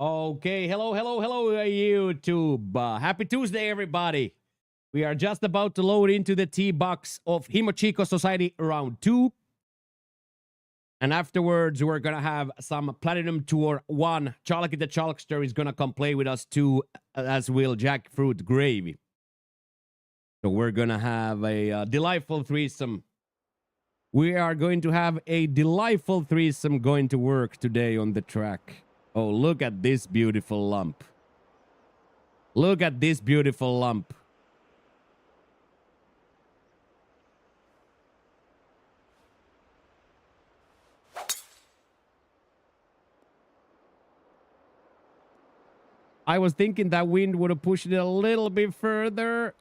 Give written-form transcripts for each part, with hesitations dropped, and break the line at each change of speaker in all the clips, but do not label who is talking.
Okay, hello, YouTube. Happy Tuesday, everybody. We are just about to load into the T-Box of Himochiko Society Round 2. And afterwards, we're going to have some Platinum Tour 1. Chalky the Chalkster is going to come play with us too, as will Jackfruit Gravy. So we're going to have a delightful threesome. We are going to have a delightful threesome going to work today on the track. Oh, look at this beautiful lump. Look at this beautiful lump. I was thinking that wind would have pushed it a little bit further.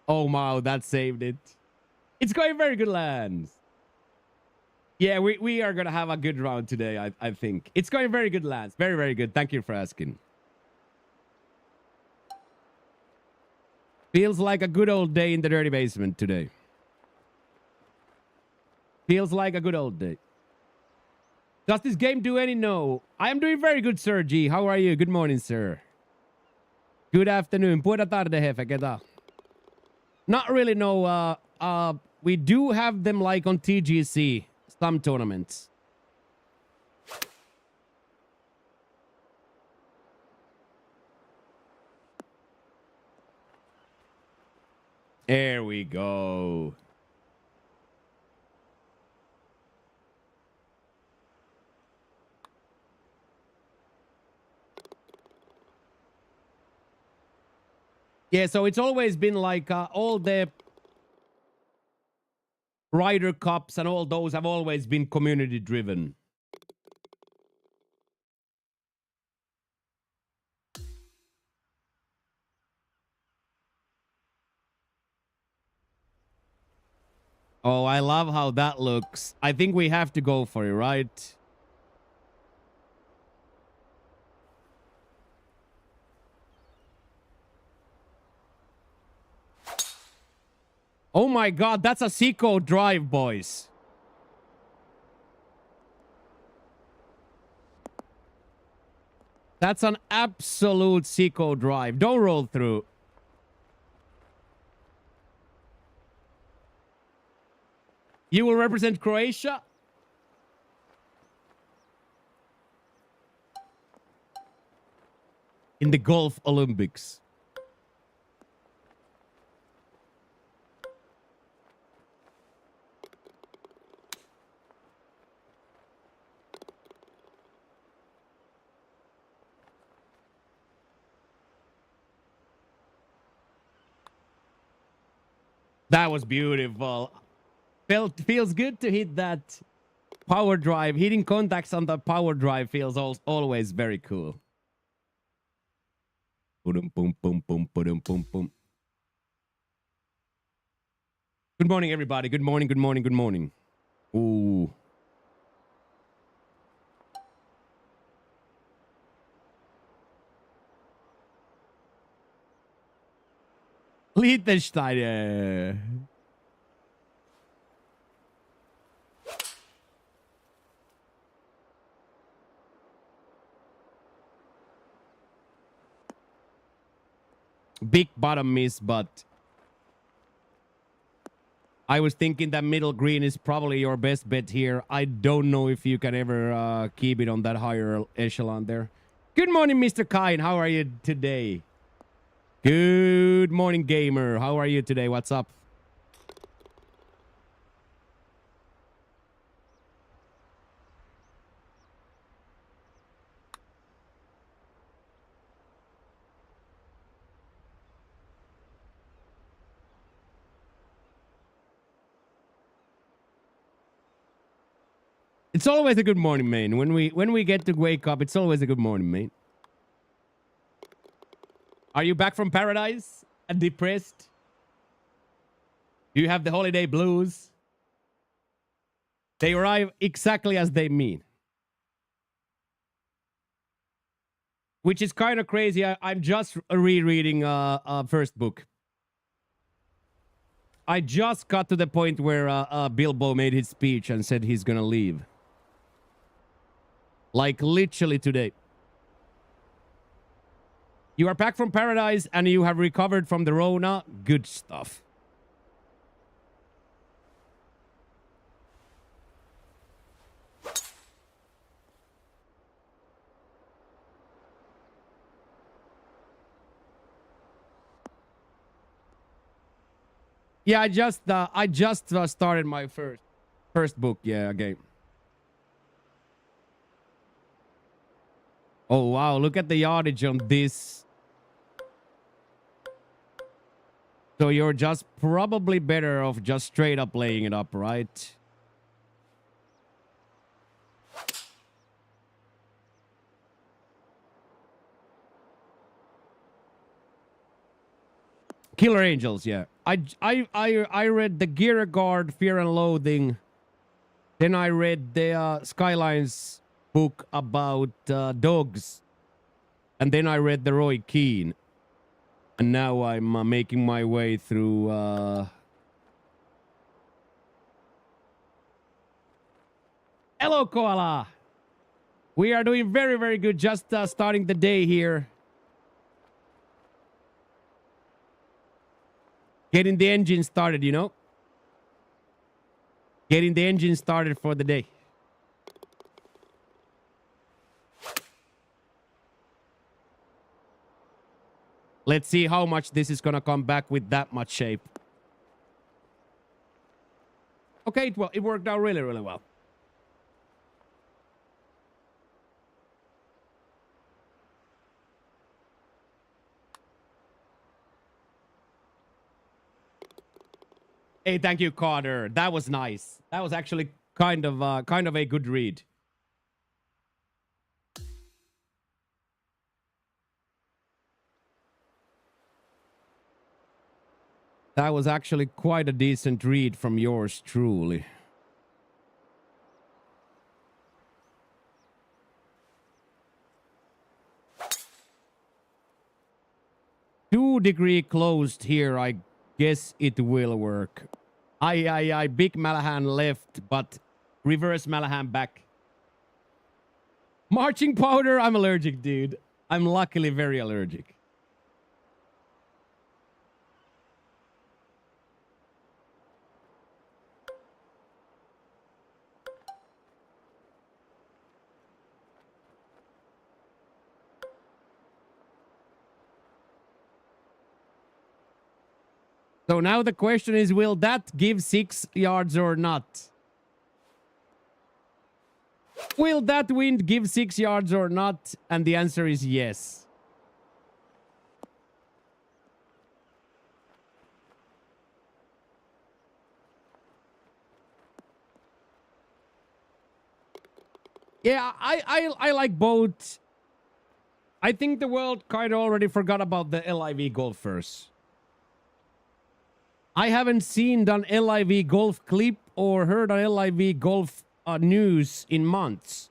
Oh, wow, that saved it. It's going very good, Lance. Yeah, we are going to have a good round today, I think. It's going very good, Lance. Very, very good. Thank you for asking. Feels like a good old day in the dirty basement today. Feels like a good old day. Does this game do any? No. I am doing very good, Sir G. How are you? Good morning, sir. Good afternoon. Buena tarde, jefe. ¿Qué tal? Not really, no. We do have them like on TGC. Some tournaments. There we go. Yeah, so it's always been like all the Ryder Cups and all those have always been community driven. Oh, I love how that looks. I think we have to go for it, right? Oh my god, that's a Seco drive, boys. That's an absolute Seco drive. Don't roll through. You will represent Croatia? In the Golf Olympics. That was beautiful. Feels good to hit that power drive. Hitting contacts on the power drive feels always very cool. Boom, boom, boom, boom, boom, boom, boom. Good morning, everybody. Good morning, good morning, good morning. Ooh. Liechtenstein. Big bottom miss, but I was thinking that middle green is probably your best bet here. I don't know if you can ever keep it on that higher echelon there. Good morning, Mr. Kine. How are you today? Good morning, gamer. How are you today? What's up? It's always a good morning, man. When we get to wake up, it's always a good morning, man. Are you back from paradise and depressed? Do you have the holiday blues? They arrive exactly as they mean. Which is kind of crazy. I'm just rereading first book. I just got to the point where Bilbo made his speech and said he's gonna leave. Like literally today. You are back from paradise and you have recovered from the Rona. Good stuff. Yeah, I just started my first book. Yeah, game. Oh wow, look at the yardage on this. So you're just probably better off just straight up laying it up, right? Killer Angels, yeah. I read the Gear Guard Fear and Loathing. Then I read the Skylines book about dogs. And then I read the Roy Keane. And now I'm making my way through Hello, Koala. We are doing very, very good. Just starting the day here. Getting the engine started, you know? Getting the engine started for the day. Let's see how much this is gonna come back with that much shape. Okay, it worked out really, really well. Hey, thank you, Carter. That was nice. That was actually kind of a good read. That was actually quite a decent read from yours truly. Two-degree closed here. I guess it will work. Big Malahan left, but reverse Malahan back. Marching powder. I'm allergic, dude. I'm luckily very allergic. So now the question is, will that give 6 yards or not? Will that wind give 6 yards or not? And the answer is yes. Yeah, I like both. I think the world kind of already forgot about the LIV golfers. I haven't seen an LIV golf clip or heard an LIV golf news in months.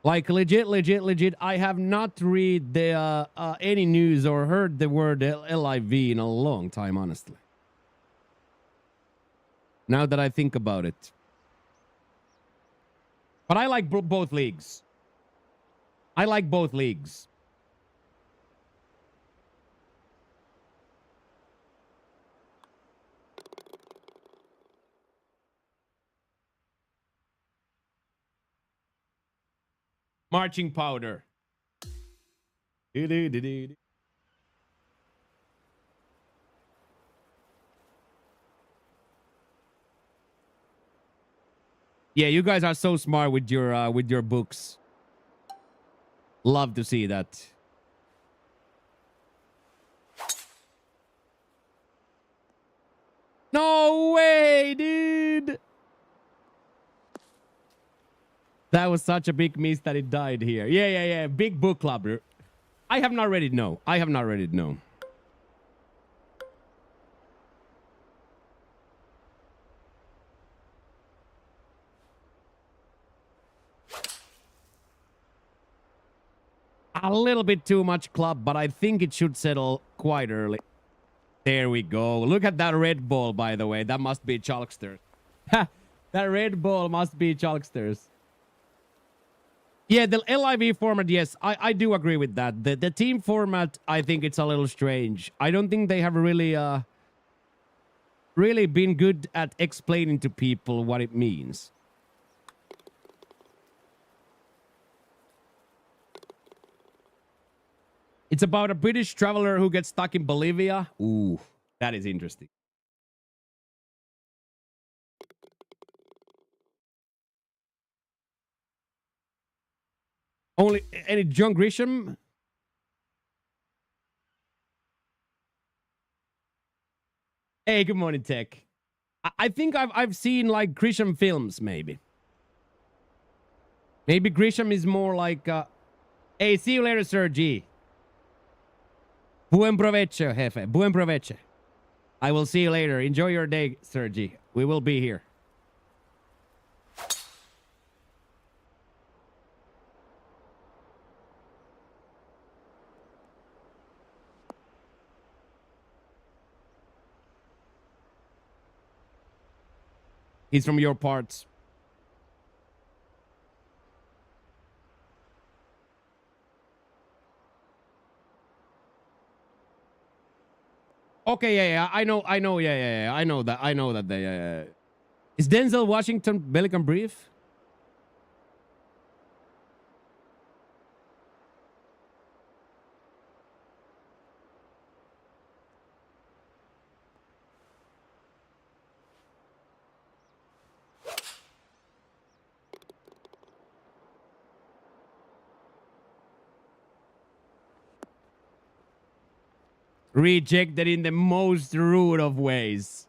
Like legit. I have not read the any news or heard the word LIV in a long time, honestly. Now that I think about it. But I like both leagues. I like both leagues. Marching powder. Yeah, you guys are so smart with your books. Love to see that. No way, dude. That was such a big miss that it died here. Yeah. Big book club. I have not read it, no. I have not read it, no. A little bit too much club, but I think it should settle quite early. There we go. Look at that red ball, by the way. That must be Chalksters. Ha! That red ball must be Chalksters. Yeah, the LIV format, yes, I do agree with that. The team format, I think it's a little strange. I don't think they have really been good at explaining to people what it means. It's about a British traveler who gets stuck in Bolivia. Ooh, that is interesting. Only any John Grisham? Hey, good morning, Tech. I think I've seen like Grisham films, maybe. Maybe Grisham is more like hey, see you later, Sir G. Buen provecho, jefe. Buen provecho. I will see you later. Enjoy your day, Sir G. We will be here. He's from your parts. Okay, yeah, yeah. I know that. Is Denzel Washington Pelican Brief? Rejected in the most rude of ways.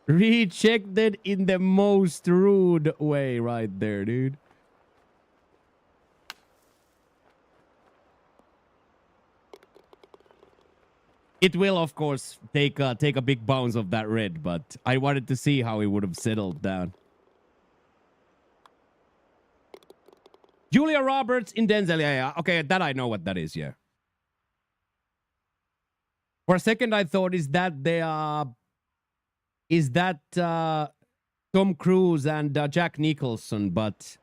Rejected in the most rude way right there, dude. It will, of course, take a big bounce of that red, but I wanted to see how it would have settled down. Julia Roberts in Denzel. Yeah. Okay, that I know what that is, yeah. For a second, I thought, is that Tom Cruise and Jack Nicholson, but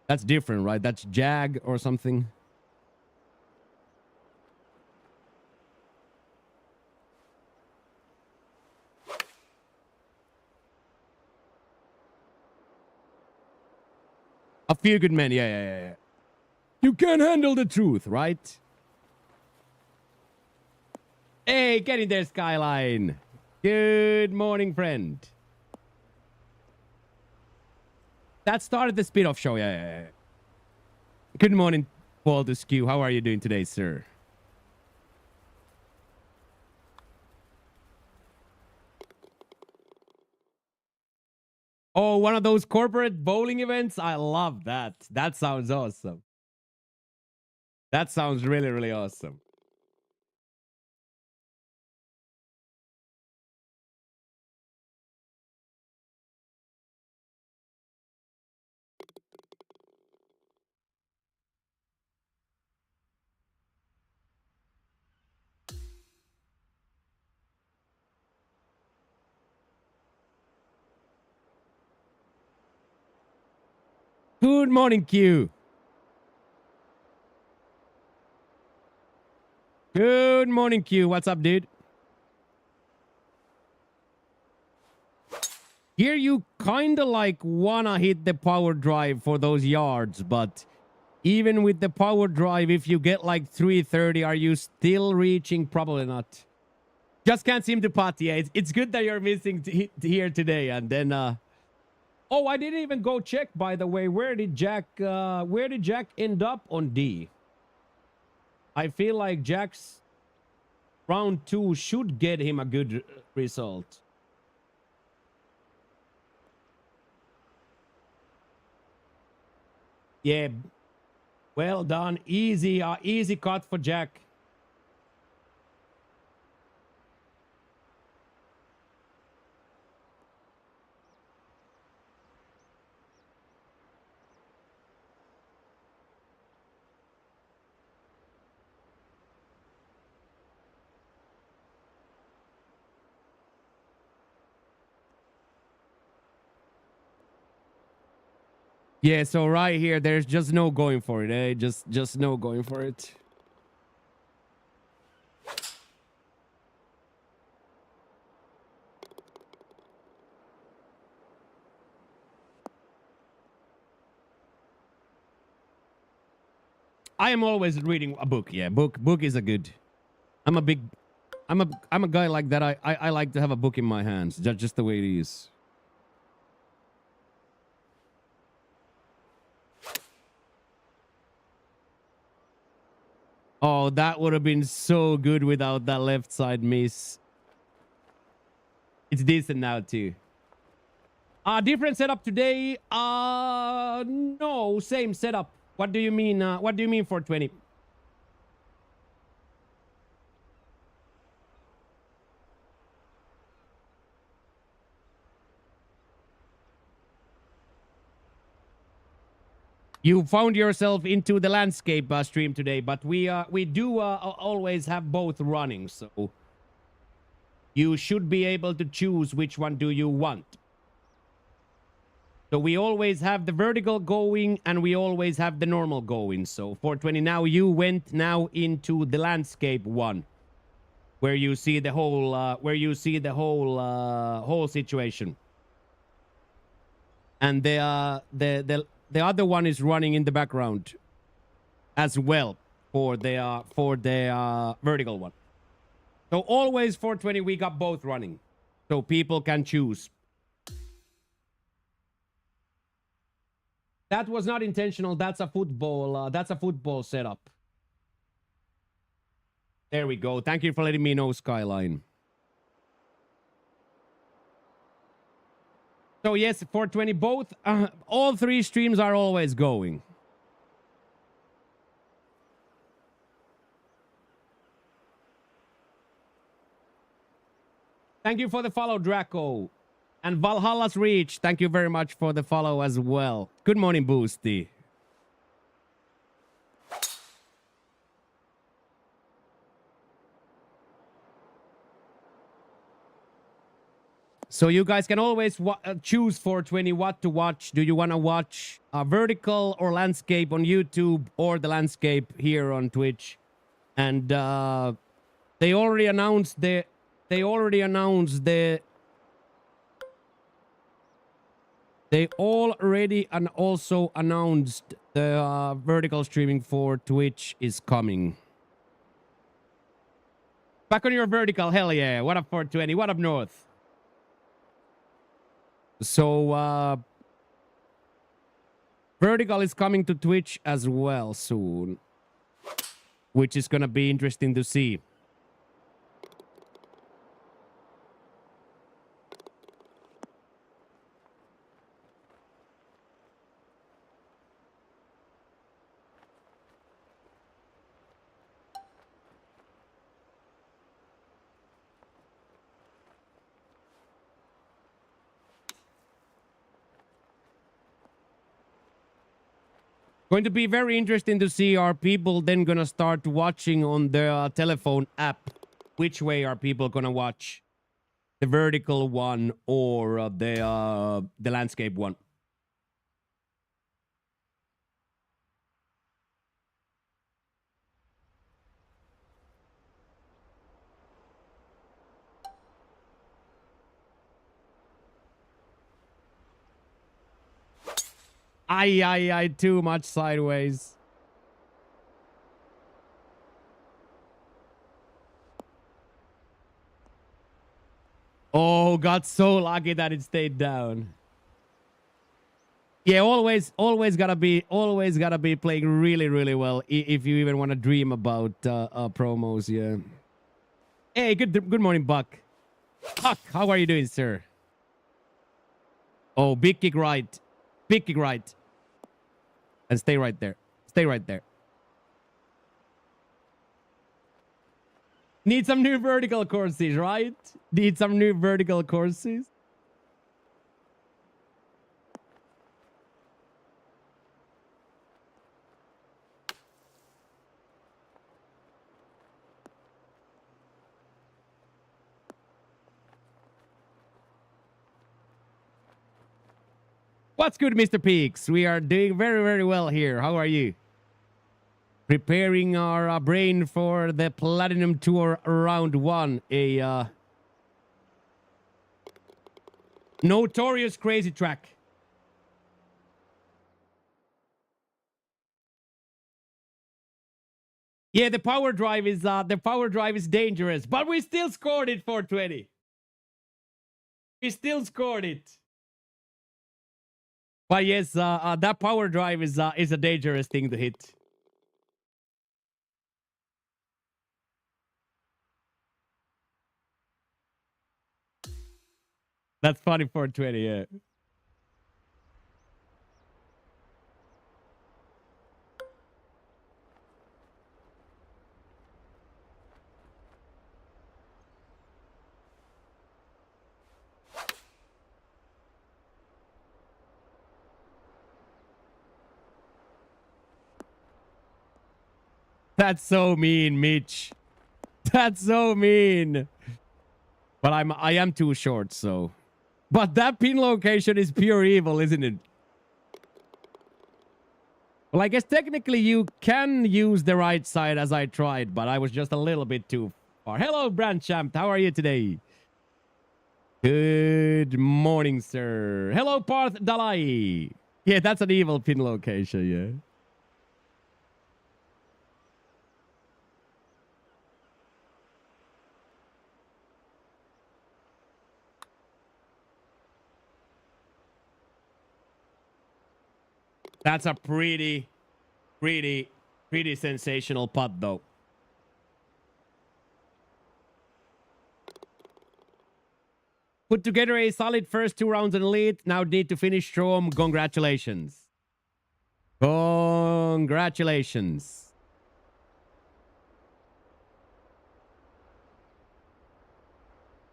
that's different, right? That's Jag or something. A Few Good Men. Yeah. You can't handle the truth, right? Hey, get in there, Skyline. Good morning, friend. That started the spin-off show. Yeah. Good morning, Paul Skew. How are you doing today, sir? Oh, one of those corporate bowling events? I love that. That sounds awesome. That sounds really, really awesome. Good morning, Q. Good morning, Q. What's up, dude? Here you kind of like wanna hit the power drive for those yards, but even with the power drive, if you get like 330, are you still reaching? Probably not. Just can't seem to putt. Yeah, it's good that you're missing here today. And then, oh, I didn't even go check, by the way. Where did Jack end up on D? I feel like Jack's round 2 should get him a good result. Yeah, well done. Easy cut for Jack. Yeah, so right here, there's just no going for it, eh? Just no going for it. I am always reading a book. Yeah, book is a good. I'm a big, I'm a guy like that. I like to have a book in my hands, just the way it is. Oh, that would have been so good without that left side miss. It's decent now too. Different setup today. No, same setup. What do you mean? What do you mean for 20? You found yourself into the landscape stream today, but we do always have both running, so you should be able to choose which one do you want. So we always have the vertical going and we always have the normal going. So 420, now you went now into the landscape one, where you see the whole whole situation. And the other one is running in the background as well for the vertical one. So always 420, we got both running, so people can choose. That was not intentional. That's a football. That's a football setup. There we go. Thank you for letting me know, Skyline. So yes, 420, both. All three streams are always going. Thank you for the follow, Draco. And Valhalla's Reach, thank you very much for the follow as well. Good morning, Boosty. So you guys can always choose 420 what to watch. Do you want to watch vertical or landscape on YouTube, or the landscape here on Twitch? And they already announced the they already announced and also announced the vertical streaming for Twitch is coming. Back on your vertical, hell yeah. What up 420? What up North? So vertical is coming to Twitch as well soon, which is gonna be interesting to see. Going to be very interesting to see, are people then gonna start watching on their telephone app? Which way are people gonna watch? The vertical one or the landscape one? I too much sideways. Oh, got so lucky that it stayed down. Yeah, always gotta be playing really well if you even want to dream about promos. Yeah. Hey, good morning, Buck. Buck, how are you doing, sir? Oh, big kick right, and stay right there. Stay right there. Need some new vertical courses, right? Need some new vertical courses. What's good, Mr. Peaks? We are doing very, very well here. How are you? Preparing our brain for the Platinum Tour Round 1. A notorious crazy track. Yeah, the power drive is dangerous, but we still scored it for 20. We still scored it. But yes, that power drive is a dangerous thing to hit. That's funny for 20, yeah. That's so mean, Mitch. That's so mean. But I am too short, so. But that pin location is pure evil, isn't it? Well, I guess technically you can use the right side as I tried, but I was just a little bit too far. Hello, Brand Champ. How are you today? Good morning, sir. Hello, Parth Dalai. Yeah, that's an evil pin location, yeah. That's a pretty sensational putt, though. Put together a solid first 2 rounds in the lead. Now need to finish strong. Congratulations. Congratulations.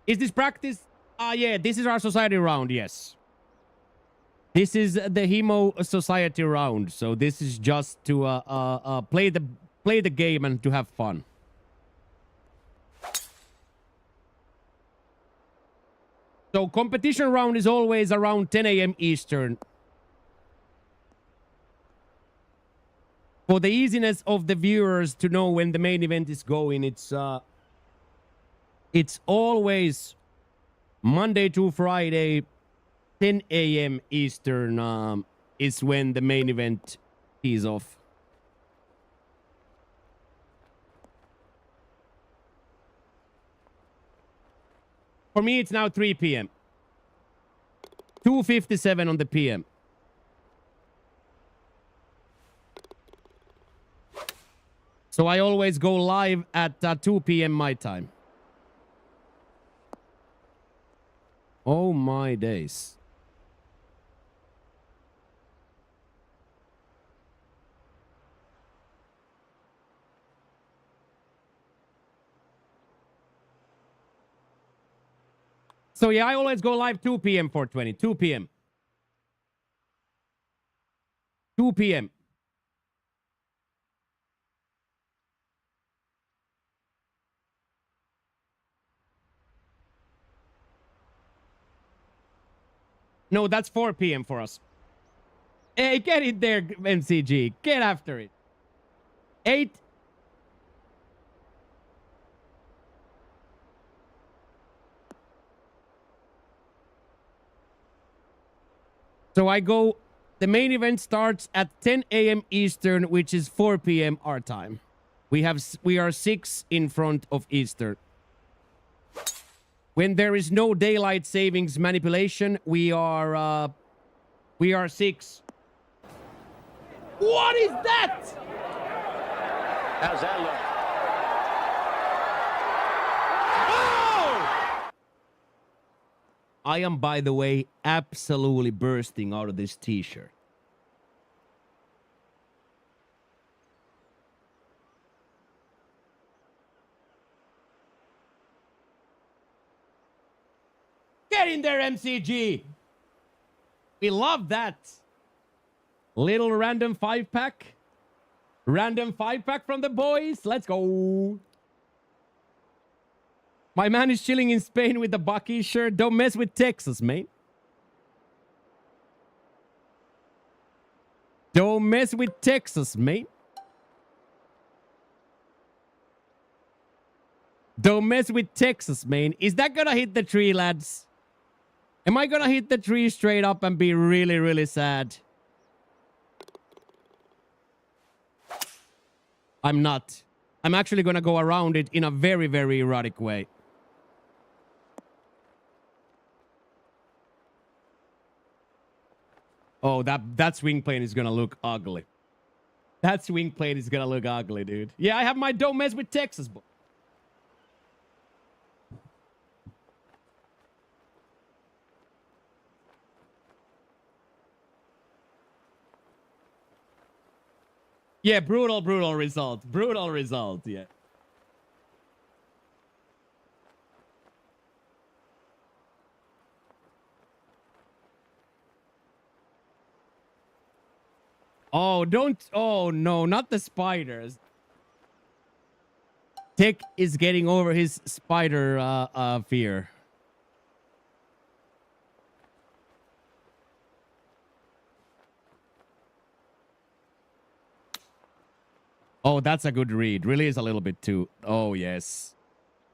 Is this practice? Yeah, this is our society round, yes. This is the Hemo Society round, so this is just to play the game and to have fun. So competition round is always around 10 a.m. Eastern. For the easiness of the viewers to know when the main event is going, it's always Monday to Friday, 10 a.m. Eastern is when the main event is off. For me, it's now 3 p.m. 2:57 on the p.m. So I always go live at 2 p.m. my time. Oh my days. So yeah, I always go live 2 p.m. for 20. 2 p.m. 2 p.m. No, that's 4 p.m. for us. Hey, get it there, MCG. Get after it. 8. So I go, the main event starts at 10 a.m. Eastern, which is 4 p.m. our time. We are 6 in front of Eastern. When there is no daylight savings manipulation, we are 6. What is that?
How's that look?
Oh! I am, by the way, absolutely bursting out of this t-shirt. Get in there, MCG. We love that. Little random 5-pack. Random 5-pack from the boys. Let's go. My man is chilling in Spain with the Bucky shirt. Don't mess with Texas, mate. Don't mess with Texas, mate. Don't mess with Texas, man. Is that gonna hit the tree, lads? Am I gonna hit the tree straight up and be really, really sad? I'm not. I'm actually gonna go around it in a very, very erotic way. Oh, that swing plane is gonna look ugly. That swing plane is gonna look ugly, dude. Yeah, I have my don't mess with Texas book. Yeah, brutal result. Brutal result, yeah. Oh, don't. Oh, no, not the spiders. Tech is getting over his spider fear. Oh, that's a good read. Really is a little bit too. Oh, yes.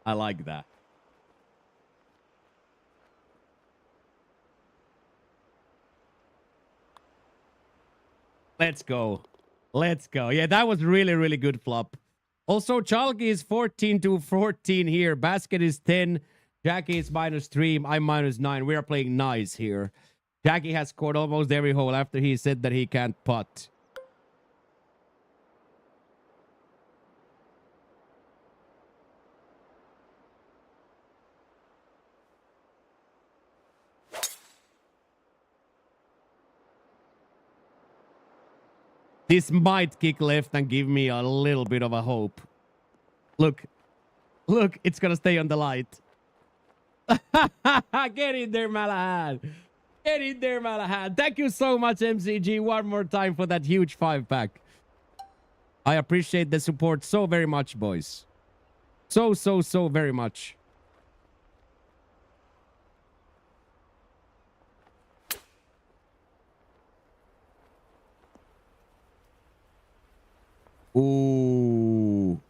I like that. Let's go. Let's go. Yeah, that was really, really good flop. Also, Chalky is 14 to 14 here. Basket is 10. Jackie is -3. I'm -9. We are playing nice here. Jackie has scored almost every hole after he said that he can't putt. This might kick left and give me a little bit of a hope. Look. Look, it's gonna stay on the light. Get in there, Malahan. Get in there, Malahan. Thank you so much, MCG, one more time for that huge 5-pack. I appreciate the support so very much, boys. So very much. Ooh.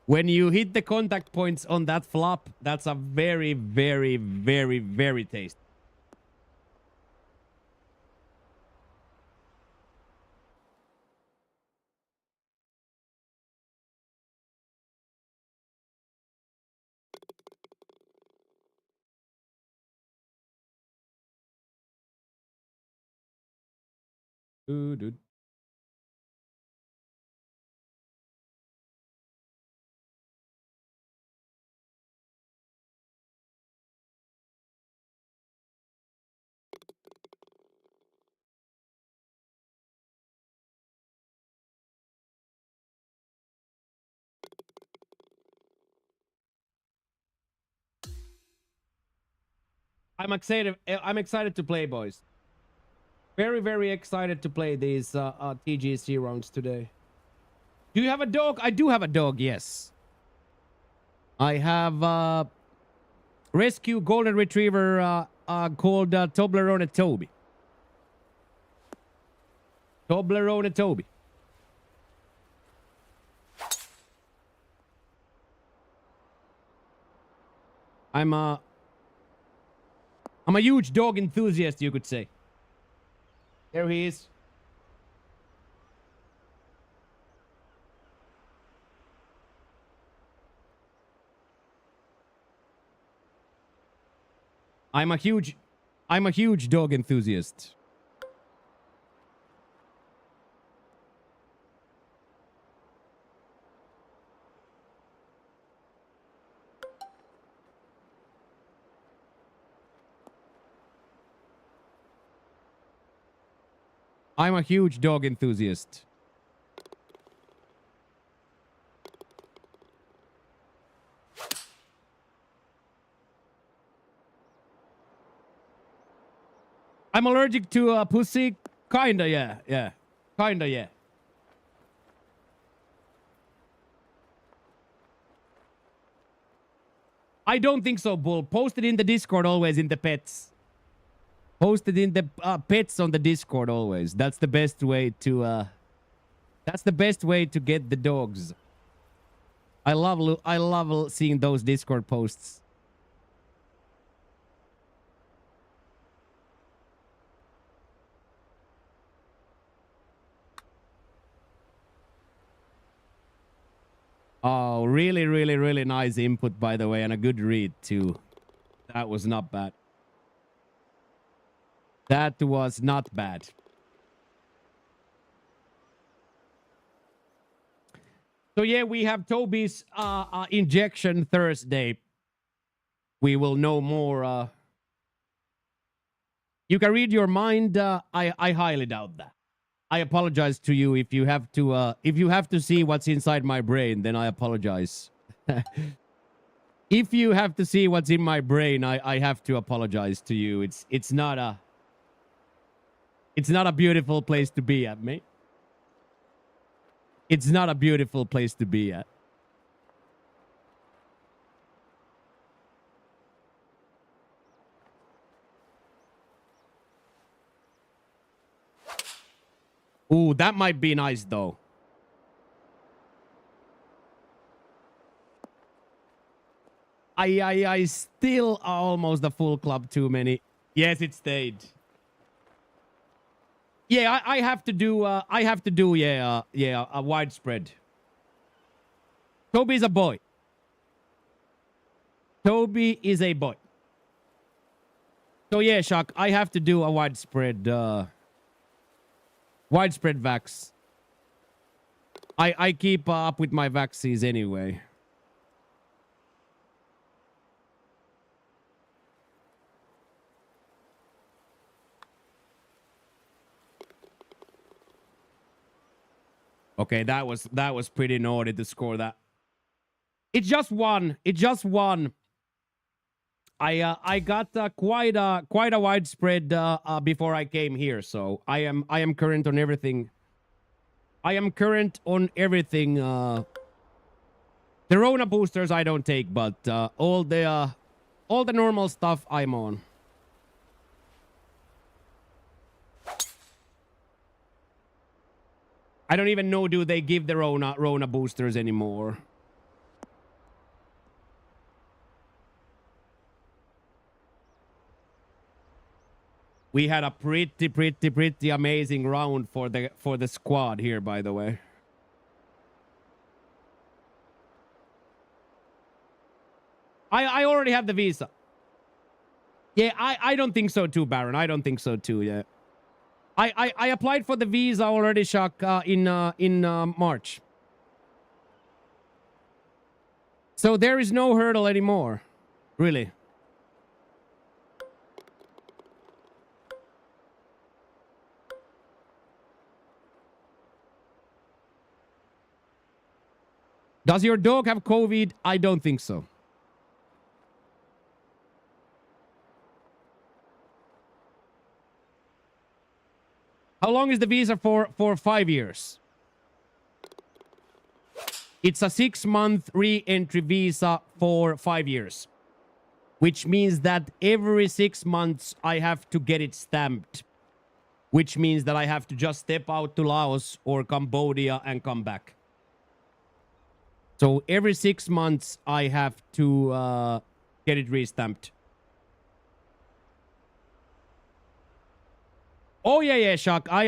When you hit the contact points on that flop, that's a very, very, very, very tasty. Ooh, dude. I'm excited. I'm excited to play, boys. Very, very excited to play these TGC rounds today. Do you have a dog? I do have a dog, yes. I have rescue golden retriever called Toblerone Toby. Toblerone Toby. I'm a huge dog enthusiast, you could say. There he is. I'm a huge dog enthusiast. I'm a huge dog enthusiast. I'm allergic to pussy. Kinda, yeah. Yeah. Kinda, yeah. I don't think so, Bull. Post it in the Discord always in the pets. Post it in the pets on the Discord always. That's the best way to. That's the best way to get the dogs. I love seeing those Discord posts. Oh, really, really, really nice input, by the way, and a good read, too. That was not bad. That was not bad. So, yeah, we have Toby's injection Thursday. We will know more. You can read your mind. I highly doubt that. I apologize to you if you have to see what's inside my brain, then I apologize. If you have to see what's in my brain, I have to apologize to you. It's not a beautiful place to be at, mate. It's not a beautiful place to be at. Ooh, that might be nice, though. I still almost a full club too many. Yes, it stayed. Yeah, I have to do, yeah, a widespread. Toby's a boy. Toby is a boy. So yeah, Shock, I have to do a widespread vax. I keep up with my vaccines anyway. Okay, that was pretty naughty to score that. It just won. It just won. I got quite a widespread before I came here, so I am current on everything. I am current on everything. The Rona boosters I don't take, but all the normal stuff I'm on. I don't even know, do they give the Rona boosters anymore? We had a pretty amazing round for the squad here, by the way. I already have the visa. Yeah, I don't think so too, Baron. I don't think so too, yeah. I applied for the visa already, Shock, in March. So there is no hurdle anymore. Really. Does your dog have COVID? I don't think so. How long is the visa for 5 years? It's a 6-month re-entry visa for 5 years. Which means that every 6 months I have to get it stamped. Which means that I have to just step out to Laos or Cambodia and come back. So every 6 months I have to get it re-stamped. Oh yeah, Shock. I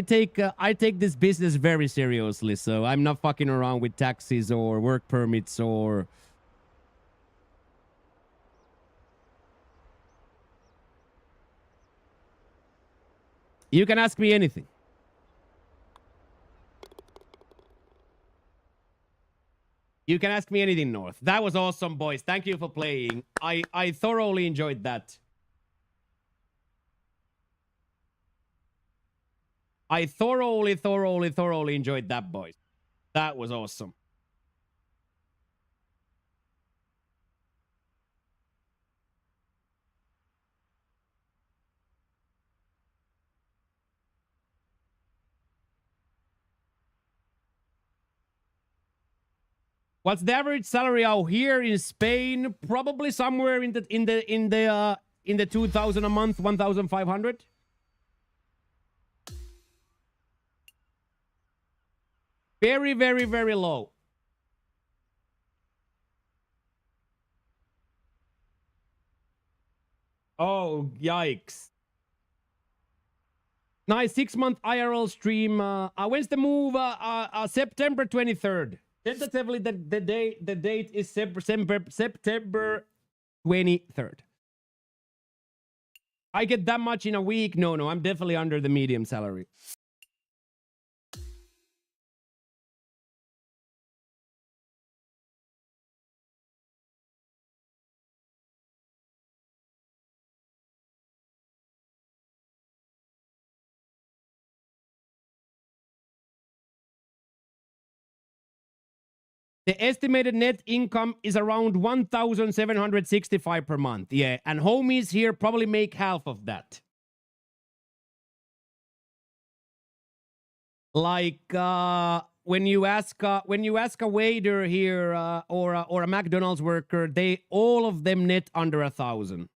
take this business very seriously. So I'm not fucking around with taxes or work permits or. You can ask me anything. You can ask me anything, North. That was awesome, boys. Thank you for playing. I thoroughly enjoyed that. I thoroughly enjoyed that, boys. That was awesome. What's the average salary out here in Spain? Probably somewhere in the in the 2,000 a month, 1,500. Very, very, very low. Oh, yikes. Nice 6-month IRL stream. When's the move? September 23rd. Tentatively, the date is September 23rd. I get that much in a week? No, I'm definitely under the medium salary. The estimated net income is around 1,765 per month. Yeah, and homies here probably make half of that. Like when you ask a waiter here or a McDonald's worker, they all of them net under 1,000.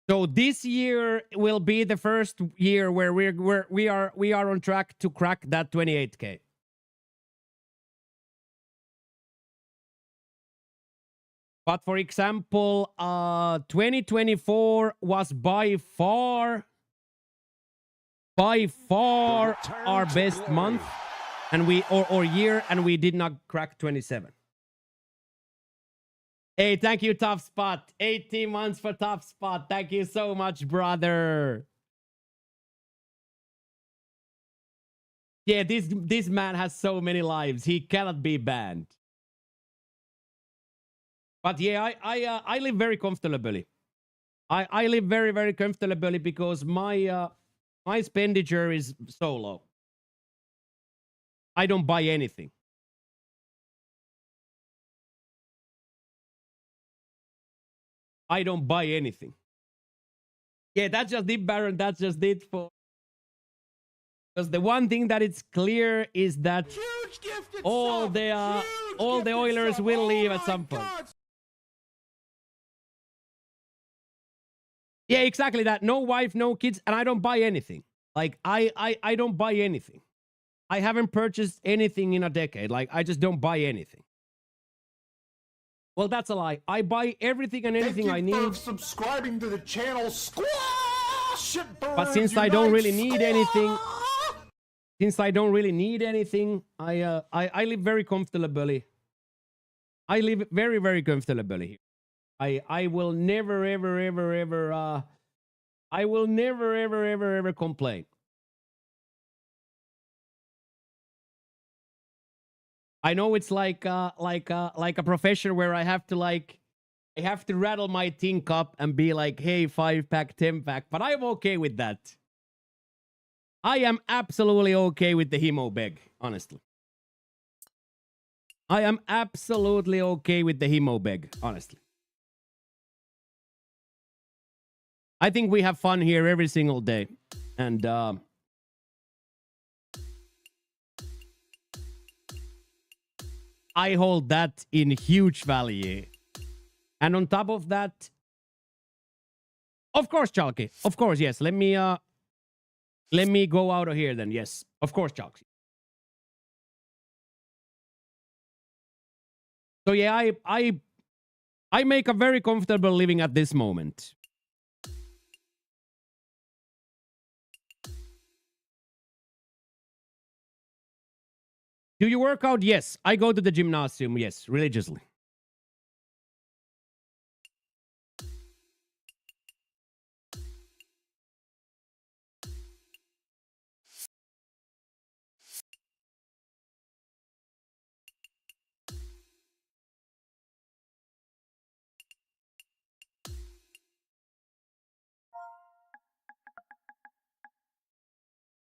So this year will be the first year where we are on track to crack that 28K. But for example, 2024 was by far our best month, and or year, and we did not crack 27. Hey, thank you, Tough Spot. 18 months for Tough Spot. Thank you so much, brother. Yeah, this man has so many lives. He cannot be banned. But yeah, I live very comfortably. I live very, very comfortably because my expenditure is so low. I don't buy anything. I don't buy anything. Yeah, that's just it, Baron. That's just it for. Because the one thing that it's clear is that all the Oilers will leave at some point. Yeah, exactly that. No wife, no kids, and I don't buy anything. Like I don't buy anything. I haven't purchased anything in a decade. Like I just don't buy anything. Well, that's a lie. I buy everything and anything I need.
Thank you for subscribing to the channel. Squash it,
but since I don't really need anything, I live very comfortably. I live very, very comfortably here. I will never, ever I will never, ever complain. I know it's like a profession where I have to rattle my tin cup and be like, hey, 5-pack, 10-pack, but I'm okay with that. I am absolutely okay with the Himo bag, honestly. I am absolutely okay with the Himo bag, honestly. I think we have fun here every single day. And I hold that in huge value. And on top of that, of course, Chalky. Of course, yes. Let me go out of here then. Yes. Of course, Chalky. So yeah, I make a very comfortable living at this moment. Do you work out? Yes. I go to the gymnasium. Yes, religiously.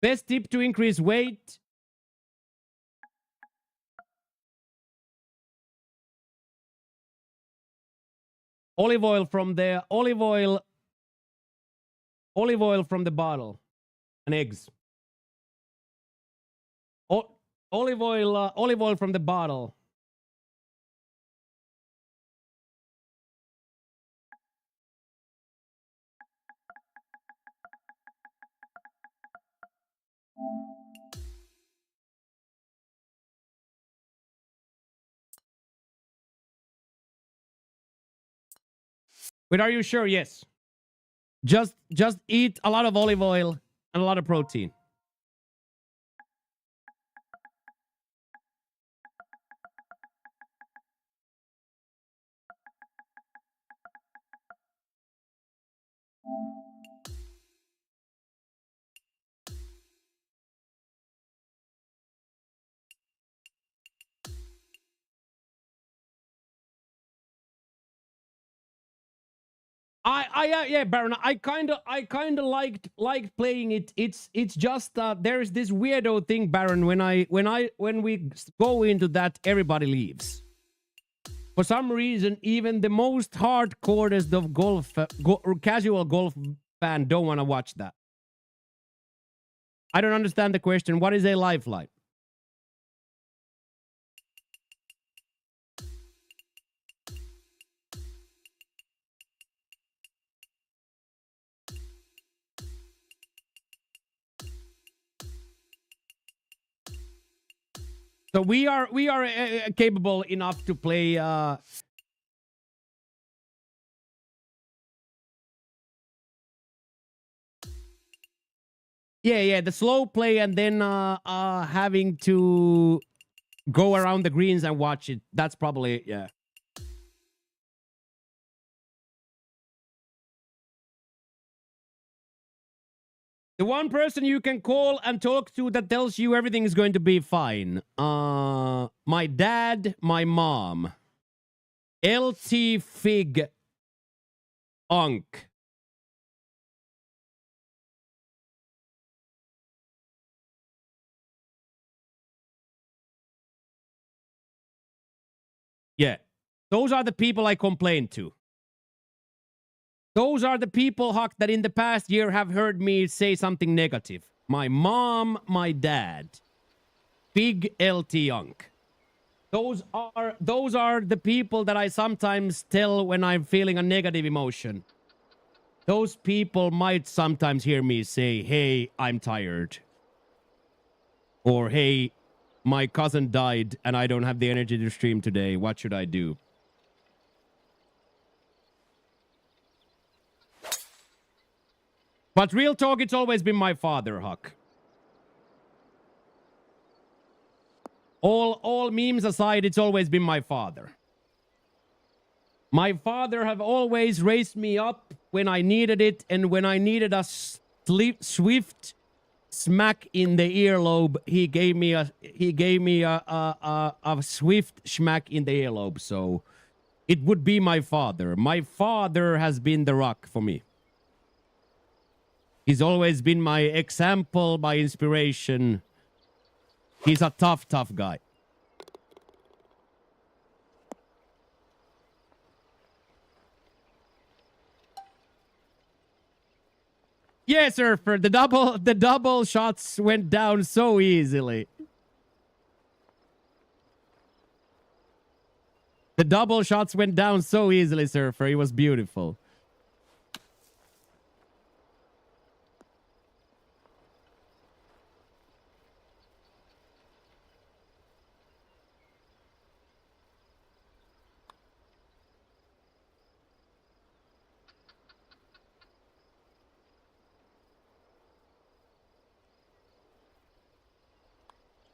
Best tip to increase weight? Olive oil from the olive oil from the bottle and eggs. Olive oil from the bottle. But are you sure? Yes. Just eat a lot of olive oil and a lot of protein. Yeah, Baron. I kind of liked playing it. It's just there's this weirdo thing, Baron. When we go into that, everybody leaves. For some reason, even the most hardcorest of golf, casual golf fan don't want to watch that. I don't understand the question. What is a lifeline? So we are capable enough to play. Yeah, the slow play and then having to go around the greens and watch it. That's probably yeah. The one person you can call and talk to that tells you everything is going to be fine. My dad, my mom. LT Fig Unk. Yeah. Those are the people I complain to. Those are the people, Huck, that in the past year have heard me say something negative. My mom, my dad. Big LT Unk. Those are the people that I sometimes tell when I'm feeling a negative emotion. Those people might sometimes hear me say, hey, I'm tired. Or, hey, my cousin died and I don't have the energy to stream today. What should I do? But real talk, it's always been my father, Huck. All memes aside, it's always been my father. My father have always raised me up when I needed it, and when I needed a swift smack in the earlobe, he gave me a swift smack in the earlobe. So it would be my father. My father has been the rock for me. He's always been my example, my inspiration. He's a tough guy. Yeah, Surfer, the double shots went down so easily. The double shots went down so easily, Surfer. It was beautiful.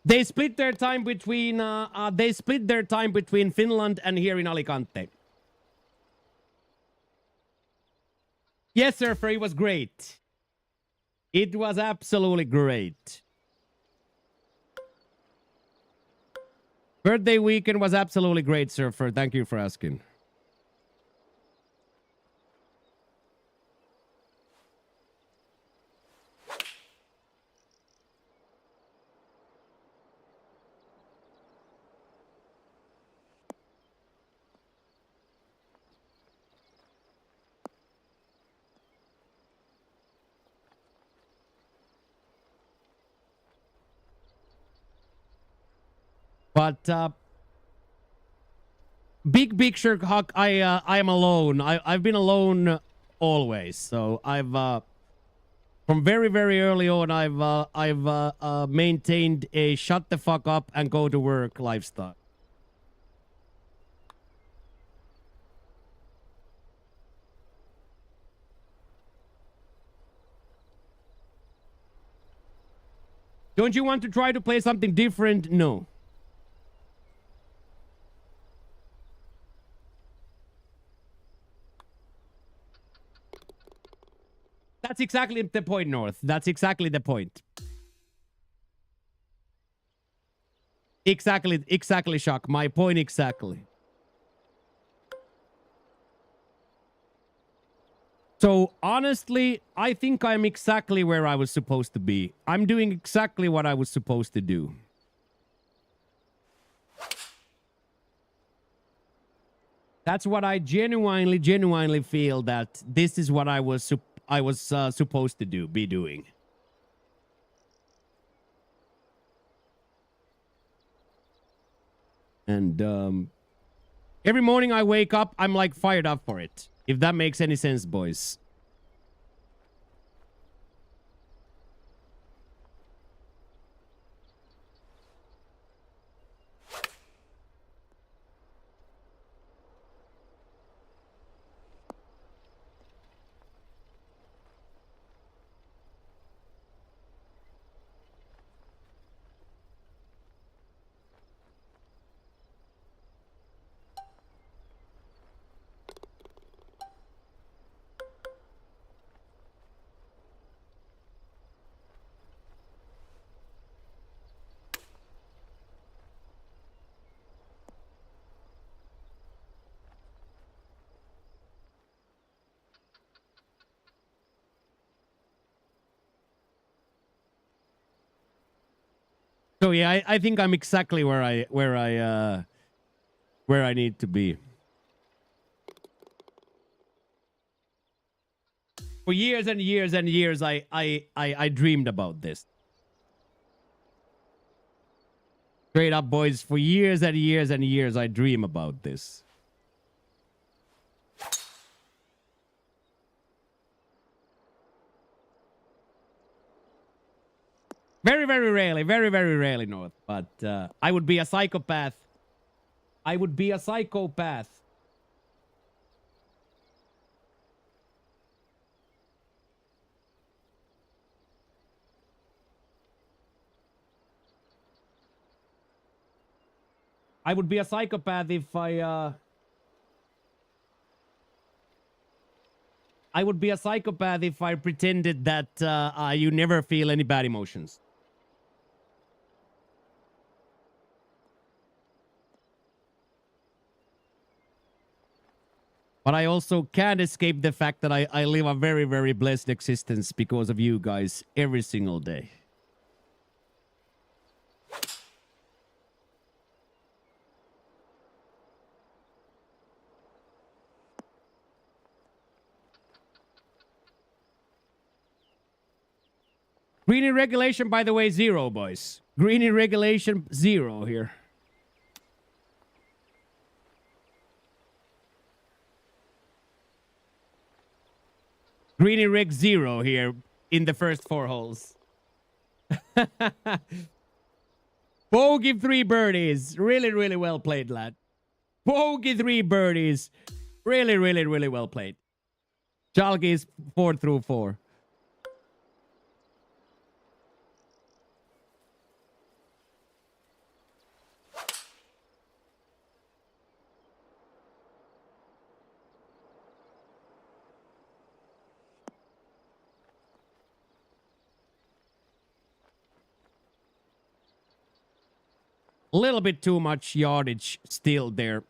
They split their time between Finland and here in Alicante. Yes, Surfer, it was great. It was absolutely great. Birthday weekend was absolutely great, Surfer. Thank you for asking. But big picture, Huck, I am alone. I've been alone always. So I've from very very early on, I've maintained a shut the fuck up and go to work lifestyle. Don't you want to try to play something different? No. That's exactly the point, North. That's exactly the point. Exactly, Shock. My point exactly. So, honestly, I think I'm exactly where I was supposed to be. I'm doing exactly what I was supposed to do. That's what I genuinely feel that this is what I was supposed to be doing. And every morning I wake up, I'm like fired up for it. If that makes any sense, boys. So yeah, I think I'm exactly where I need to be. For years and years and years, I dreamed about this. Straight up, boys. For years and years and years, I dream about this. Very, very rarely, North. But I would be a psychopath. I would be a psychopath. I would be a psychopath if I would be a psychopath if I pretended that you never feel any bad emotions. But I also can't escape the fact that I live a very, very blessed existence because of you guys every single day. Greenie regulation, by the way, 0, boys. Greenie regulation 0 here. Greenie rig 0 here in the first 4 holes. Bogey 3 birdies. Really, really well played, lad. Bogey 3 birdies. Really, really, really well played. Chalky is 4 through 4. A little bit too much yardage still there.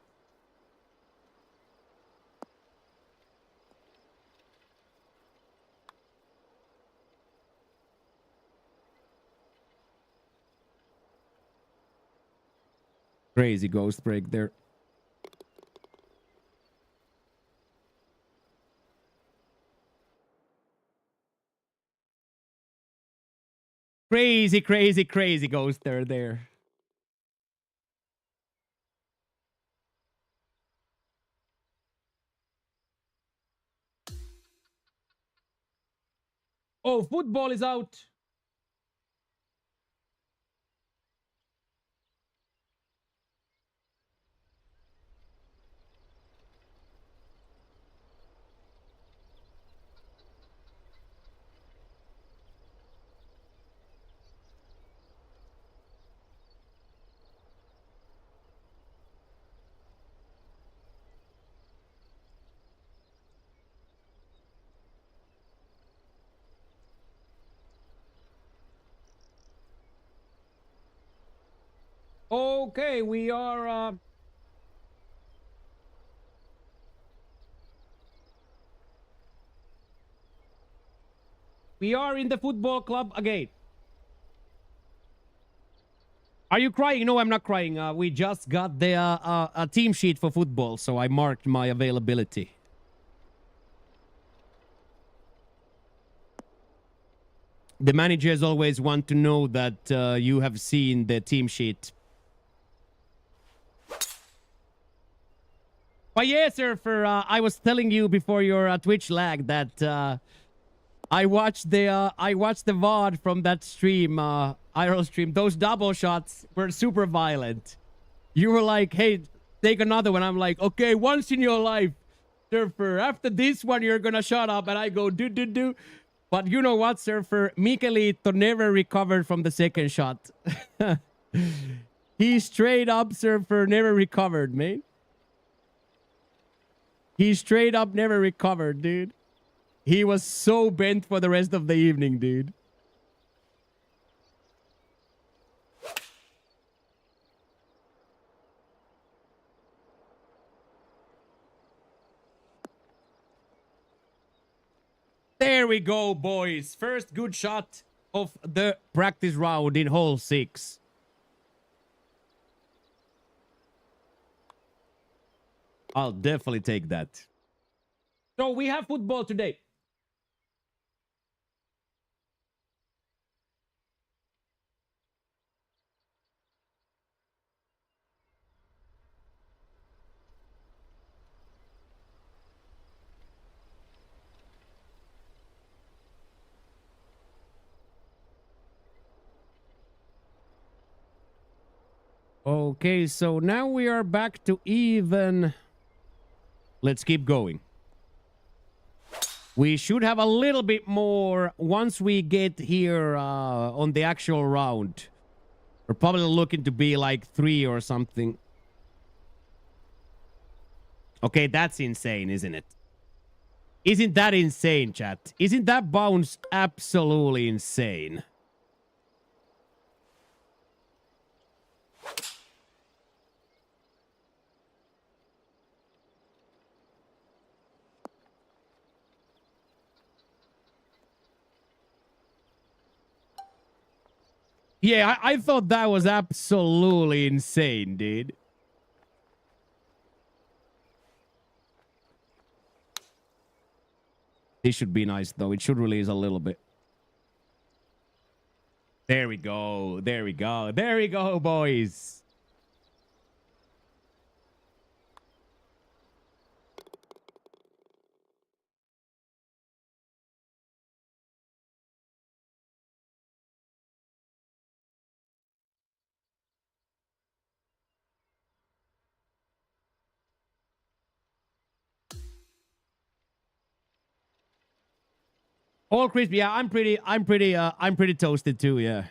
Crazy ghost break there. Crazy ghost there. Oh, football is out. Okay, we are in the football club again. Are you crying? No, I'm not crying. We just got the a team sheet for football, so I marked my availability. The managers always want to know that you have seen the team sheet. But yeah, Surfer, I was telling you before your Twitch lag that I watched the VOD from that stream, IRL stream. Those double shots were super violent. You were like, "Hey, take another one." I'm like, "Okay, once in your life, Surfer. After this one, you're gonna shut up." And I go, "Do." But you know what, Surfer? Mikelito never recovered from the second shot. He straight up, Surfer, never recovered, man. He straight up never recovered, dude. He was so bent for the rest of the evening, dude. There we go, boys. First good shot of the practice round in hole 6. I'll definitely take that. So we have football today. Okay, so now we are back to even. Let's keep going. We should have a little bit more once we get here on the actual round. We're probably looking to be like 3 or something. Okay, that's insane, isn't it? Isn't that insane, chat? Isn't that bounce absolutely insane? Yeah, I thought that was absolutely insane, dude. This should be nice, though. It should release a little bit. There we go. There we go. There we go, boys. All crispy. Yeah, I'm pretty toasted too. Yeah,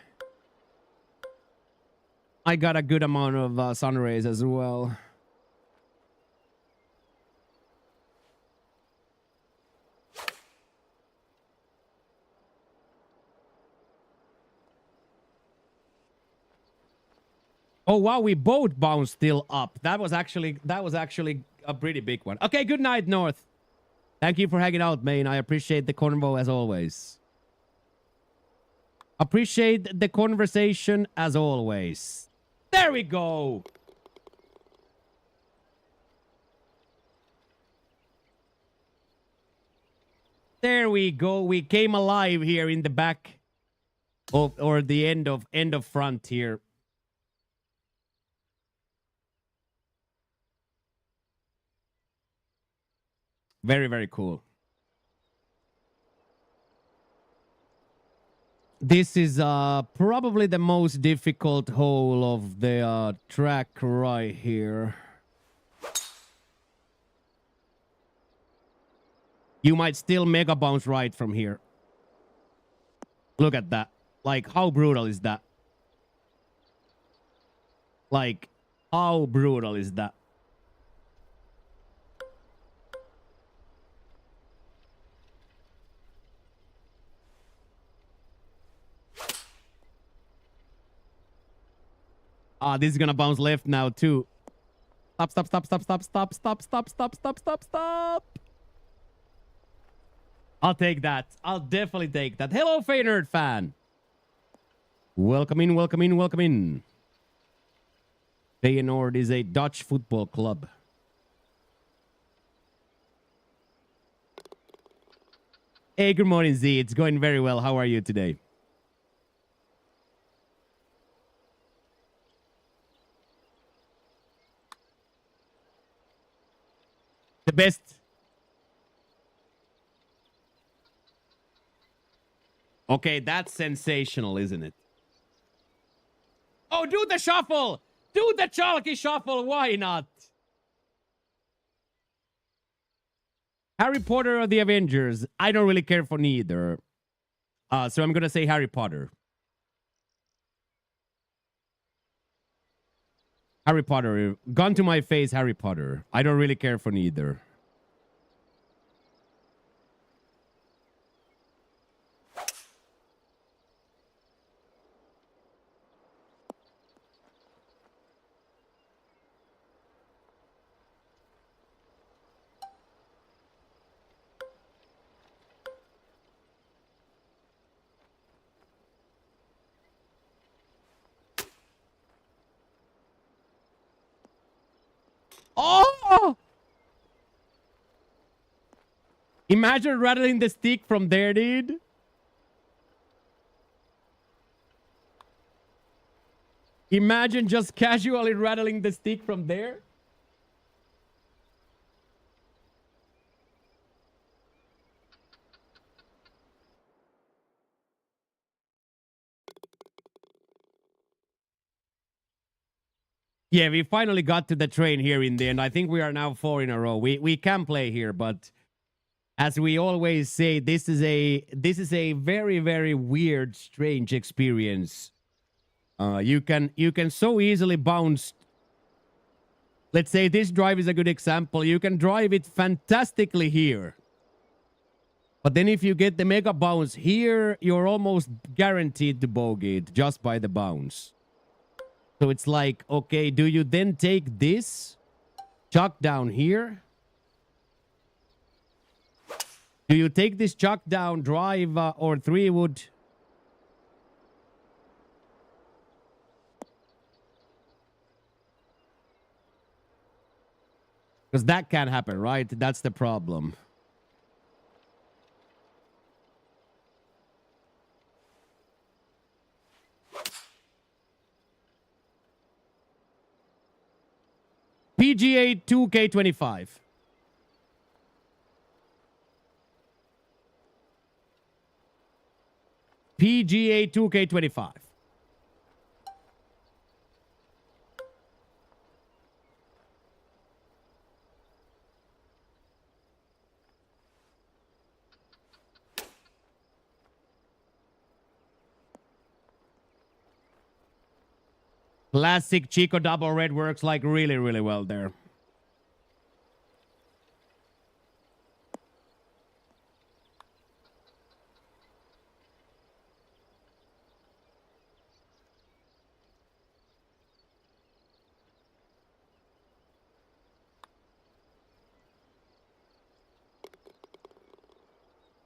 I got a good amount of sun rays as well. Oh wow, we both bounced still up. That was actually a pretty big one. Okay, good night, North. Thank you for hanging out, man. I appreciate the convo as always. Appreciate the conversation as always. There we go. There we go. We came alive here in the back of, or the end of front here. Very, very cool. This is probably the most difficult hole of the track right here. You might still mega bounce right from here. Look at that. Like, how brutal is that? Like, how brutal is that? Ah, this is gonna bounce left now too. Stop, stop, stop, stop, stop, stop, stop, stop, stop, stop, stop, stop. I'll take that. I'll definitely take that. Hello, Feynerd fan. Welcome in, welcome in, welcome in. Feyenoord is a Dutch football club. Hey, good morning, Z. It's going very well. How are you today? The best. Okay, that's sensational, isn't it? Oh, do the shuffle! Do the chalky shuffle! Why not? Harry Potter or the Avengers? I don't really care for neither. So I'm gonna say Harry Potter. Harry Potter. Gun to my face, Harry Potter. I don't really care for neither. Oh! Imagine rattling the stick from there, dude. Imagine just casually rattling the stick from there. Yeah, we finally got to the train here in the end. I think we are now 4 in a row. We can play here, but as we always say, this is a very, very weird, strange experience. You can so easily bounce. Let's say this drive is a good example. You can drive it fantastically here. But then if you get the mega bounce here, you're almost guaranteed to bogey it just by the bounce. So it's like, okay, do you then take this, chuck down here? Do you take this chuck down drive or 3-wood? Because that can happen, right? That's the problem. PGA 2K25. PGA 2K25. Classic Chico double red works like really, really well there.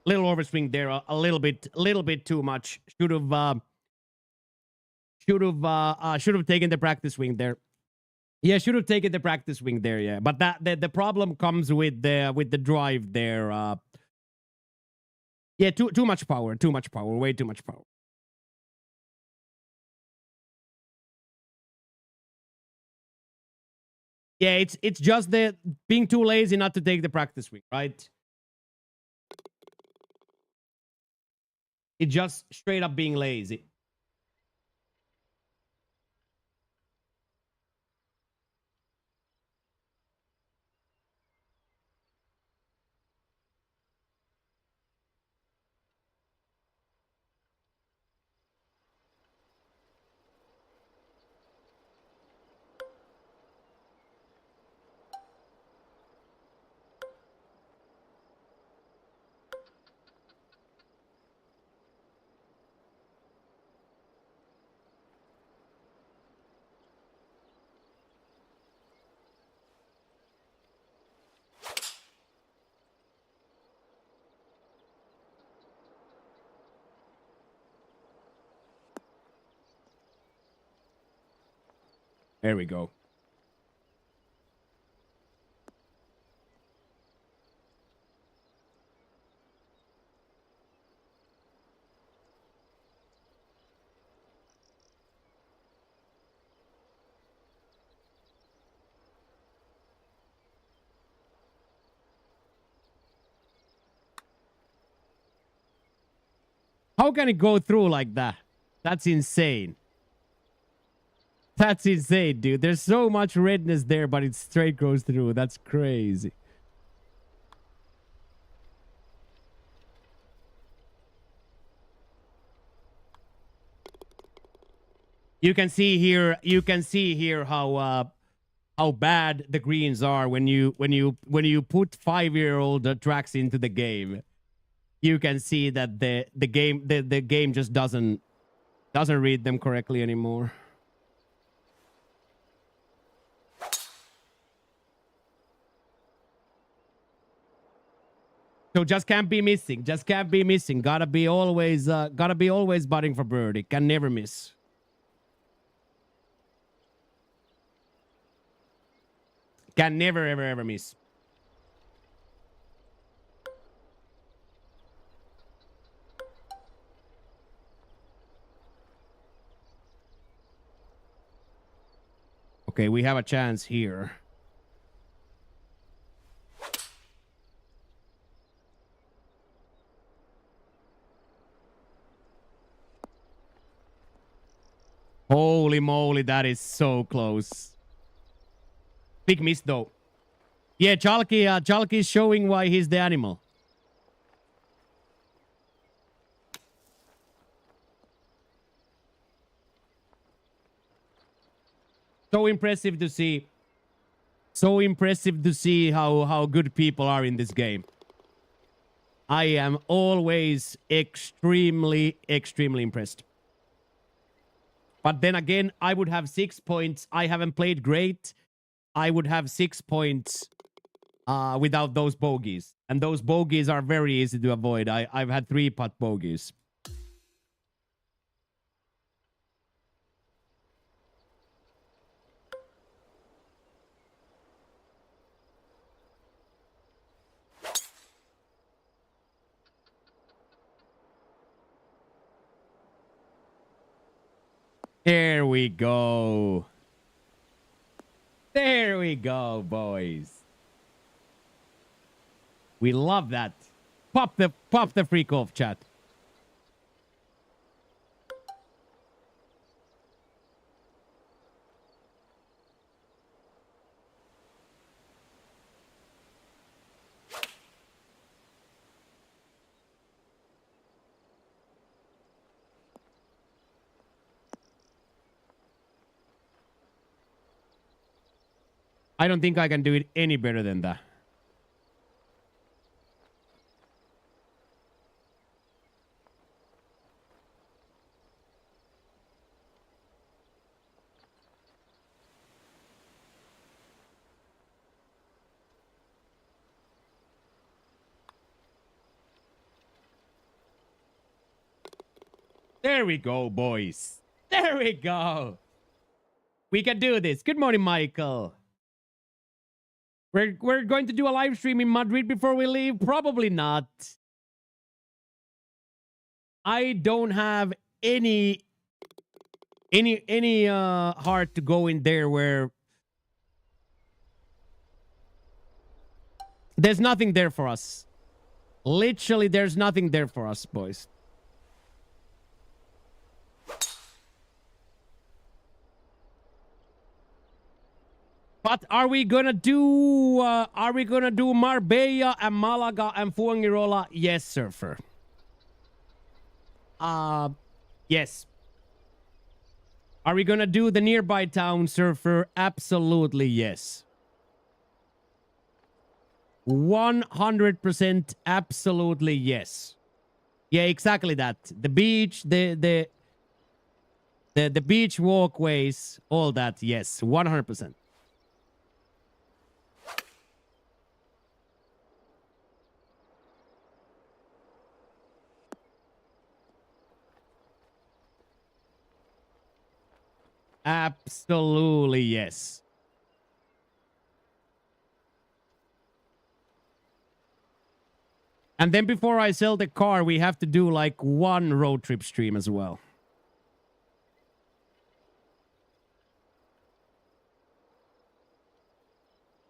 Little overswing there, a little bit too much. Should have taken the practice swing there. Yeah, should have taken the practice swing there. Yeah, but the problem comes with the drive there. Yeah, too much power, way too much power. Yeah, it's just the being too lazy not to take the practice swing, right? It's just straight up being lazy. There we go. How can it go through like that? That's insane. That's insane, dude. There's so much redness there, but it straight goes through. That's crazy. You can see here how bad the greens are when you put 5-year-old tracks into the game. You can see that the game just doesn't read them correctly anymore. So just can't be missing. Just can't be missing. Gotta be always butting for birdie. Can never miss. Can never ever miss. Okay, we have a chance here. Holy moly, that is so close. Big miss though. Yeah, Chalky is showing why he's the animal. So impressive to see. So impressive to see how good people are in this game. I am always extremely impressed. But then again, I would have 6 points. I haven't played great. I would have 6 points without those bogeys. And those bogeys are very easy to avoid. I've had 3 putt bogeys. There we go. There we go, boys. We love that. Pop the freak off, chat. I don't think I can do it any better than that. There we go, boys. There we go. We can do this. Good morning, Michael. We're going to do a live stream in Madrid before we leave? Probably not. I don't have any heart to go in there where there's nothing there for us. Literally, there's nothing there for us, boys. But are we gonna do Marbella and Malaga and Fuengirola? Yes, Surfer. Yes. Are we gonna do the nearby town, Surfer? Absolutely yes. 100% absolutely yes. Yeah, exactly that. The beach, the beach walkways, all that, yes, 100%. Absolutely yes. And then before I sell the car, we have to do like one road trip stream as well.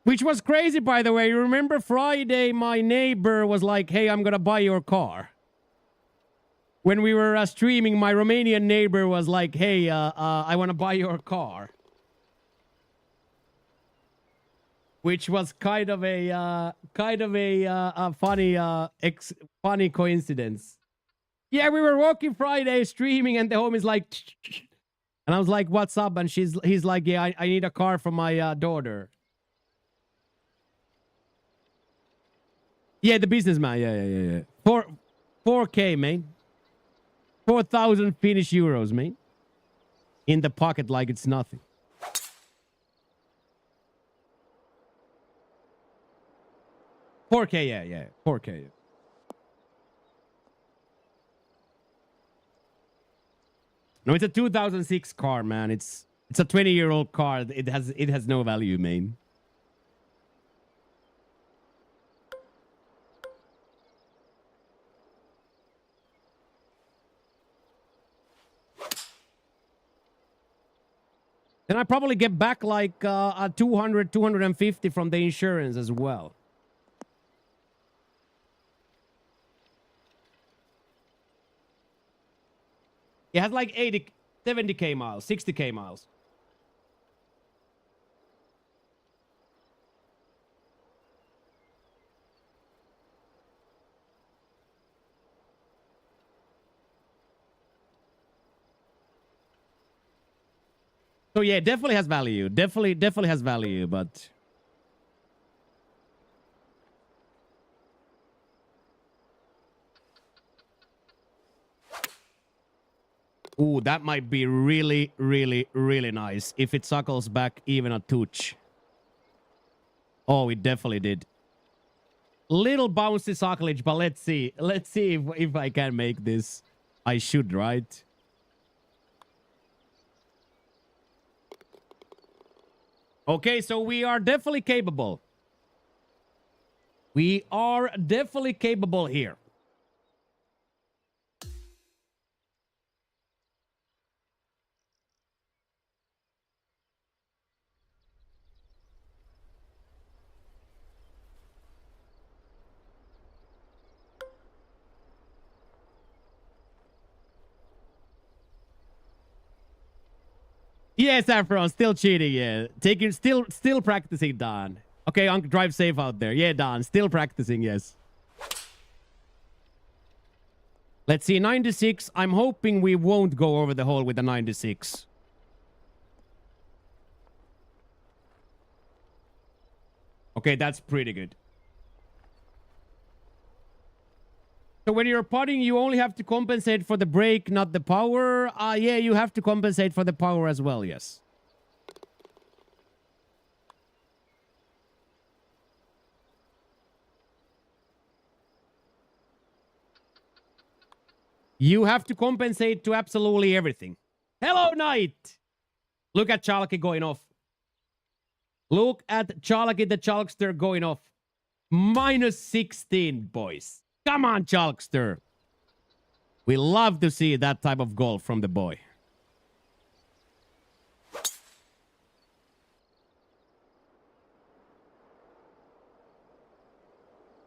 Which was crazy, by the way. You remember Friday, my neighbor was like, hey, I'm going to buy your car. When we were streaming, my Romanian neighbor was like, hey, I want to buy your car. Which was kind of a funny coincidence. Yeah, we were walking Friday streaming and the homie's like, and I was like, what's up? And he's like, yeah, I need a car for my daughter. Yeah, the businessman. Yeah. 4K, man. 4,000 Finnish euros, man. In the pocket like it's nothing. $4K, yeah. $4K. No, it's a 2006 car, man. It's a 20-year-old car. It has no value, man. Then I probably get back like a 200, 250 from the insurance as well. It has like 70K miles, 60K miles. So yeah, definitely has value. Definitely has value, but ooh, that might be really, really, really nice if it suckles back even a touch. Oh, it definitely did. Little bouncy sucklage, but let's see. Let's see if I can make this. I should, right? Okay, so we are definitely capable. We are definitely capable here. Yes, Saffron, still cheating, yeah. Still practicing, Don. Okay, Uncle, drive safe out there. Yeah, Don, still practicing, yes. Let's see, 96. I'm hoping we won't go over the hole with the 96. Okay, that's pretty good. So when you're putting, you only have to compensate for the brake, not the power. Yeah, you have to compensate for the power as well, yes. You have to compensate to absolutely everything. Hello, Knight! Look at Chalky going off. Look at Chalky the Chalkster going off. Minus 16, boys. Come on, Chalkster. We love to see that type of goal from the boy.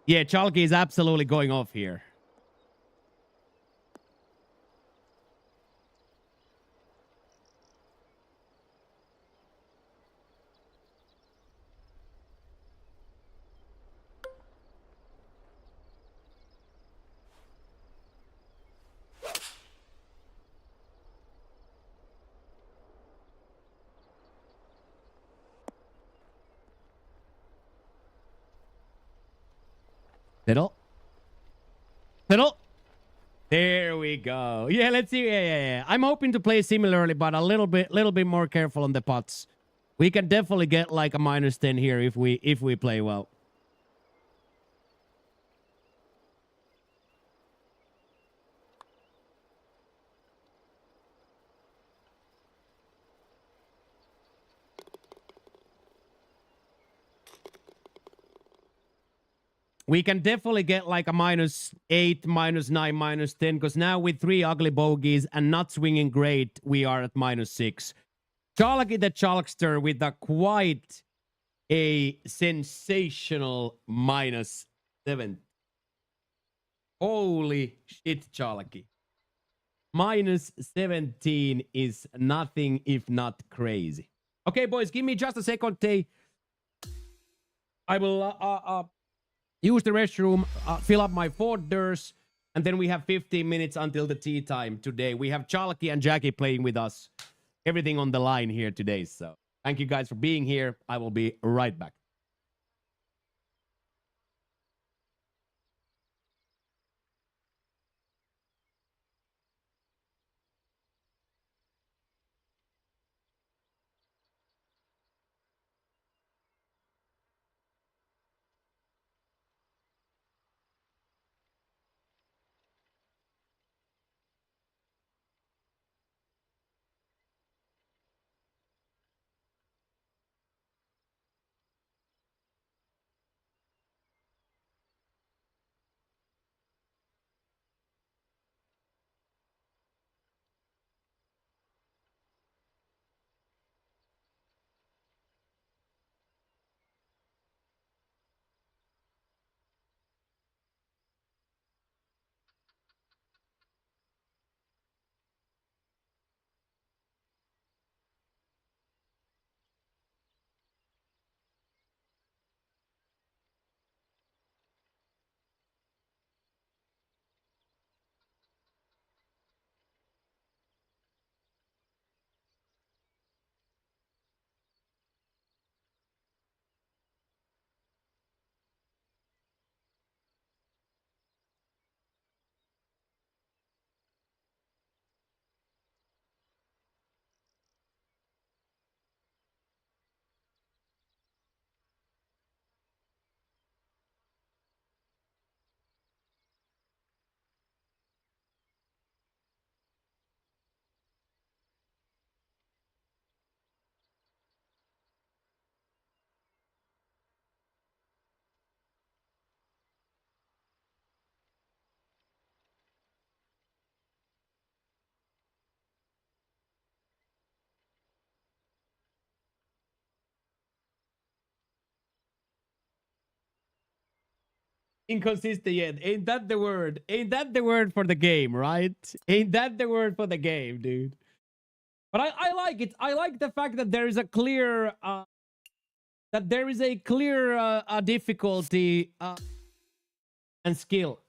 Yeah, Chalky is absolutely going off here. Settle. Settle. There we go. Yeah, let's see. Yeah. I'm hoping to play similarly, but a little bit more careful on the pots. We can definitely get like a -10 here if we play well. We can definitely get like a -8, -9, -10, because now with 3 ugly bogeys and not swinging great, we are at -6. Chalky the Chalkster with a quite a sensational -7. Holy shit, Chalky. -17 is nothing if not crazy. Okay, boys, give me just a second. I will use the restroom, fill up my folders, and then we have 15 minutes until the tea time today. We have Chalky and Jackie playing with us. Everything on the line here today. So thank you guys for being here. I will be right back. Inconsistent yet. Ain't that the word? Ain't that the word for the game, right? Ain't that the word for the game, dude? But I like it. I like the fact that there is a clear difficulty and skill.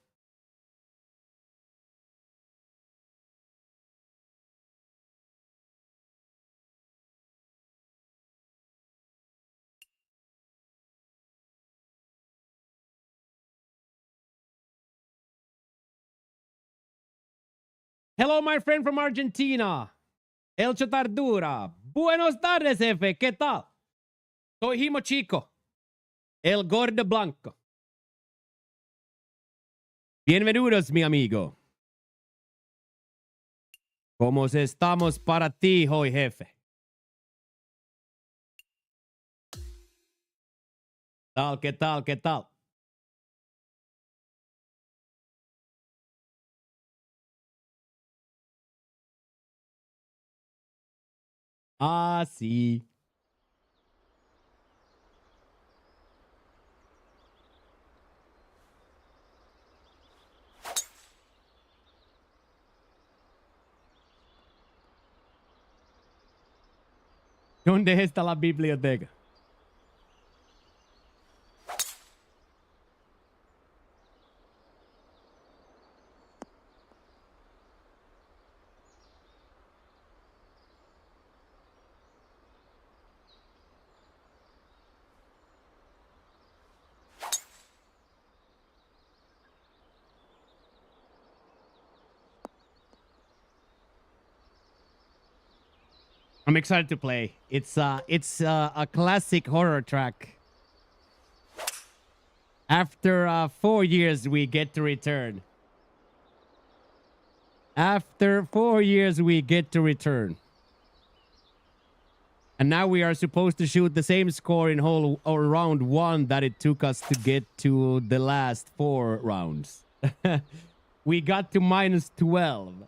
Hello, my friend from Argentina. Elcho Tardura. Buenos tardes, jefe. ¿Qué tal? Soy Himo Chico. El Gordo Blanco. Bienvenidos, mi amigo. ¿Cómo estamos para ti hoy, jefe? Tal, ¿qué tal? ¿Qué tal? Ah, sí. ¿Dónde está la biblioteca? I'm excited to play. It's a classic horror track. After 4 years, we get to return. After 4 years, we get to return. And now we are supposed to shoot the same score in whole or round 1 that it took us to get to the last 4 rounds. We got to -12.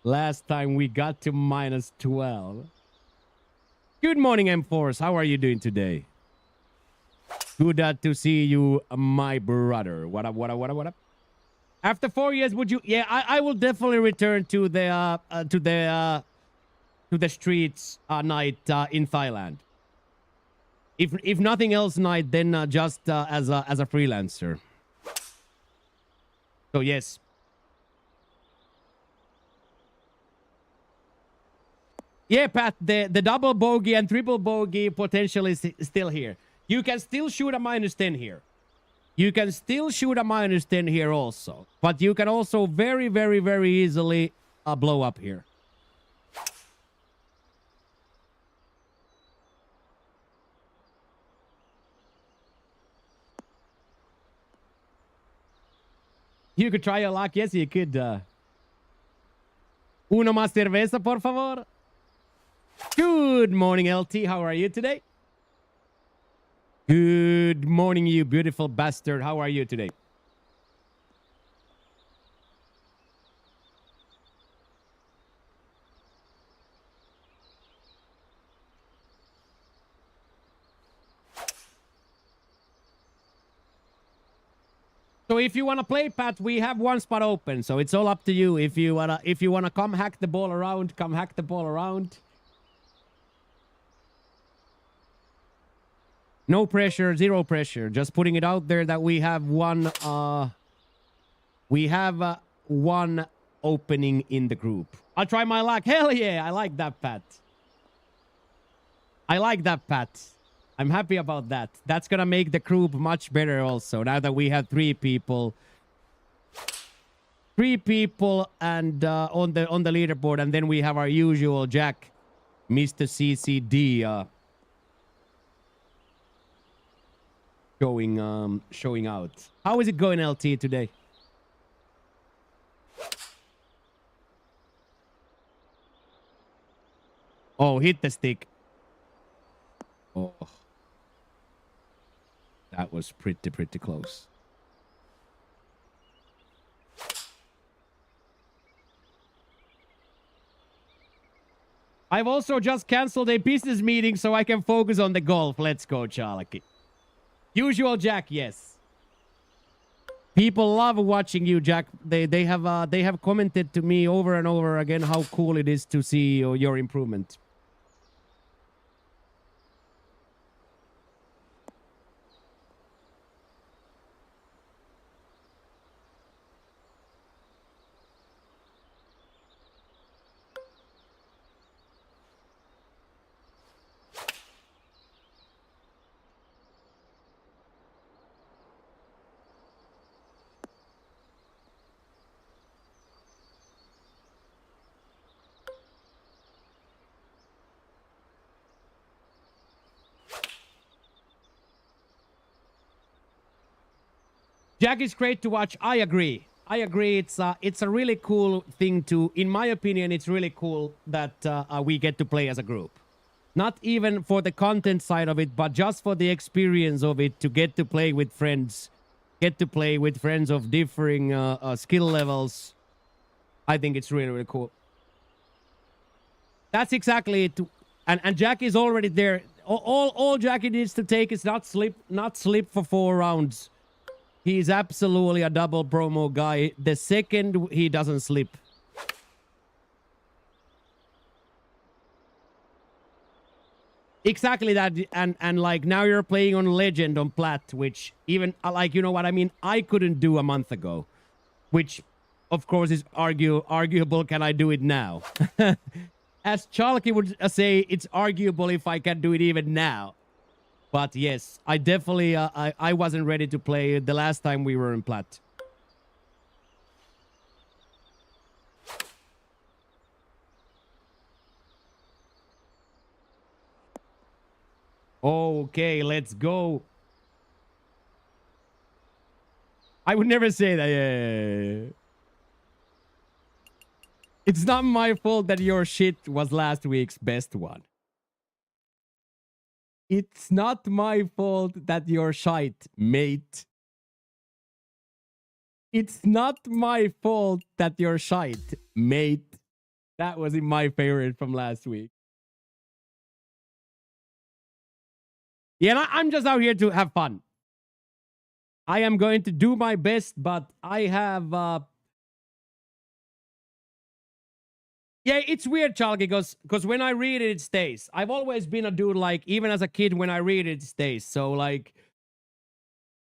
Last time we got to -12. Good morning, M-Force. How are you doing today? Good to see you, my brother. What up, what up, what up, what up? After 4 years, would you? Yeah, I will definitely return to the streets night in Thailand. If nothing else night, then just as a freelancer. So yes. Yeah, Pat, the double bogey and triple bogey potential is still here. You can still shoot a -10 here. You can still shoot a -10 here also. But you can also very, very, very easily blow up here. You could try your luck. Yes, you could. Uno más cerveza, por favor. Good morning, LT. How are you today? Good morning, you beautiful bastard. How are you today? So if you want to play, Pat, we have one spot open. So it's all up to you. If you wanna come hack the ball around, come hack the ball around. No pressure, zero pressure. Just putting it out there that we have one one opening in the group. I'll try my luck. Hell yeah, I like that, Pat. I like that, Pat. I'm happy about that. That's gonna make the group much better also. Now that we have 3 people. 3 people and on the leaderboard, and then we have our usual Jack, Mr. CCD, showing out. How is it going, LT, today? Oh, hit the stick. Oh. That was pretty close. I've also just canceled a business meeting so I can focus on the golf. Let's go, Charlie. Usual Jack, yes. People love watching you, Jack. They have commented to me over and over again how cool it is to see your improvement. Jack is great to watch. I agree. I agree. It's a really cool thing to, in my opinion, it's really cool that we get to play as a group. Not even for the content side of it, but just for the experience of it, to get to play with friends, get to play with friends of differing skill levels. I think it's really, really cool. That's exactly it. And Jack is already there. All Jackie needs to take is not slip for 4 rounds. He's absolutely a double promo guy. The second he doesn't slip. Exactly that. And like now you're playing on Legend on Plat, which even like, you know what I mean? I couldn't do a month ago, which of course is arguable. Can I do it now? As Chalky would say, it's arguable if I can do it even now. But yes, I definitely, I wasn't ready to play the last time we were in Plat. Okay, let's go. I would never say that. Yeah. It's not my fault that your shit was last week's best one. It's not my fault that you're shite, mate. It's not my fault that you're shite, mate. That was my favorite from last week. Yeah, and I'm just out here to have fun. I am going to do my best, but I have... Yeah, it's weird, Chalky, because when I read it, it stays. I've always been a dude, like, even as a kid, when I read it, it stays. So, like...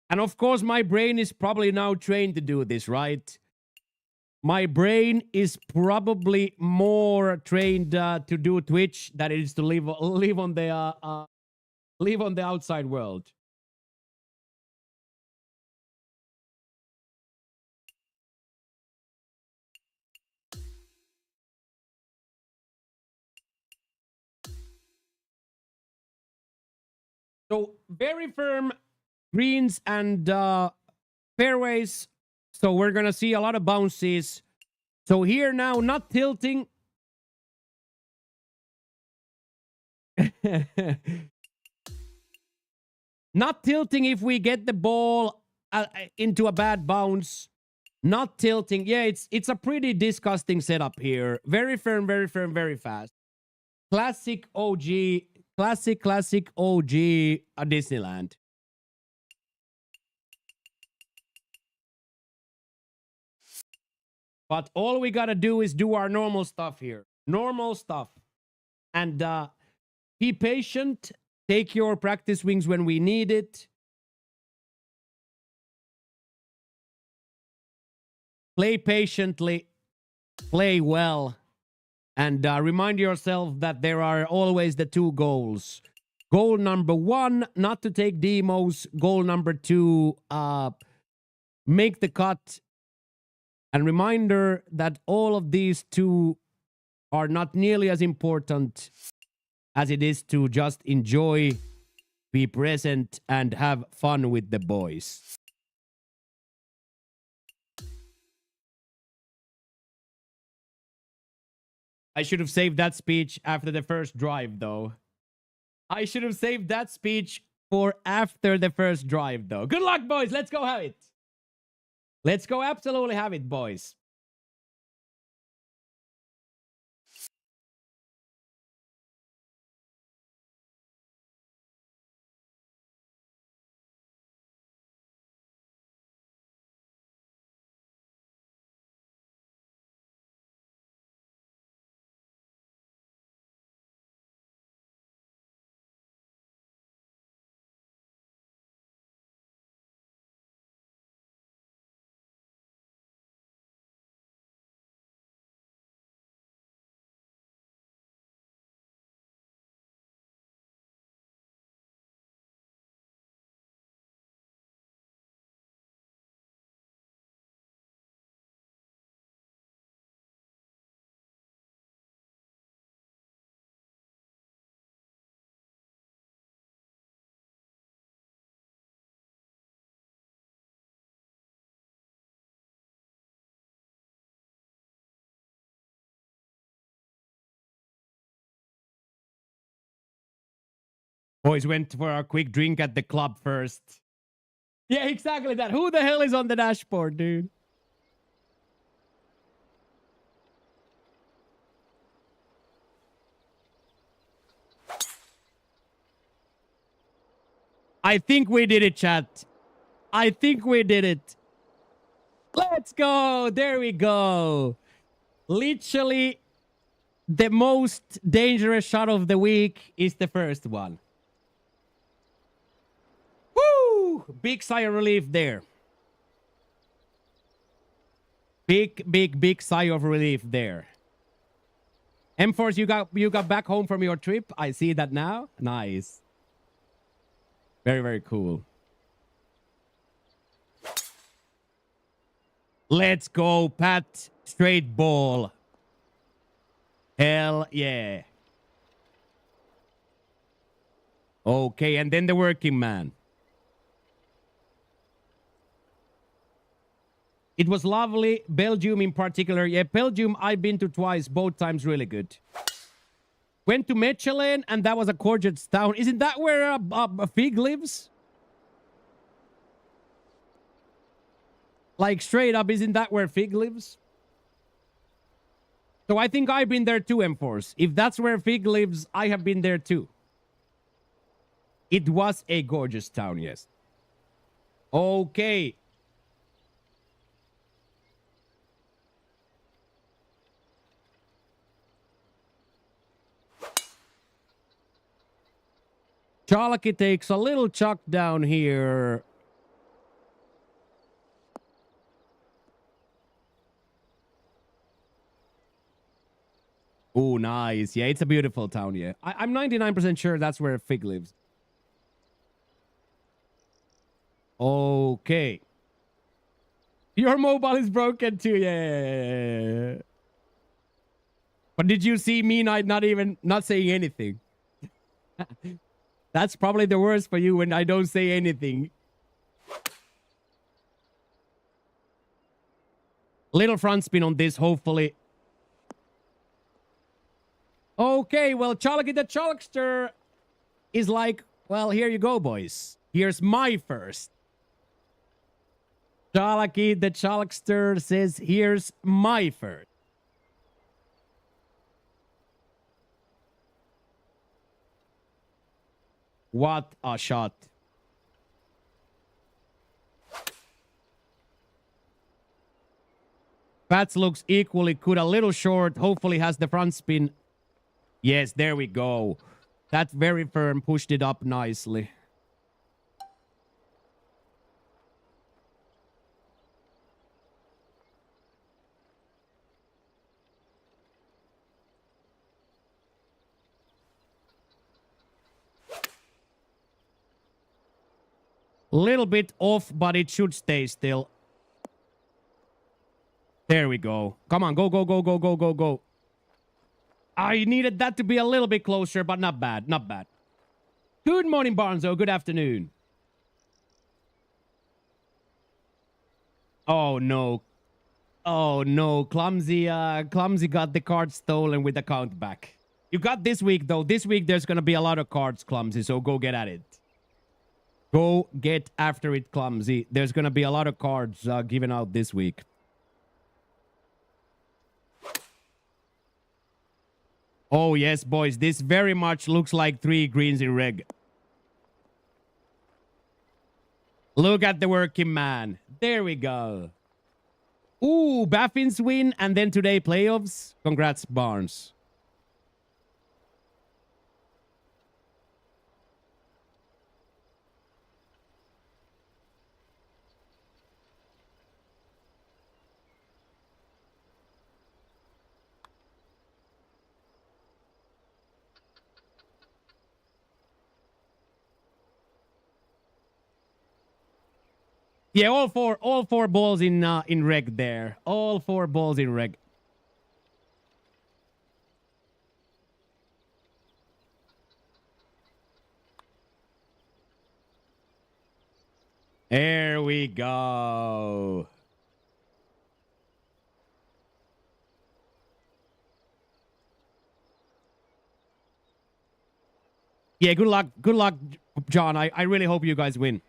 And of course, my brain is probably now trained to do this, right? My brain is probably more trained to do Twitch than it is to live on the outside world. So very firm greens and fairways. So we're gonna see a lot of bounces. So here now, not tilting. Not tilting if we get the ball into a bad bounce. Not tilting. Yeah, it's a pretty disgusting setup here. Very firm, very fast. Classic OG. Classic OG Disneyland. But all we gotta do is do our normal stuff here. Normal stuff. And be patient. Take your practice swings when we need it. Play patiently. Play well. And remind yourself that there are always the two goals. Goal number 1, not to take demos. Goal number 2, make the cut. And reminder that all of these two are not nearly as important as it is to just enjoy, be present, and have fun with the boys. I should have saved that speech after the first drive, though. I should have saved that speech for after the first drive, though. Good luck, boys. Let's go have it. Let's go absolutely have it, boys. Boys went for a quick drink at the club first. Yeah, exactly that. Who the hell is on the dashboard, dude? I think we did it, chat. I think we did it. Let's go. There we go. Literally, the most dangerous shot of the week is the first one. Woo! Big sigh of relief there. Big sigh of relief there. M-Force, you got back home from your trip. I see that now. Nice. Very cool. Let's go, Pat. Straight ball. Hell yeah. Okay, and then the working man. It was lovely. Belgium in particular. Yeah, Belgium I've been to twice. Both times really good. Went to Mechelen and that was a gorgeous town. Isn't that where a Fig lives? Like straight up, isn't that where Fig lives? So I think I've been there too, M-Force. If that's where Fig lives, I have been there too. It was a gorgeous town, yes. Okay. Chalky takes a little chuck down here. Oh, nice. Yeah, it's a beautiful town, yeah. I'm 99% sure that's where Fig lives. Okay. Your mobile is broken too, yeah. But did you see me not saying anything? That's probably the worst for you when I don't say anything. Little front spin on this, hopefully. Okay, well, Chalky the Chalkster is like, well, here you go, boys. Here's my first. Chalky the Chalkster says, here's my first. What a shot. Pats looks equally good. A little short. Hopefully has the front spin. Yes, there we go. That's very firm. Pushed it up nicely. Little bit off, but it should stay still. There we go. Come on, go, go, go, go, go, go, go. I needed that to be a little bit closer, but not bad, not bad. Good morning, Barnzo. Good afternoon. Oh, no. Oh, no. Clumsy got the card stolen with the count back. You got this week, though. This week, there's going to be a lot of cards, Clumsy, so go get at it. Go get after it, Clumsy. There's going to be a lot of cards given out this week. Oh, yes, boys. This very much looks like 3 greens in reg. Look at the working man. There we go. Ooh, Baffins win, and then today playoffs. Congrats, Barnes. Yeah, all four balls in reg there. All 4 balls in reg. There we go. Yeah, good luck. Good luck, John. I really hope you guys win.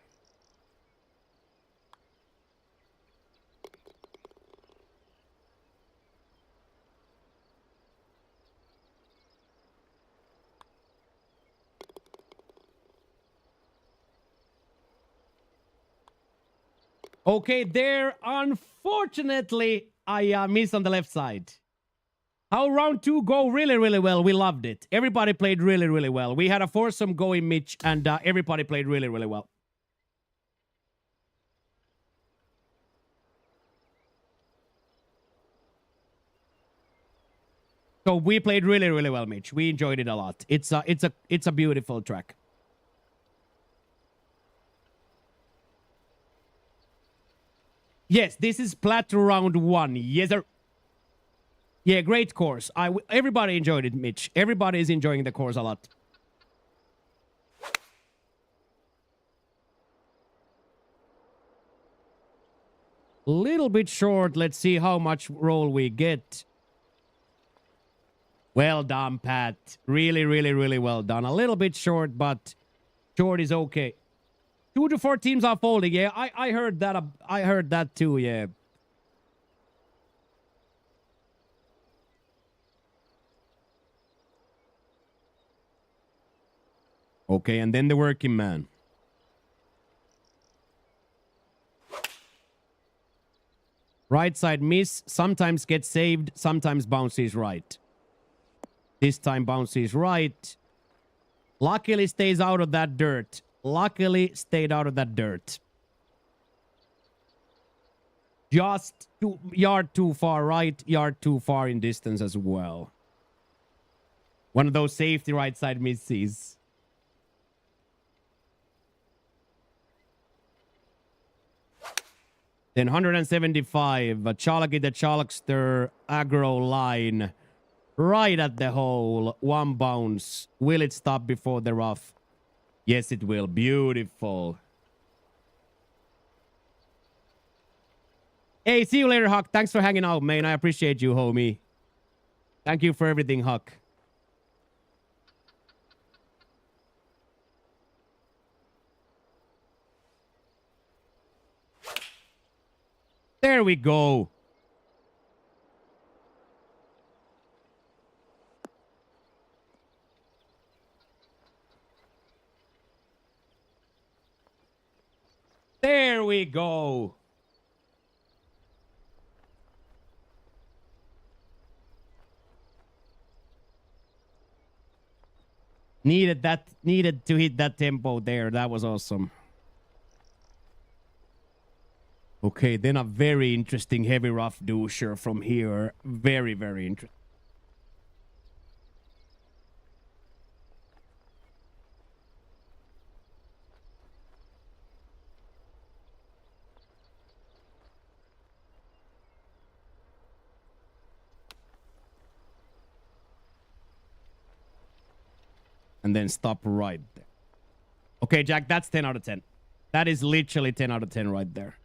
Okay, there, unfortunately, I missed on the left side. How round 2 go? Really, really well. We loved it. Everybody played really, really well. We had a foursome going, Mitch, and everybody played really, really well. So we played really, really well, Mitch. We enjoyed it a lot. It's a beautiful track. Yes, this is Plateau round 1. Yes, sir. Yeah, great course. Everybody enjoyed it, Mitch. Everybody is enjoying the course a lot. Little bit short. Let's see how much roll we get. Well done, Pat. Really, really, really well done. A little bit short, but short is okay. 2 to 4 teams are folding. Yeah, I heard that. I heard that too. Yeah. Okay, and then the working man. Right side miss. Sometimes gets saved. Sometimes bounces right. This time bounces right. Luckily stays out of that dirt. Luckily stayed out of that dirt. Just yard too far right, yard too far in distance as well. One of those safety right side misses. Then 175. Chalky the Chalkster aggro line. Right at the hole. One bounce. Will it stop before the rough? Yes, it will. Beautiful. Hey, see you later, Huck. Thanks for hanging out, man. I appreciate you, homie. Thank you for everything, Huck. There we go. There we go. Needed to hit that tempo there. That was awesome. Okay, then a very interesting heavy rough doucher from here. Very, very interesting. And then stop right there. Okay, Jack, that's 10 out of 10. That is literally 10 out of 10 right there.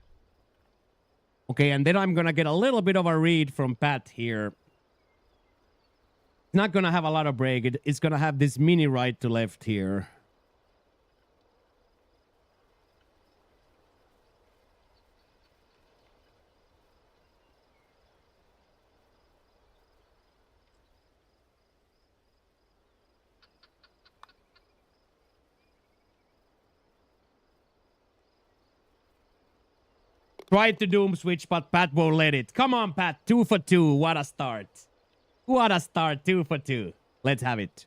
Okay, and then I'm going to get a little bit of a read from Pat here. It's not going to have a lot of break. It's going to have this mini right to left here. Tried to doom switch, but Pat won't let it. Come on, Pat. 2 for 2. What a start. What a start. 2 for 2. Let's have it.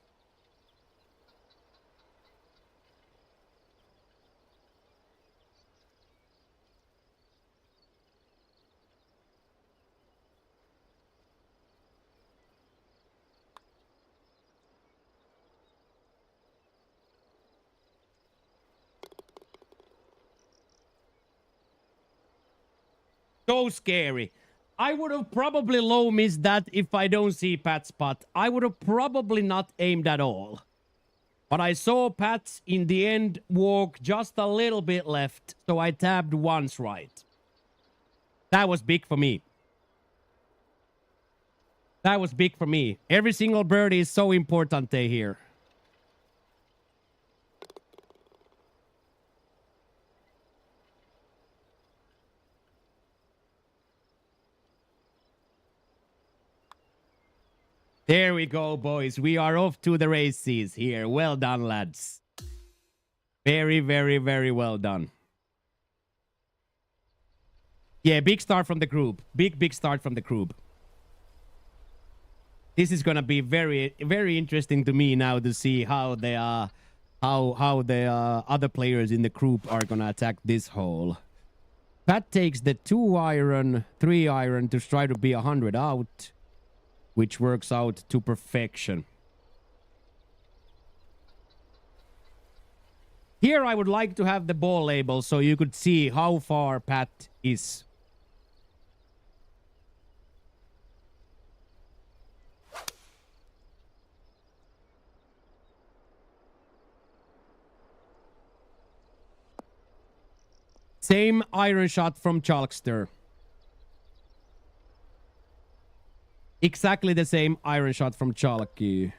So scary. I would have probably low missed that if I don't see Pat's putt. I would have probably not aimed at all. But I saw Pat's in the end walk just a little bit left, so I tabbed once right. That was big for me. That was big for me. Every single birdie is so important here. There we go, boys. We are off to the races here. Well done, lads. Very, very, very well done. Yeah, big start from the group. Big start from the group. This is gonna be very, very interesting to me now to see how they are, how the other players in the group are gonna attack this hole. Pat takes the 2-iron, 3-iron to try to be 100 out, which works out to perfection. Here I would like to have the ball label so you could see how far Pat is. Same iron shot from Chalkster. Exactly the same iron shot from Chalky.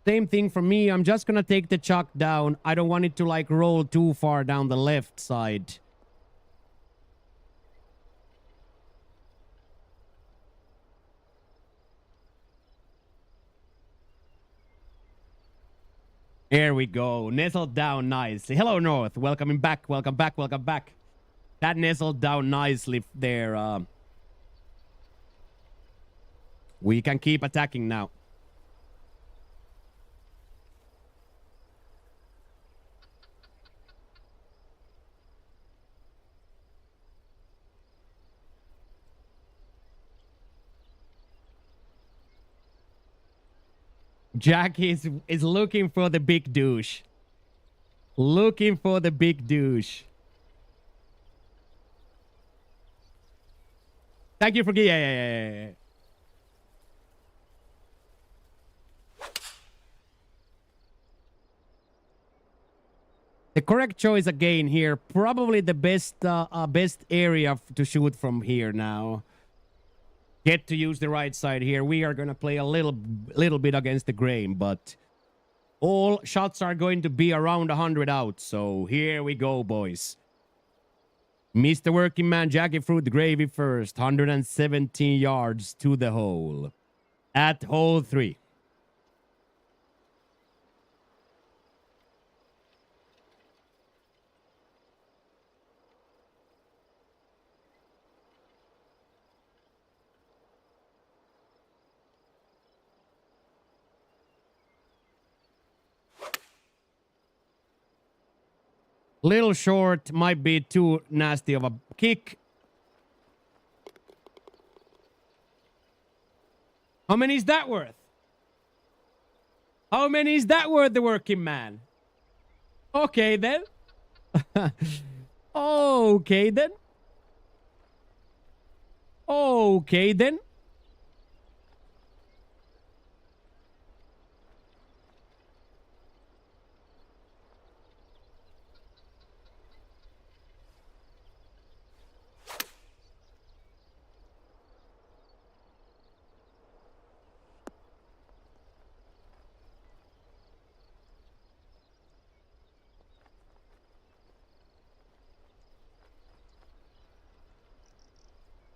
Same thing for me. I'm just gonna take the chuck down. I don't want it to like roll too far down the left side. There we go. Nestled down nicely. Hello, North. Welcoming back. Welcome back. Welcome back. That nestled down nicely there. We can keep attacking now. Jack is looking for the big douche. Looking for the big douche. Thank you for... Yeah. The correct choice again here. Probably the best best area to shoot from here now. Get to use the right side here. We are going to play a little bit against the grain, but all shots are going to be around 100 out. So here we go, boys. Mr. Working Man, Jackie Fruit Gravy first. 117 yards to the hole. At hole 3. Little short, might be too nasty of a kick. How many is that worth? How many is that worth, the Working Man? Okay, then. Okay, then. Okay, then.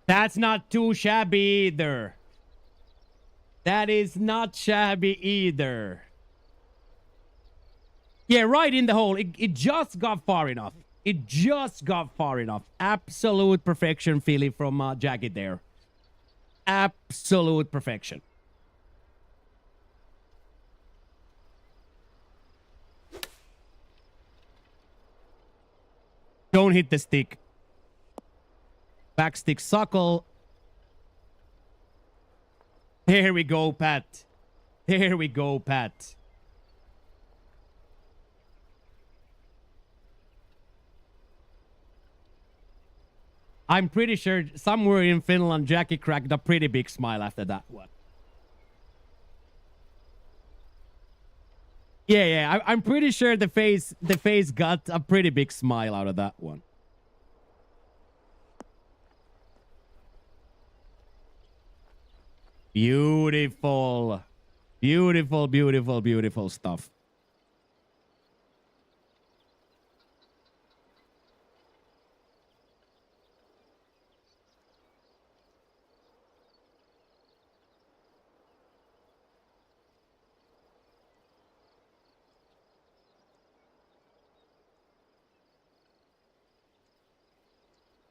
That's not too shabby either. That is not shabby either. Yeah, right in the hole. It just got far enough. It just got far enough. Absolute perfection feeling from Jackie there. Absolute perfection. Don't hit the stick. Backstick suckle. There we go, Pat. There we go, Pat. I'm pretty sure somewhere in Finland, Jackie cracked a pretty big smile after that one. Yeah. I'm pretty sure the face got a pretty big smile out of that one. Beautiful. Beautiful stuff.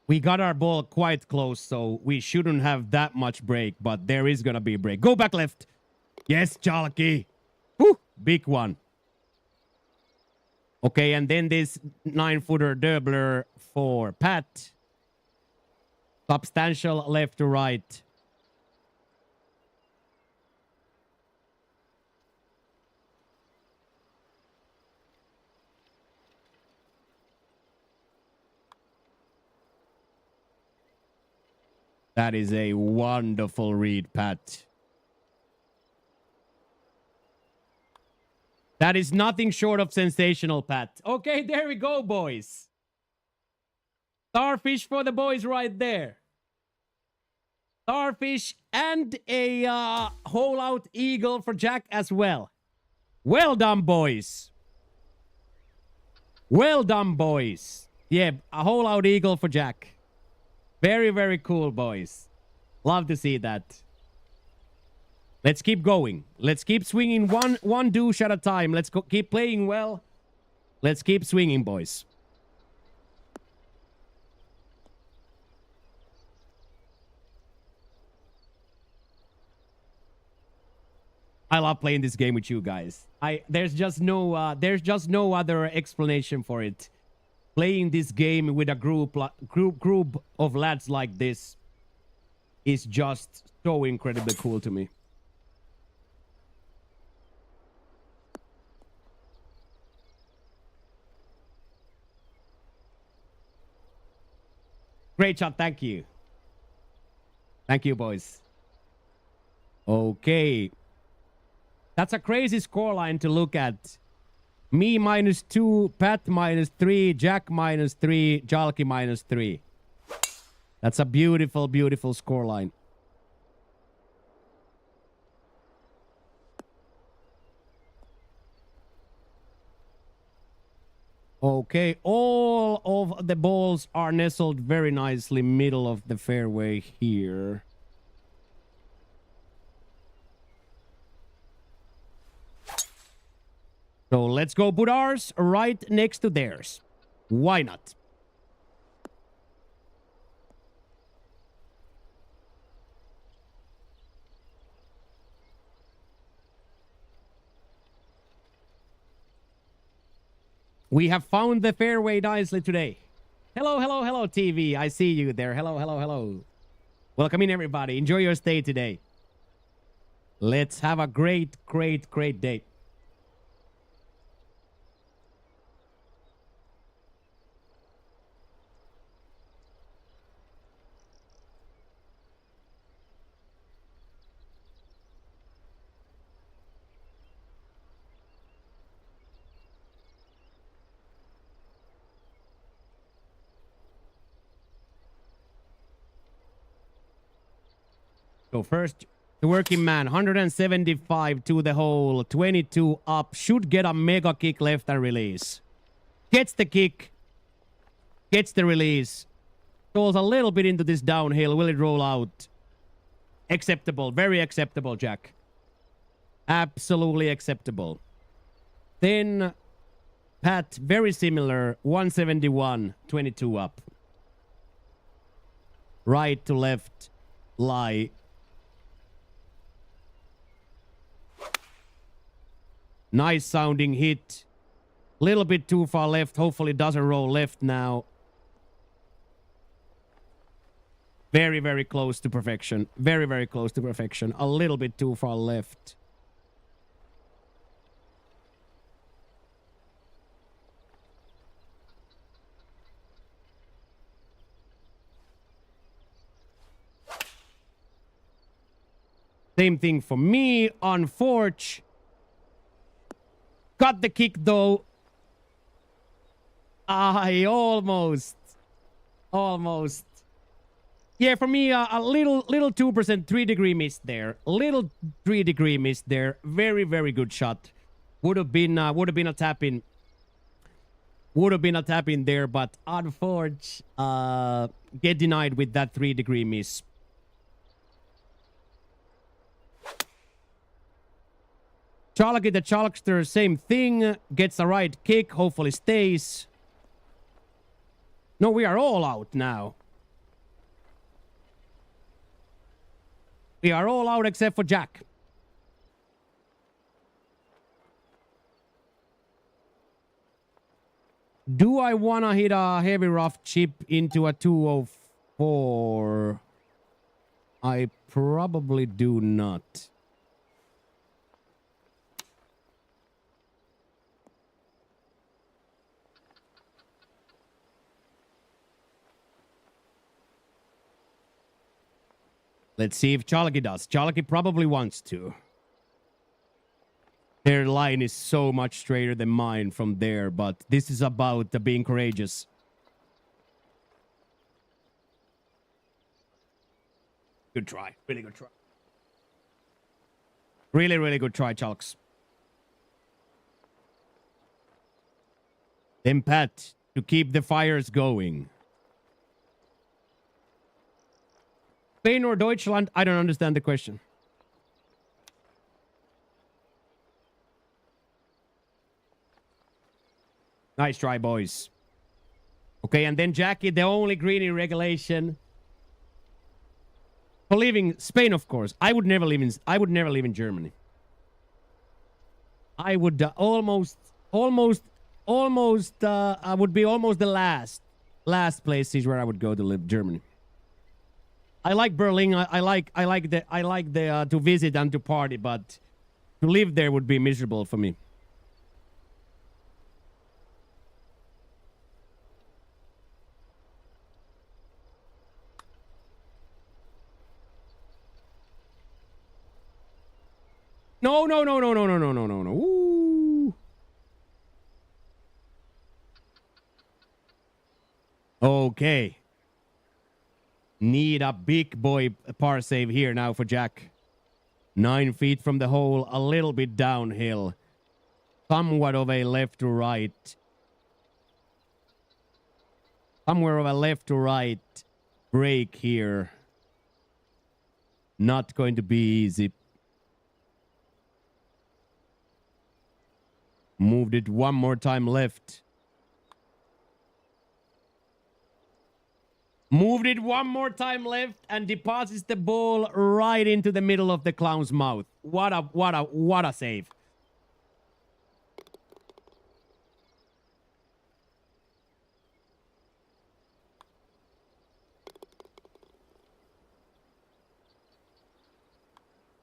We got our ball quite close, so we shouldn't have that much break, but there is gonna be a break. Go back left. Yes, Chalky. Woo, big one. Okay, and then this 9-footer doubler for Pat. Substantial left to right. That is a wonderful read, Pat. That is nothing short of sensational, Pat. Okay, there we go, boys. Starfish for the boys right there. Starfish and a whole out eagle for Jack as well. Well done, boys. Well done, boys. Yeah, a whole out eagle for Jack. Very, very cool, boys. Love to see that. Let's keep going. Let's keep swinging one douche at a time. Let's keep playing well. Let's keep swinging, boys. I love playing this game with you guys. There's just no other explanation for it. Playing this game with a group of lads like this is just so incredibly cool to me. Great shot, thank you. Thank you, boys. Okay. That's a crazy scoreline to look at. Me -2, Pat -3, Jack -3, Jalki -3. That's a beautiful, beautiful scoreline. Okay, all of the balls are nestled very nicely middle of the fairway here. So let's go put ours right next to theirs. Why not? We have found the fairway nicely today. Hello, hello, hello, TV. I see you there. Hello, hello, hello. Welcome in, everybody. Enjoy your stay today. Let's have a great, great, great day. So first, the working man, 175 to the hole, 22 up, should get a mega kick left and release. Gets the kick, gets the release, falls a little bit into this downhill. Will it roll out? Acceptable, very acceptable, Jack. Absolutely acceptable. Then, Pat, very similar, 171, 22 up. Right to left, lie. Nice sounding hit. Little bit too far left. Hopefully doesn't roll left now. Very, very close to perfection. Very, very close to perfection. A little bit too far left. Same thing for me. Unfortunate. Got the kick though. Almost. Yeah, for me, a little 2% 3-degree miss there. Little 3-degree miss there. Very, very good shot. Would have been a tap in. Would have been a tap in there, but unfortunately, get denied with that 3-degree miss. Chalky the Chalkster, same thing. Gets the right kick. Hopefully stays. No, we are all out now. We are all out except for Jack. Do I want to hit a heavy rough chip into a 204? I probably do not. Let's see if Chalky does. Chalky probably wants to. Their line is so much straighter than mine from there, but this is about being courageous. Good try. Really good try. Really, really good try, Chalks. Then Pat, to keep the fires going. Spain or Deutschland? I don't understand the question. Nice try, boys. Okay, and then Jackie, the only greenie regulation for leaving Spain, of course. I would never live in Germany. I would I would be almost the last places where I would go to live, Germany. I like Berlin. I like the to visit and to party, but to live there would be miserable for me. No. Ooh. Okay. Need a big boy par save here now for Jack. 9 feet from the hole, a little bit downhill. Somewhat of a left to right. Somewhere of a left to right break here. Not going to be easy. Moved it one more time left. Moved it one more time left and deposits the ball right into the middle of the clown's mouth. What a save.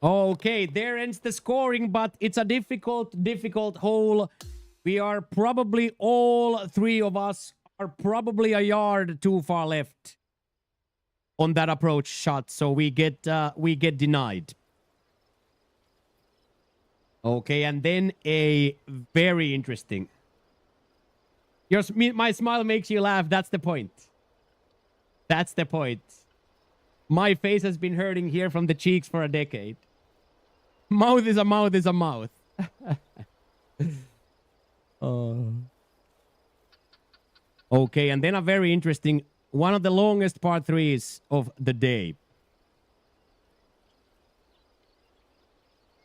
Okay, there ends the scoring, but it's a difficult hole. We are probably, all three of us are probably a yard too far left on that approach shot, so we get denied. Okay, and then a very interesting. My smile makes you laugh. That's the point. That's the point. My face has been hurting here from the cheeks for a decade. Mouth is a mouth is a mouth. Okay, and then a very interesting, one of the longest par threes of the day.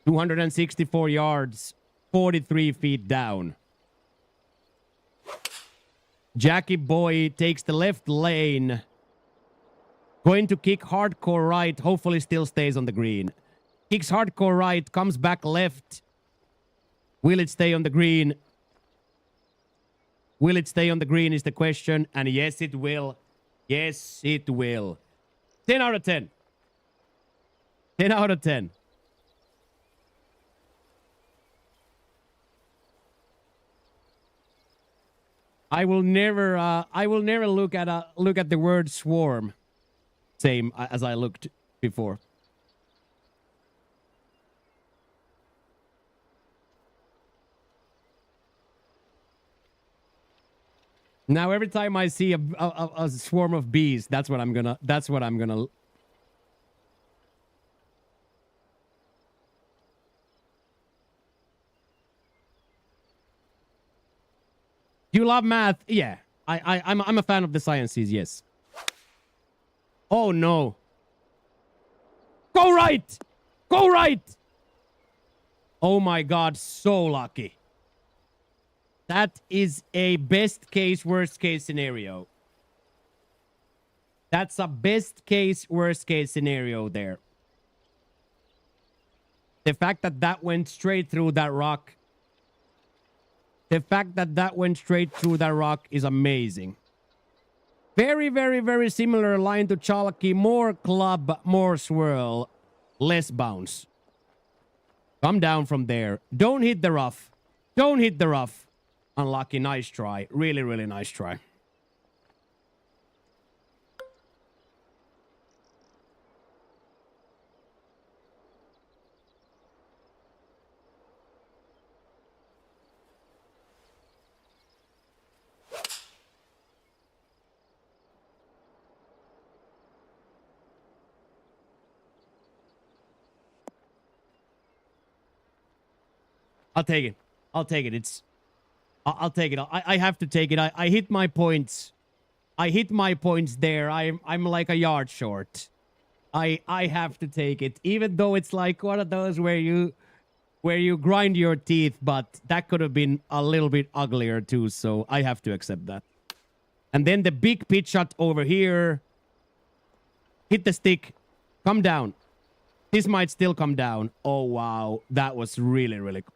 264 yards, 43 feet down. Jackie Boy takes the left lane. Going to kick hardcore right, hopefully still stays on the green. Kicks hardcore right, comes back left. Will it stay on the green? Will it stay on the green is the question. And yes, it will. Yes, it will. 10 out of 10. 10 out of 10. I will never look at the word swarm same as I looked before. Now every time I see a swarm of bees, that's what I'm gonna. You love math? Yeah. I'm a fan of the sciences, yes. Oh no. Go right! Go right! Oh my god, so lucky. That is a best case, worst case scenario. That's a best case, worst case scenario there. The fact that that went straight through that rock. The fact that that went straight through that rock is amazing. Very, very, very similar line to Chalky. More club, more swirl, less bounce. Come down from there. Don't hit the rough. Don't hit the rough. Unlucky. Nice try. Really, really nice try. I'll take it. I'll take it. I'll take it. I have to take it. I hit my points. I hit my points there. I'm like a yard short. I have to take it, even though it's like one of those where you grind your teeth, but that could have been a little bit uglier too. So I have to accept that. And then the big pitch shot over here. Hit the stick. Come down. This might still come down. Oh wow, that was really really cool.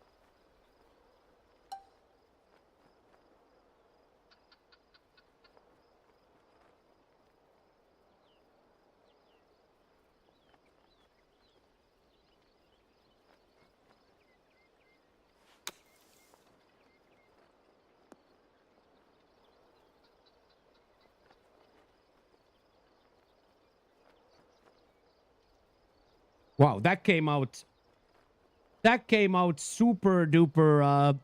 Wow, that came out. That came out super duper,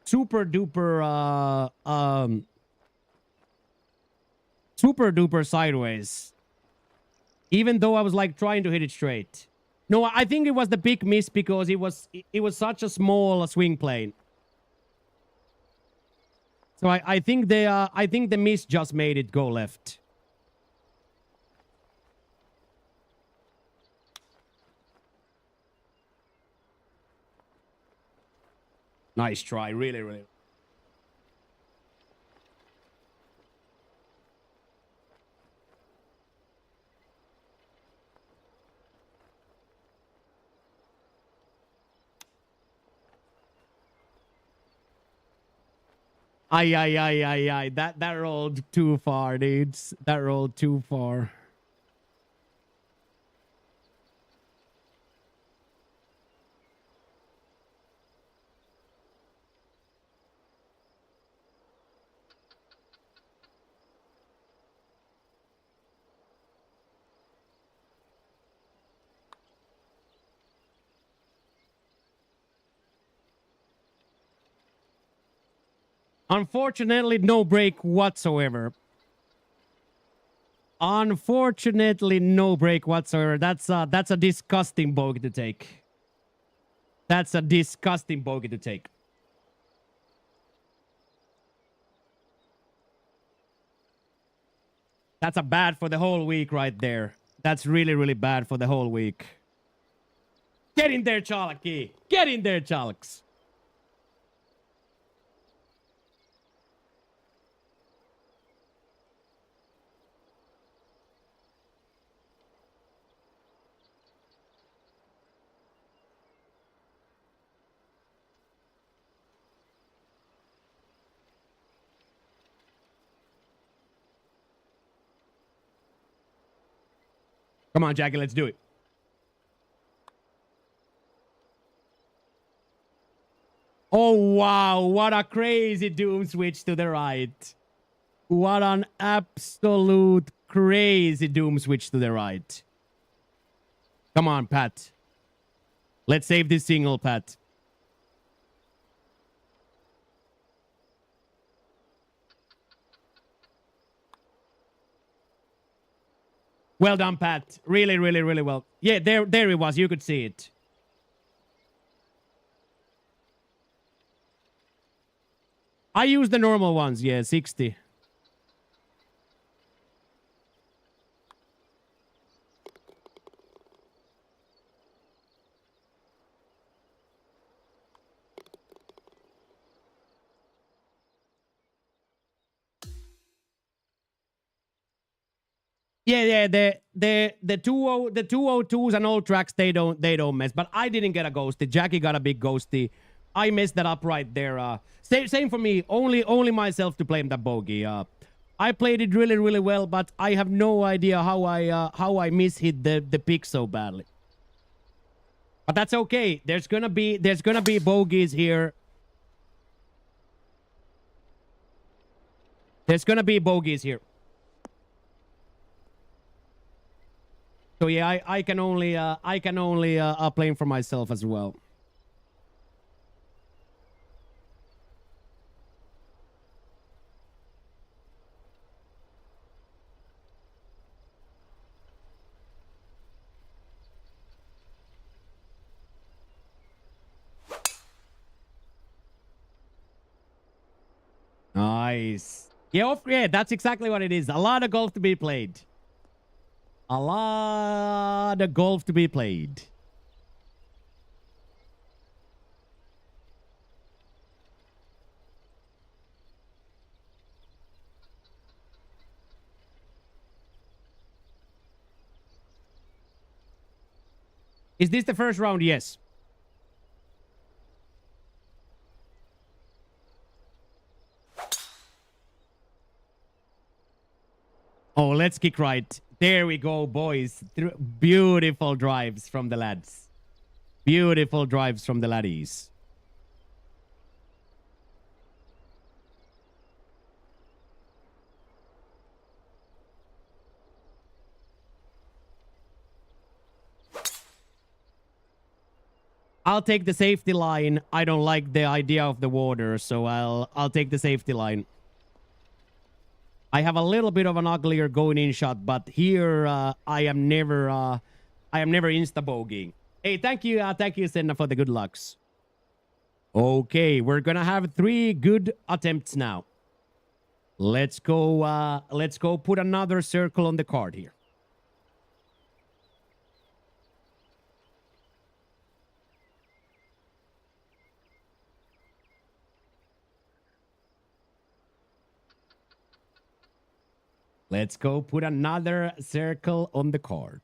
super duper, super duper sideways. Even though I was like trying to hit it straight. No, I think it was the big miss because it was such a small swing plane. So I think the miss just made it go left. Nice try, really, really. Ay. That rolled too far, dudes. That rolled too far. Unfortunately, no break whatsoever. Unfortunately, no break whatsoever. That's a disgusting bogey to take. That's a disgusting bogey to take. That's a bad for the whole week right there. That's really, really bad for the whole week. Get in there, Chalky. Get in there, Chalks. Come on, Jackie, let's do it. Oh, wow. What a crazy doom switch to the right. What an absolute crazy doom switch to the right. Come on, Pat. Let's save this single, Pat. Well done, Pat. Really, really, really well. Yeah, there it was. You could see it. I use the normal ones. Yeah, 60. Yeah. The 202s and all tracks they don't mess. But I didn't get a ghosty. Jackie got a big ghosty. I messed that up right there. Same for me. Only myself to blame that bogey. I played it really, really well, but I have no idea how I mishit the pick so badly. But that's okay. There's gonna be bogeys here. There's gonna be bogeys here. So yeah, I can only blame for myself as well. Nice. Yeah, that's exactly what it is. A lot of golf to be played. A lot of golf to be played. Is this the first round? Yes. Oh, let's kick right. There we go, boys. Beautiful drives from the lads. Beautiful drives from the laddies. I'll take the safety line. I don't like the idea of the water, so I'll take the safety line. I have a little bit of an uglier going in shot, but here I am never insta bogeying. Hey, thank you, Senna, for the good lucks. Okay, we're gonna have 3 good attempts now. Let's go put another circle on the card here. Let's go put another circle on the card.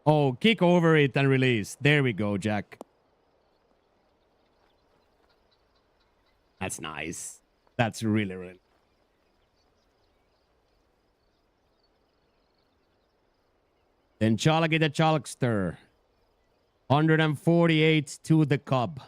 Oh, kick over it and release. There we go, Jack. That's nice. That's really, really. Then Chalky the Chalkster. 148 to the Cub.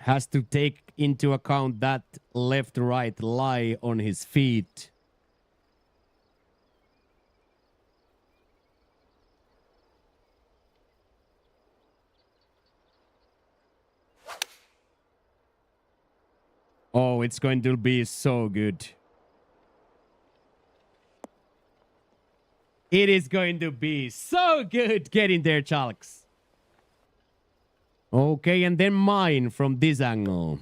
Has to take into account that left-right lie on his feet. Oh, it's going to be so good. It is going to be so good getting there, Chalks. Okay, and then mine from this angle.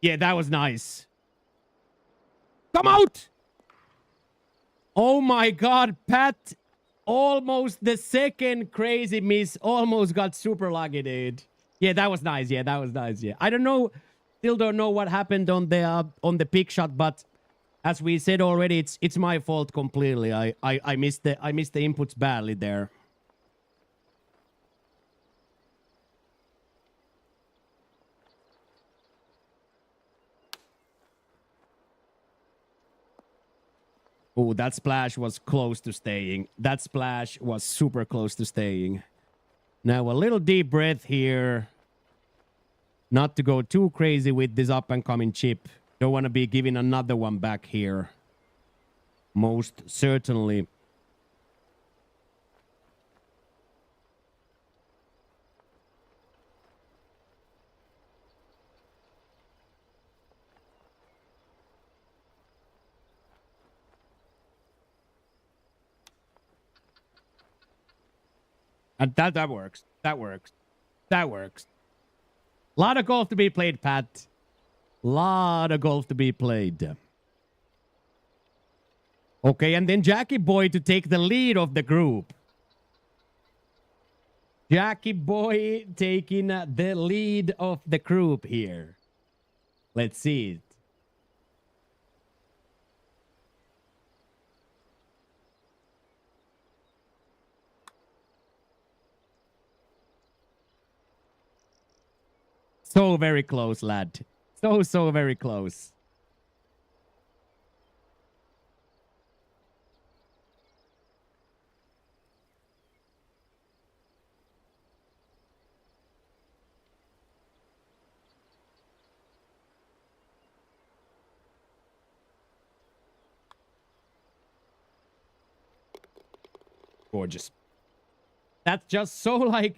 Yeah, that was nice. Come out! Oh my god, Pat. Almost the second crazy miss. Almost got super lucky, dude. Yeah, that was nice. Yeah, that was nice. Yeah. I don't know. Still don't know what happened on the pick shot, but as we said already, it's my fault completely. I missed the inputs badly there. Oh, that splash was close to staying. That splash was super close to staying. Now a little deep breath here. Not to go too crazy with this up and coming chip. Don't want to be giving another one back here. Most certainly. And that works. That works. That works. Lot of golf to be played, Pat. Lot of golf to be played. Okay, and then Jackie Boy to take the lead of the group. Jackie Boy taking the lead of the group here. Let's see it. So very close, lad. So very close. Gorgeous. That's just so like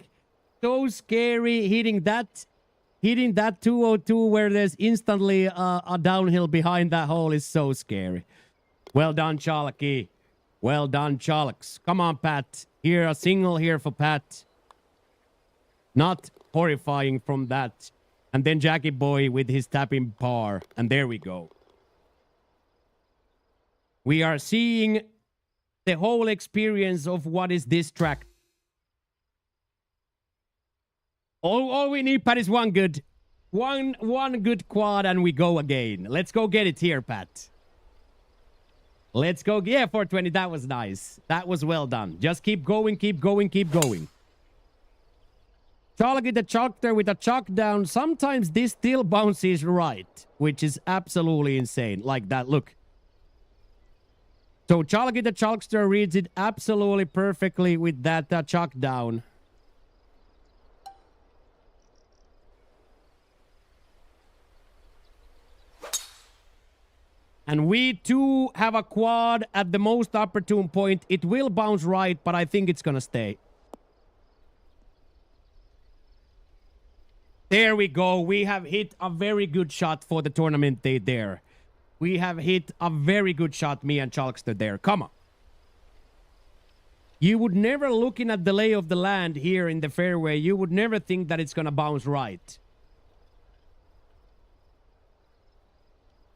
so scary hitting that 202 where there's instantly a downhill behind that hole is so scary. Well done, Chalky. Well done, Chalks. Come on, Pat. Here, a single here for Pat. Not horrifying from that. And then Jackie Boy with his tapping par. And there we go. We are seeing the whole experience of what is this track. All we need, Pat, is one good quad and we go again. Let's go get it here, Pat. Let's go. Yeah, 420. That was nice. That was well done. Just keep going, keep going, keep going. Charlie the chalk there with a chalk down. Sometimes this still bounces right, which is absolutely insane. Like that. Look. So Charlie the chalkster reads it absolutely perfectly with that chalk down. And we too have a quad at the most opportune point. It will bounce right, but I think it's gonna stay. There we go. We have hit a very good shot for the tournament day there. We have hit a very good shot, me and Chalkster there. Come on. You would never, looking at the lay of the land here in the fairway, you would never think that it's gonna bounce right.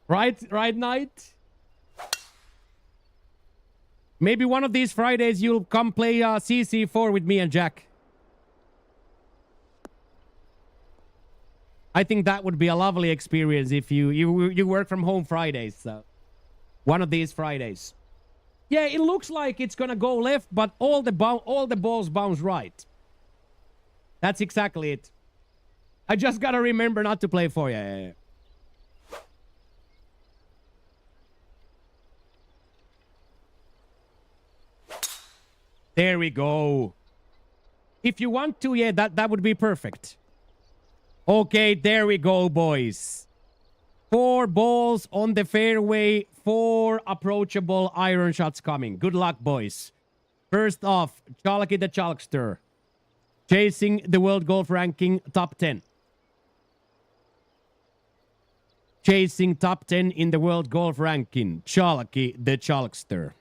Right, Knight? Maybe one of these Fridays you'll come play CC4 with me and Jack. I think that would be a lovely experience if you work from home Fridays. So one of these Fridays. Yeah, it looks like it's gonna go left, but all the balls bounce right. That's exactly it. I just gotta remember not to play for you. Yeah. There we go. If you want to, yeah, that would be perfect. Okay, there we go, boys. 4 balls on the fairway, 4 approachable iron shots coming. Good luck, boys. First off, Chalky the Chalkster. Chasing the World Golf Ranking top 10. Chasing top 10 in the World Golf Ranking. Chalky the Chalkster.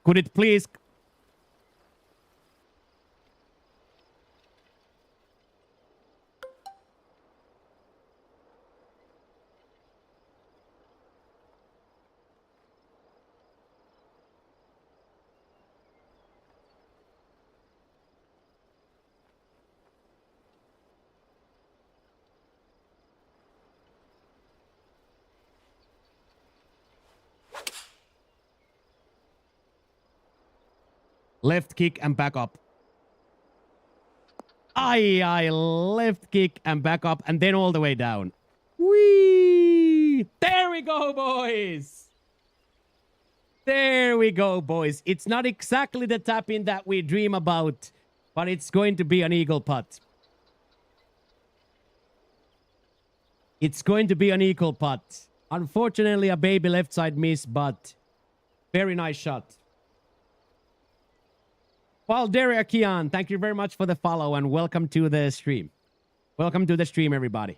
Could it please... Left kick and back up. Aye, left kick and back up and then all the way down. Whee! There we go, boys. There we go, boys. It's not exactly the tap-in that we dream about, but it's going to be an eagle putt. It's going to be an eagle putt. Unfortunately, a baby left side miss, but very nice shot. Well, Derek Akian, thank you very much for the follow and welcome to the stream. Welcome to the stream, everybody.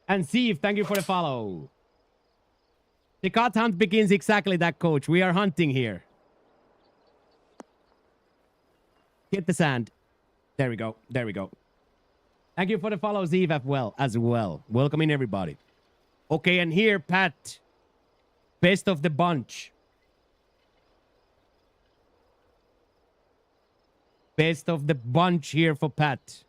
And Steve, thank you for the follow. The cut hunt begins exactly that, coach. We are hunting here. Get the sand. There we go. There we go. Thank you for the follow, Steve, as well. Welcome in, everybody. Okay, and here, Pat. Best of the bunch. Best of the bunch here for Pat.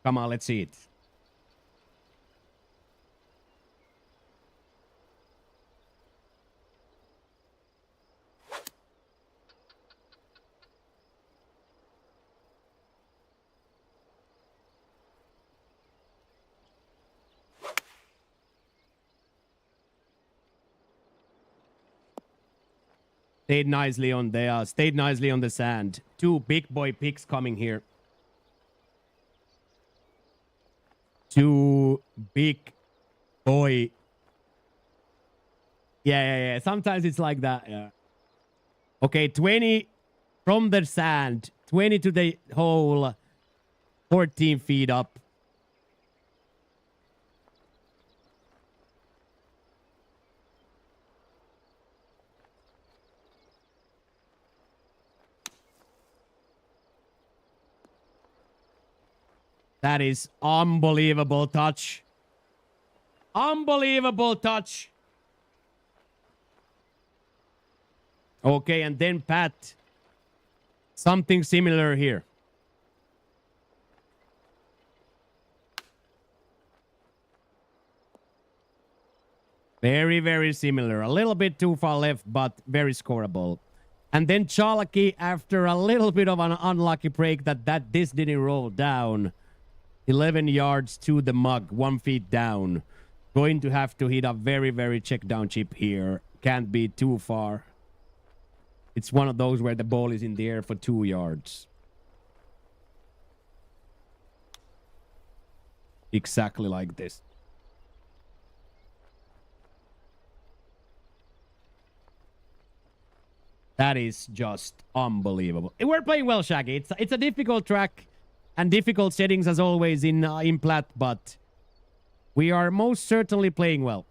Come on, let's see it. Stayed nicely on the sand. Two big boy picks coming here. Two big boy. Yeah. Sometimes it's like that. Yeah. Okay, 20 from the sand, 20 to the hole, 14 feet up. That is unbelievable touch. Unbelievable touch. Okay, and then Pat. Something similar here. Very, very similar. A little bit too far left, but very scoreable. And then Chalky, after a little bit of an unlucky break that this didn't roll down. 11 yards to the mug, 1 feet down. Going to have to hit a very, very check down chip here. Can't be too far. It's one of those where the ball is in the air for 2 yards. Exactly like this. That is just unbelievable. We're playing well, Shaggy. It's a difficult track. And difficult settings as always in Plat, but we are most certainly playing well.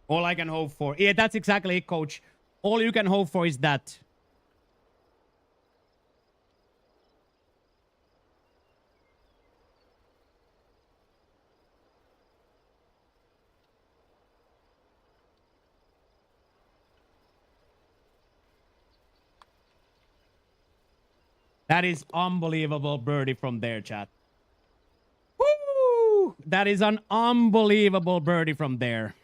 All I can hope for. Yeah, that's exactly it, coach. All you can hope for is that. That is unbelievable birdie from there, chat. Woo! That is an unbelievable birdie from there.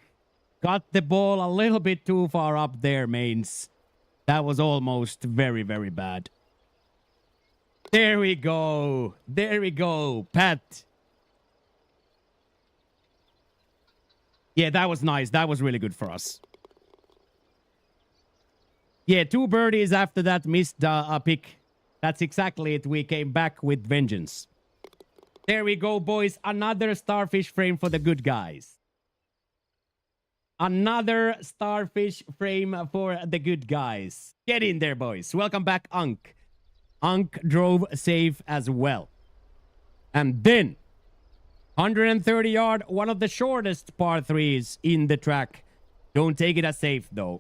Got the ball a little bit too far up there, mains. That was almost very, very bad. There we go. There we go. Pat. Yeah, that was nice. That was really good for us. Yeah, 2 birdies after that missed a pick. That's exactly it. We came back with vengeance. There we go, boys. Another starfish frame for the good guys. Another starfish frame for the good guys. Get in there, boys. Welcome back, Unk. Unk drove safe as well. And then, 130 yard, one of the shortest par 3s in the track. Don't take it as safe, though.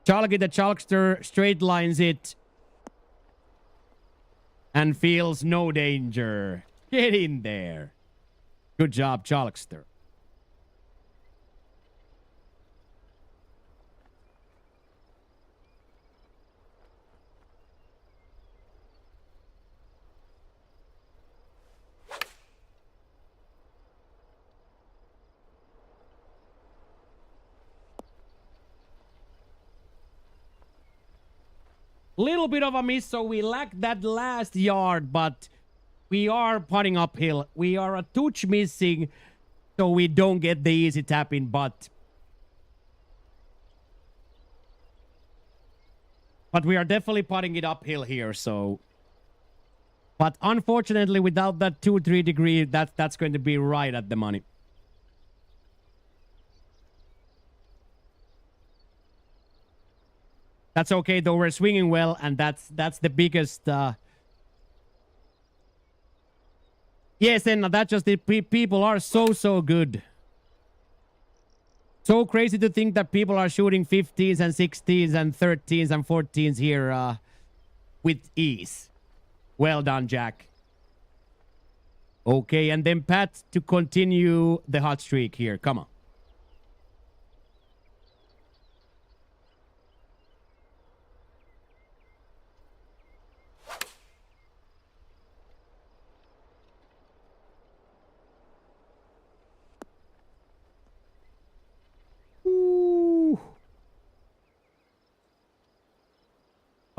Chalky the Chalkster straight lines it. And feels no danger. Get in there. Good job, Chalkster. Little bit of a miss, so we lack that last yard, but we are putting uphill. We are a touch missing, so we don't get the easy tap in, but But we are definitely putting it uphill here, so... But unfortunately, without that 2-3 degree, that's going to be right at the money. That's okay, though. We're swinging well, and that's the biggest... Yes, and that's just the people are so good. So crazy to think that people are shooting 15s and 16s and 13s and 14s here with ease. Well done, Jack. Okay, and then Pat to continue the hot streak here. Come on. Ooh.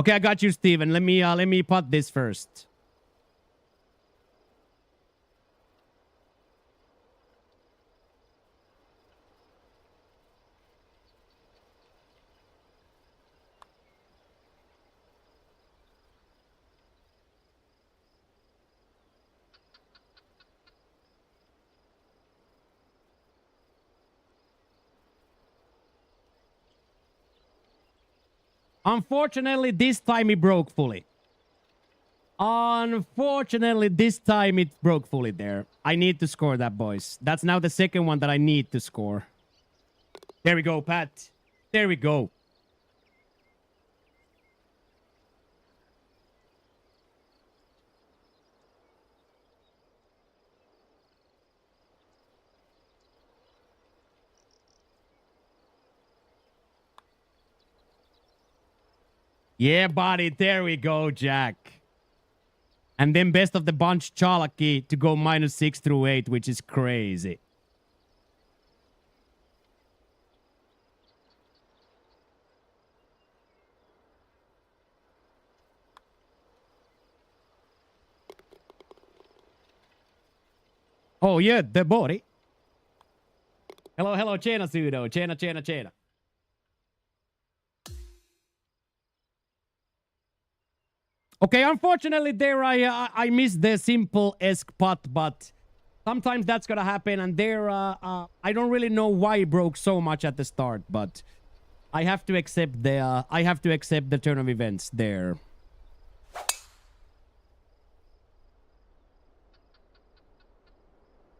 Okay, I got you, Steven. Let me putt this first. Unfortunately, this time it broke fully. Unfortunately, this time it broke fully there. I need to score that, boys. That's now the second one that I need to score. There we go, Pat. There we go. Yeah, buddy. There we go, Jack. And then best of the bunch, Chalaki, to go -6 through 8, which is crazy. Oh, yeah, the body. Hello, hello, Chena Pseudo. Chena. Okay, unfortunately, there I missed the simple-esque putt, but sometimes that's gonna happen, and there I don't really know why it broke so much at the start, but I have to accept the turn of events there.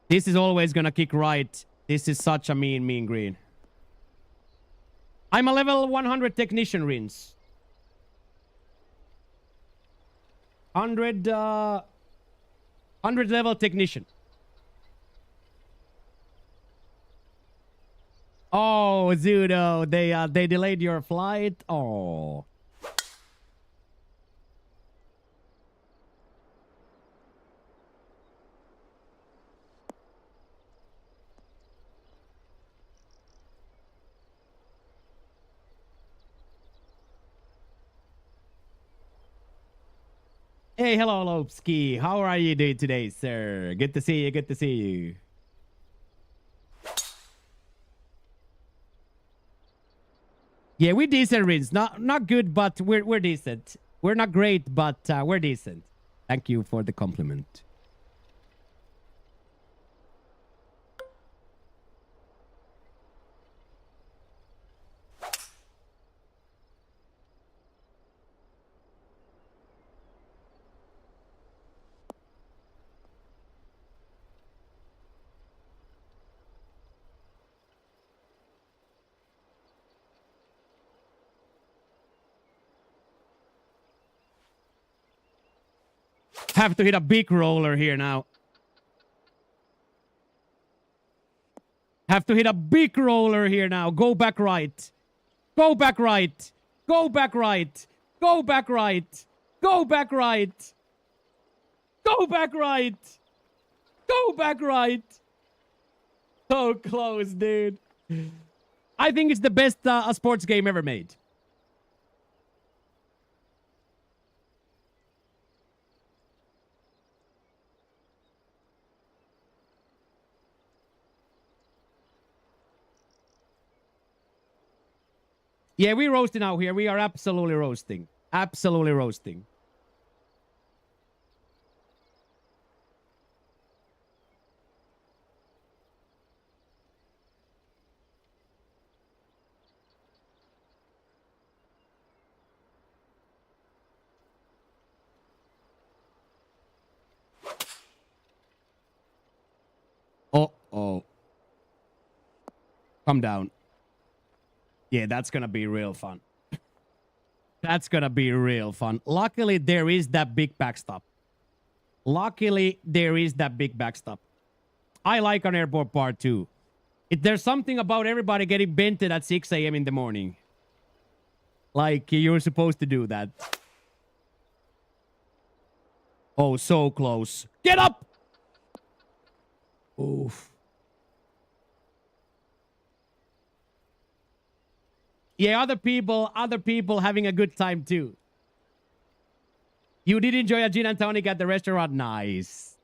This is always gonna kick right. This is such a mean green. I'm a level 100 technician, Rins. 100 level technician. Oh, Zudo, they delayed your flight. Oh. Hey, hello, Lopski. How are you doing today, sir? Good to see you. Good to see you. Yeah, we're decent, Rins. Not good, but we're decent. We're not great, but we're decent. Thank you for the compliment. Have to hit a big roller here now. Have to hit a big roller here now. Go back right. Go back right. Go back right. Go back right. Go back right. Go back right. Go back right. So close, dude. I think it's the best a sports game ever made. Yeah, we're roasting out here. We are absolutely roasting. Absolutely roasting. Oh. Calm down. Yeah, that's gonna be real fun. That's gonna be real fun. Luckily, there is that big backstop. Luckily, there is that big backstop. I like an airport part too. There's something about everybody getting bented at 6 a.m. in the morning. Like, you're supposed to do that. Oh, so close. Get up! Oof. Yeah, other people having a good time too. You did enjoy a gin and tonic at the restaurant. Nice.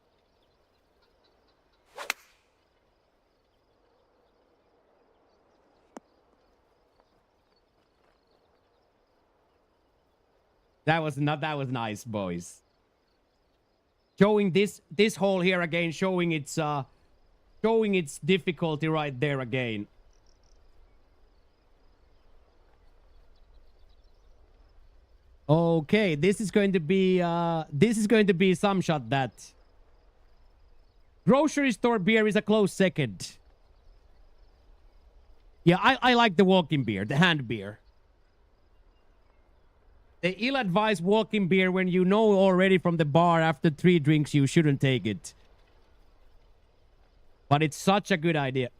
That was nice, boys. Showing this hole here again, showing its difficulty right there again. Okay, this is going to be some shot. That grocery store beer is a close second. Yeah, I like the walking beer, the hand beer. The ill-advised walking beer when you know already from the bar after 3 drinks you shouldn't take it. But it's such a good idea.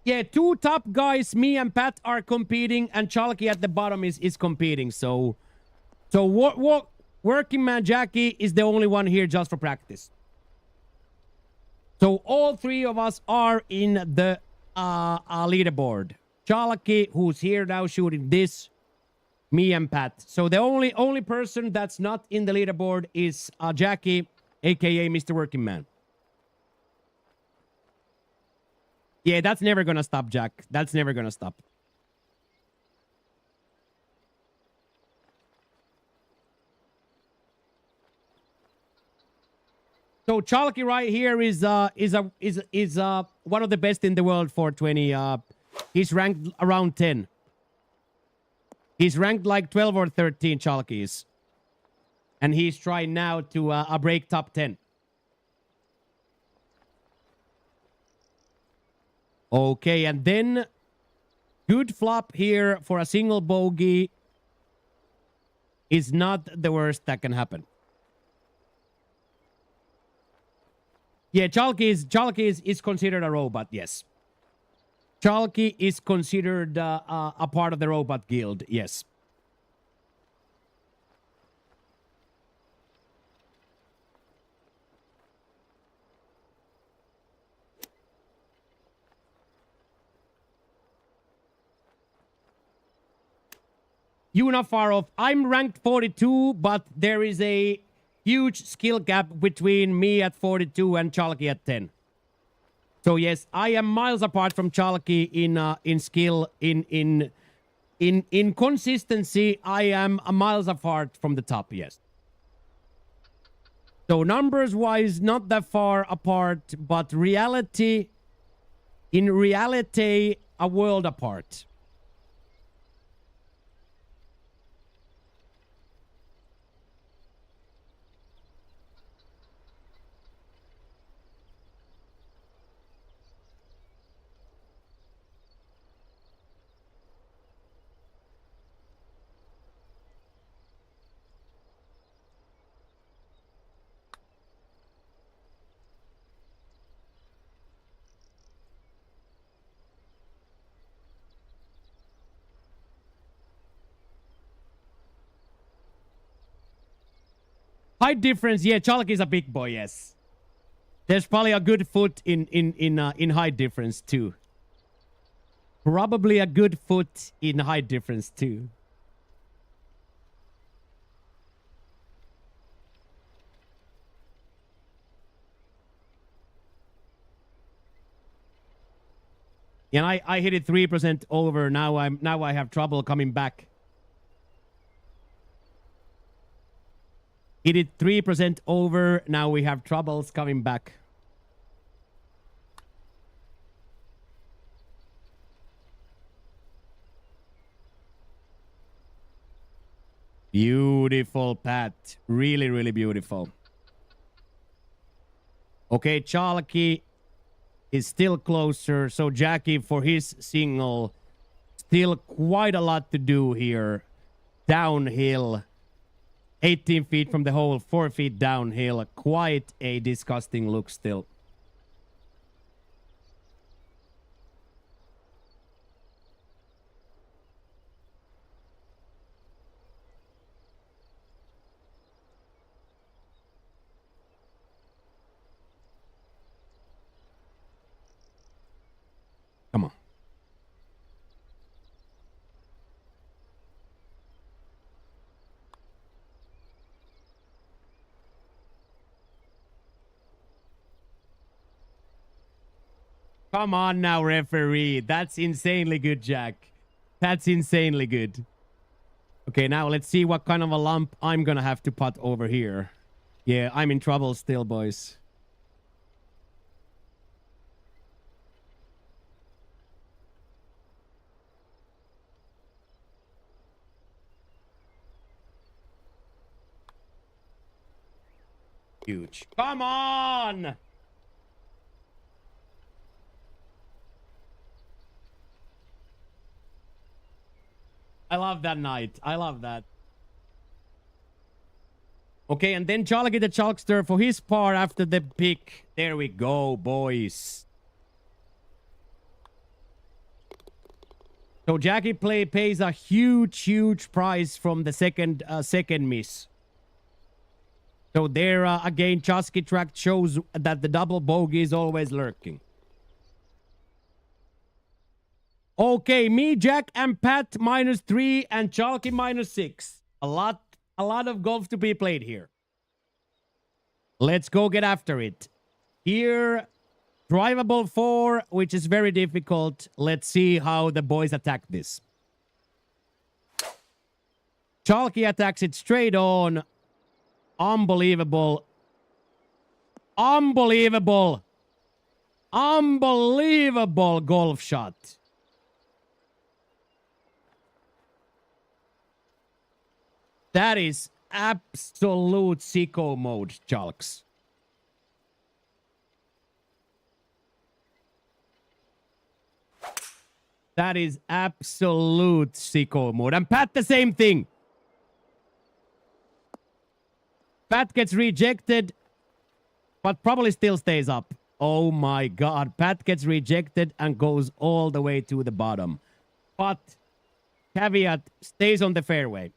Yeah, 2 top guys, me and Pat, are competing, and Chalky at the bottom is competing. So working man Jackie is the only one here just for practice. So all 3 of us are in the leaderboard. Chalky, who's here now shooting this, me and Pat. So the only person that's not in the leaderboard is Jackie, aka Mr. Working Man. Yeah, that's never gonna stop, Jack. That's never gonna stop. So Chalky right here is one of the best in the world for 20. He's ranked around 10. He's ranked like 12 or 13, Chalky is. And he's trying now to break top 10. Okay, and then good flop here for a single bogey is not the worst that can happen. Yeah, Chalky is considered a robot, yes. Chalky is considered a part of the robot guild, yes. You're not far off. I'm ranked 42, but there is a huge skill gap between me at 42 and Chalky at 10. So yes, I am miles apart from Chalky in skill, in consistency. I am miles apart from the top. Yes. So numbers wise, not that far apart, but in reality, a world apart. Height difference, yeah, Chalky is a big boy, yes. There's probably a good foot in height difference too. Probably a good foot in height difference too. And I hit it 3% over. Now I have trouble coming back. Hit it 3% over. Now we have troubles coming back. Beautiful, Pat. Really, really beautiful. Okay, Chalky is still closer. So Jackie, for his single, still quite a lot to do here. Downhill. 18 feet from the hole, 4 feet downhill. Quite a disgusting look still. Come on. Come on now, referee. That's insanely good, Jack. That's insanely good. Okay, now let's see what kind of a lump I'm gonna have to putt over here. Yeah, I'm in trouble still, boys. Huge. Come on! I love that night. I love that. Okay, and then Chalky the Chalkster for his part after the pick. There we go, boys. So Jackie pays a huge price from the second miss. So there again, Chusky Track shows that the double bogey is always lurking. Okay, me, Jack, and Pat -3 and Chalky -6. A lot of golf to be played here. Let's go get after it. Here, drivable 4, which is very difficult. Let's see how the boys attack this. Chalky attacks it straight on. Unbelievable. Unbelievable. Unbelievable golf shot. That is absolute sicko mode, Chalks. That is absolute sicko mode. And Pat, the same thing. Pat gets rejected, but probably still stays up. Oh my God. Pat gets rejected and goes all the way to the bottom. But caveat, stays on the fairway.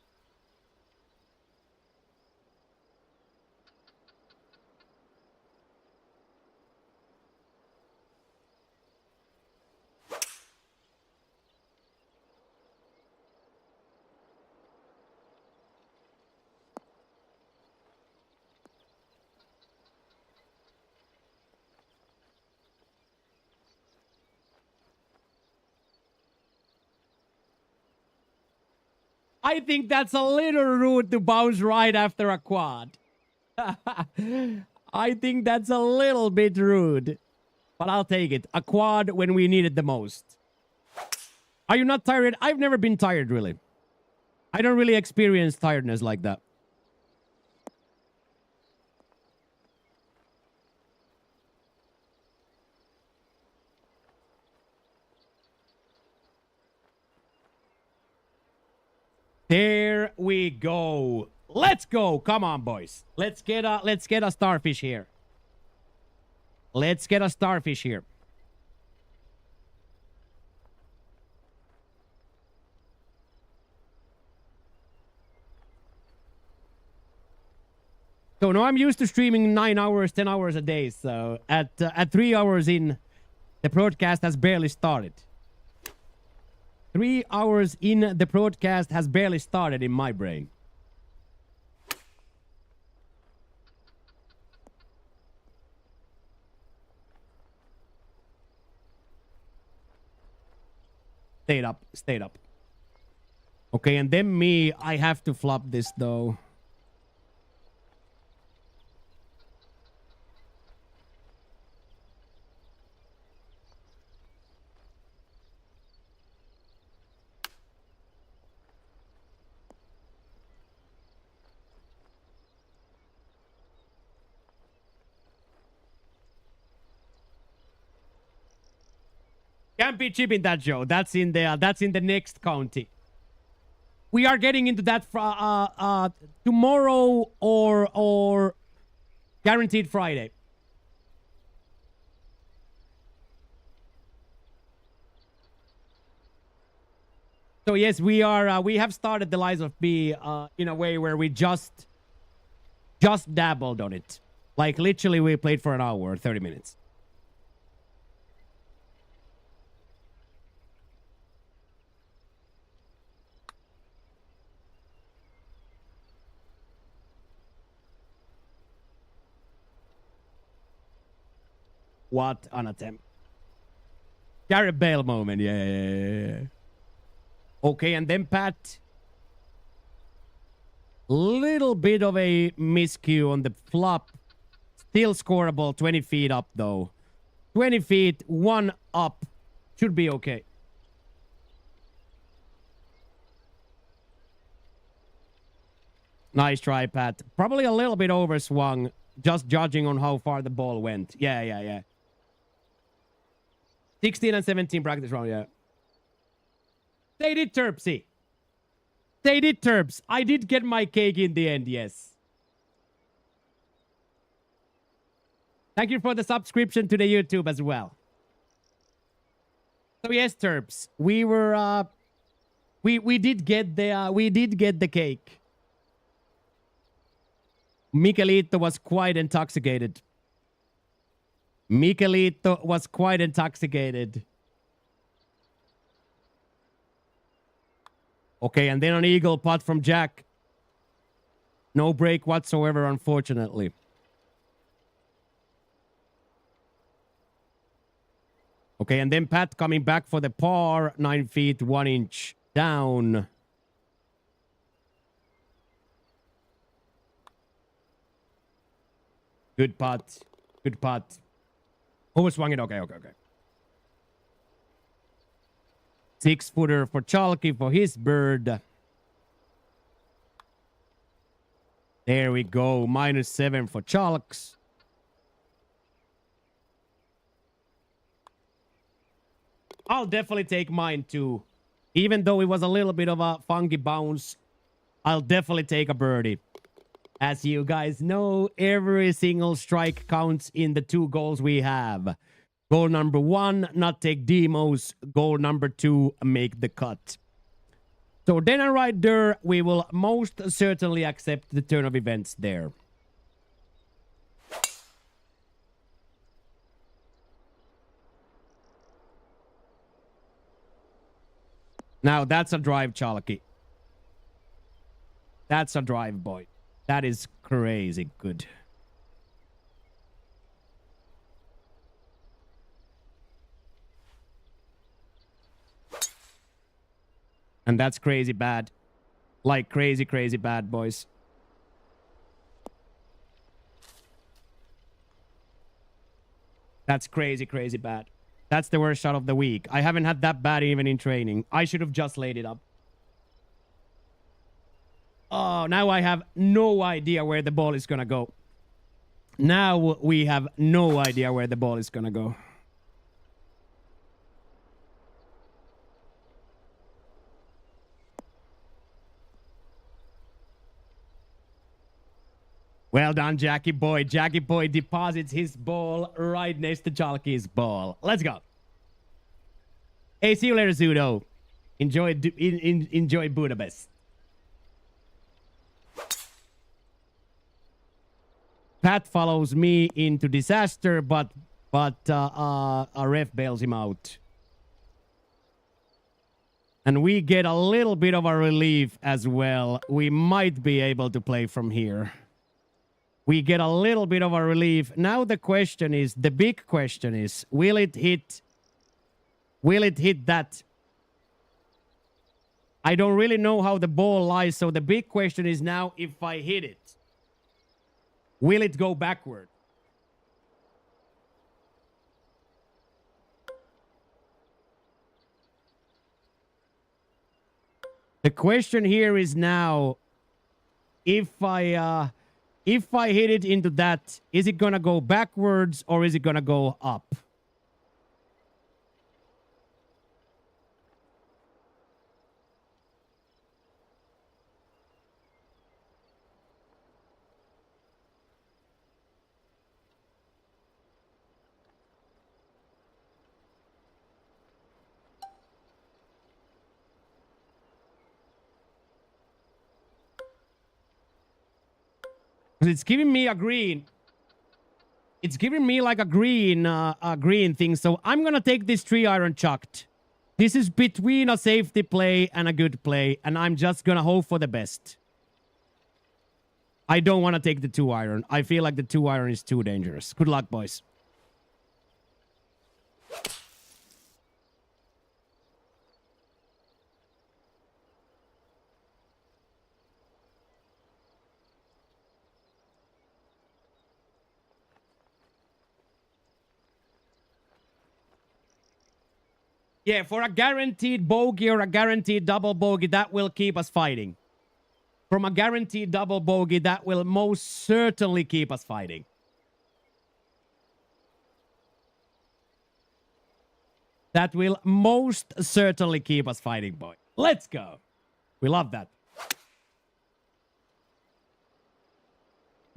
I think that's a little rude to bounce right after a quad. I think that's a little bit rude. But I'll take it. A quad when we need it the most. Are you not tired? I've never been tired, really. I don't really experience tiredness like that. There we go. Let's go. Come on, boys. Let's get a starfish here. Let's get a starfish here. So now I'm used to streaming 9 hours, 10 hours a day. So at 3 hours in, the broadcast has barely started. 3 hours in, the broadcast has barely started in my brain. Stayed up. Stayed up. Okay, and then me, I have to flop this though. Can't be chipping that, Joe. That's in the next county. We are getting into that tomorrow or guaranteed Friday. So yes, we are. We have started the Lies of B in a way where we just dabbled on it. Like literally, we played for an hour, 30 minutes. What an attempt. Gareth Bale moment. Yeah. Okay, and then Pat. Little bit of a miscue on the flop. Still scoreable. 20 feet up, though. 20 feet, 1 up. Should be okay. Nice try, Pat. Probably a little bit overswung, just judging on how far the ball went. Yeah. 16 and 17 practice round, yeah. They did, Terpsy. They did, Terps. I did get my cake in the end, yes. Thank you for the subscription to the YouTube as well. So yes, Terps, we were we did get the cake. Michelito was quite intoxicated. Okay, and then an eagle putt from Jack. No break whatsoever, unfortunately. Okay, and then Pat coming back for the par, 9 feet, 1 inch down. Good putt. Overswung it. Okay. 6-footer for Chalky for his bird. There we go. -7 for Chalks. I'll definitely take mine too. Even though it was a little bit of a funky bounce, I'll definitely take a birdie. As you guys know, every single strike counts in the 2 goals we have. Goal number 1, not take demos. Goal number 2, make the cut. So then and right there, we will most certainly accept the turn of events there. Now that's a drive, Chalky. That's a drive, boy. That is crazy good. And that's crazy bad. Like crazy bad, boys. That's crazy bad. That's the worst shot of the week. I haven't had that bad even in training. I should have just laid it up. Oh, now I have no idea where the ball is gonna go. Now we have no idea where the ball is gonna go. Well done, Jackie Boy. Jackie Boy deposits his ball right next to Chalky's ball. Let's go. Hey, see you later, Zudo. Enjoy Budapest. Pat follows me into disaster, but a ref bails him out. And we get a little bit of a relief as well. We might be able to play from here. We get a little bit of a relief. Now the question is, the big question is, will it hit that I don't really know how the ball lies, so the big question is now, if I hit it, will it go backward? The question here is now, if I hit it into that, is it gonna go backwards or is it gonna go up? Because it's giving me a green. It's giving me like a green thing. So I'm gonna take this 3-iron chucked. This is between a safety play and a good play, and I'm just gonna hope for the best. I don't want to take the 2-iron. I feel like the 2-iron is too dangerous. Good luck, boys. Yeah, for a guaranteed bogey or a guaranteed double bogey, that will keep us fighting. From a guaranteed double bogey, that will most certainly keep us fighting. That will most certainly keep us fighting, boy. Let's go. We love that.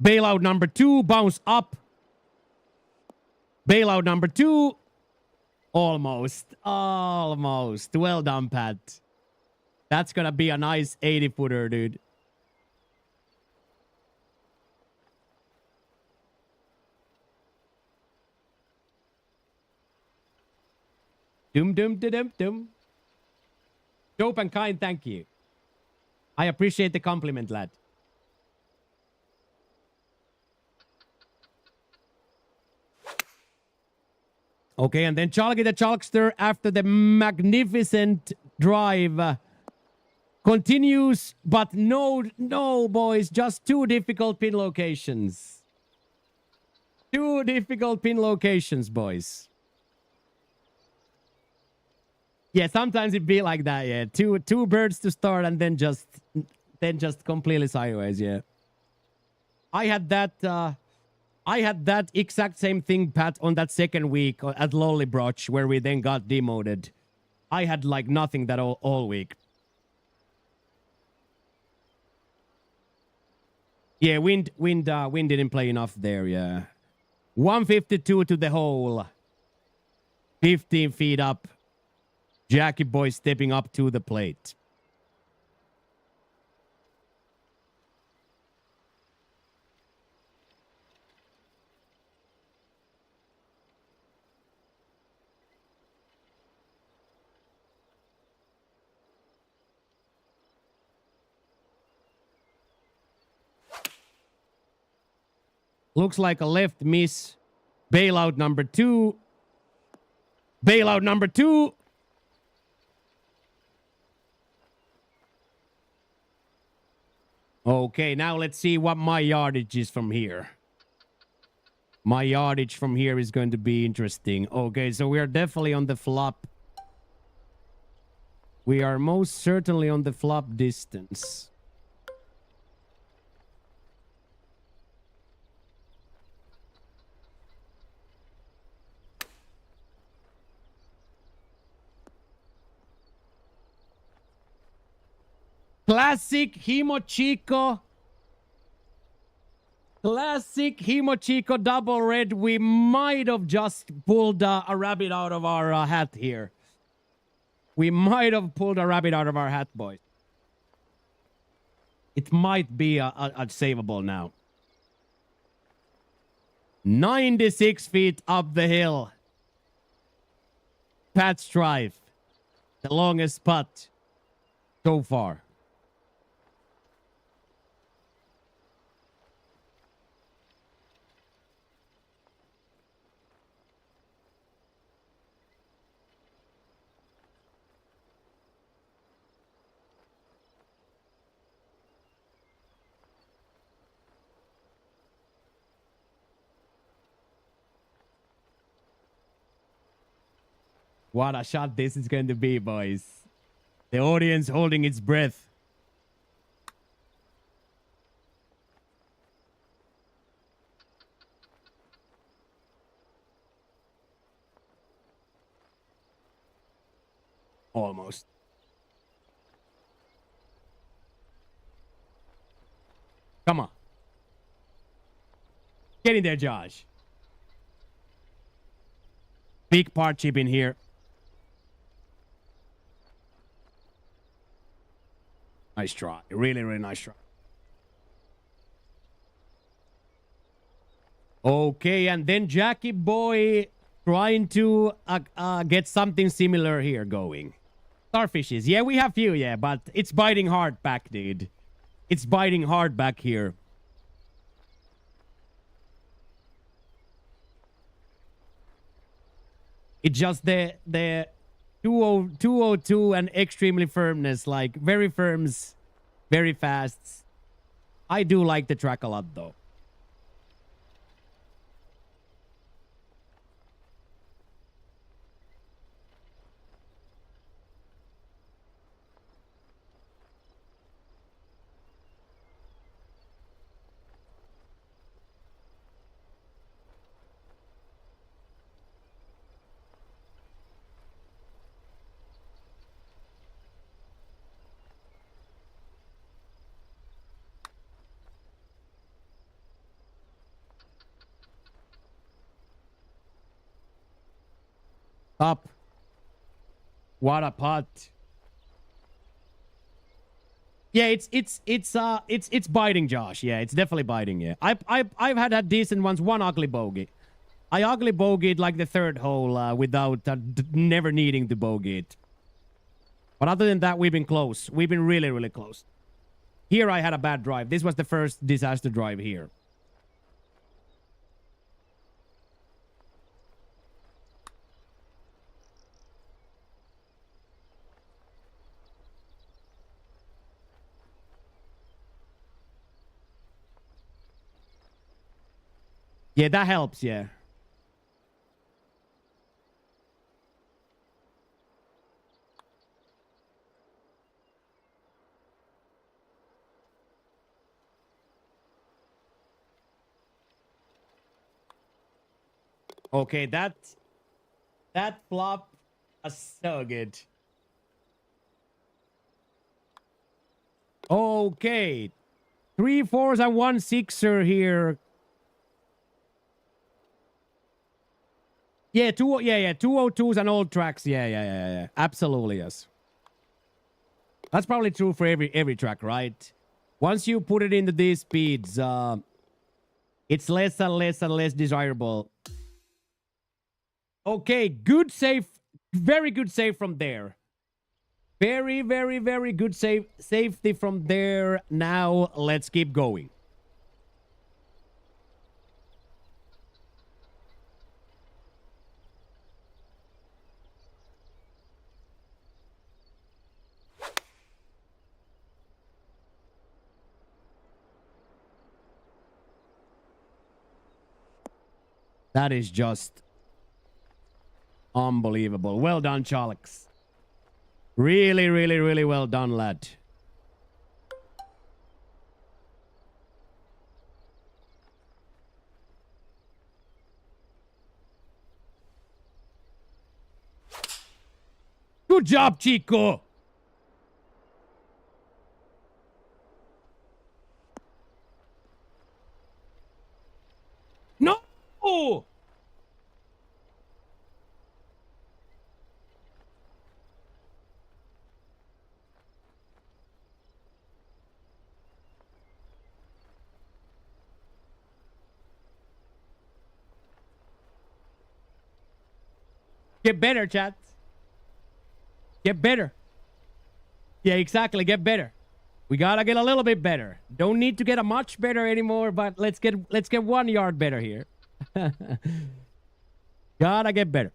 Bailout number 2, bounce up. Bailout number 2. Almost. Almost. Well done, Pat. That's gonna be a nice 80-footer, dude. Doom, doom, da, dum, doom. Dope and kind, thank you. I appreciate the compliment, lad. Okay, and then Chalky the Chalkster, after the magnificent drive, continues, but no, boys, just 2 difficult pin locations. 2 difficult pin locations, boys. Yeah, sometimes it be like that, yeah. Two birds to start and then just completely sideways, yeah. I had that exact same thing, Pat, on that second week at Lollybroch, where we then got demoted. I had like nothing that all week. Yeah, wind didn't play enough there, yeah. 152 to the hole. 15 feet up. Jackie boy stepping up to the plate. Looks like a left miss. Bailout number 2. Bailout number 2. Okay, now let's see what my yardage is from here. My yardage from here is going to be interesting. Okay, so we are definitely on the flop. We are most certainly on the flop distance. Classic Himochiko. Classic Himochiko double red. We might have just pulled a rabbit out of our hat here. We might have pulled a rabbit out of our hat, boys. It might be a savable now. 96 feet up the hill. Pat's drive. The longest putt so far. What a shot this is going to be, boys. The audience holding its breath. Almost. Come on. Get in there, Josh. Big part chip in here. Nice try. Really, really nice try. Okay, and then Jackie Boy trying to get something similar here going. Starfishes. Yeah, we have few, yeah, but it's biting hard back, dude. It's biting hard back here. It's just the 202 and extremely firmness, like very firms, very fast. I do like the track a lot though. Up. What a putt. Yeah, it's biting, Josh. Yeah, it's definitely biting. Yeah, I've had decent ones. One ugly bogey. I ugly bogeyed like the third hole without never needing to bogey it. But other than that, we've been close. We've been really, really close. Here I had a bad drive. This was the first disaster drive here. Yeah, that helps, yeah. Okay, that flop is so good. Okay. 3 4s and 1 6er here. Yeah, 202s and old tracks. Yeah. Absolutely, yes. That's probably true for every track, right? Once you put it into these speeds, it's less and less and less desirable. Okay, good save. Very good save from there. Very, very, very good safety from there. Now, let's keep going. That is just unbelievable. Well done, Charles. Really, really, really well done, lad. Good job, Chico. No! Get better, chat. Get better. Yeah, exactly. Get better. We gotta get a little bit better. Don't need to get a much better anymore, but let's get 1 yard better here. Gotta get better.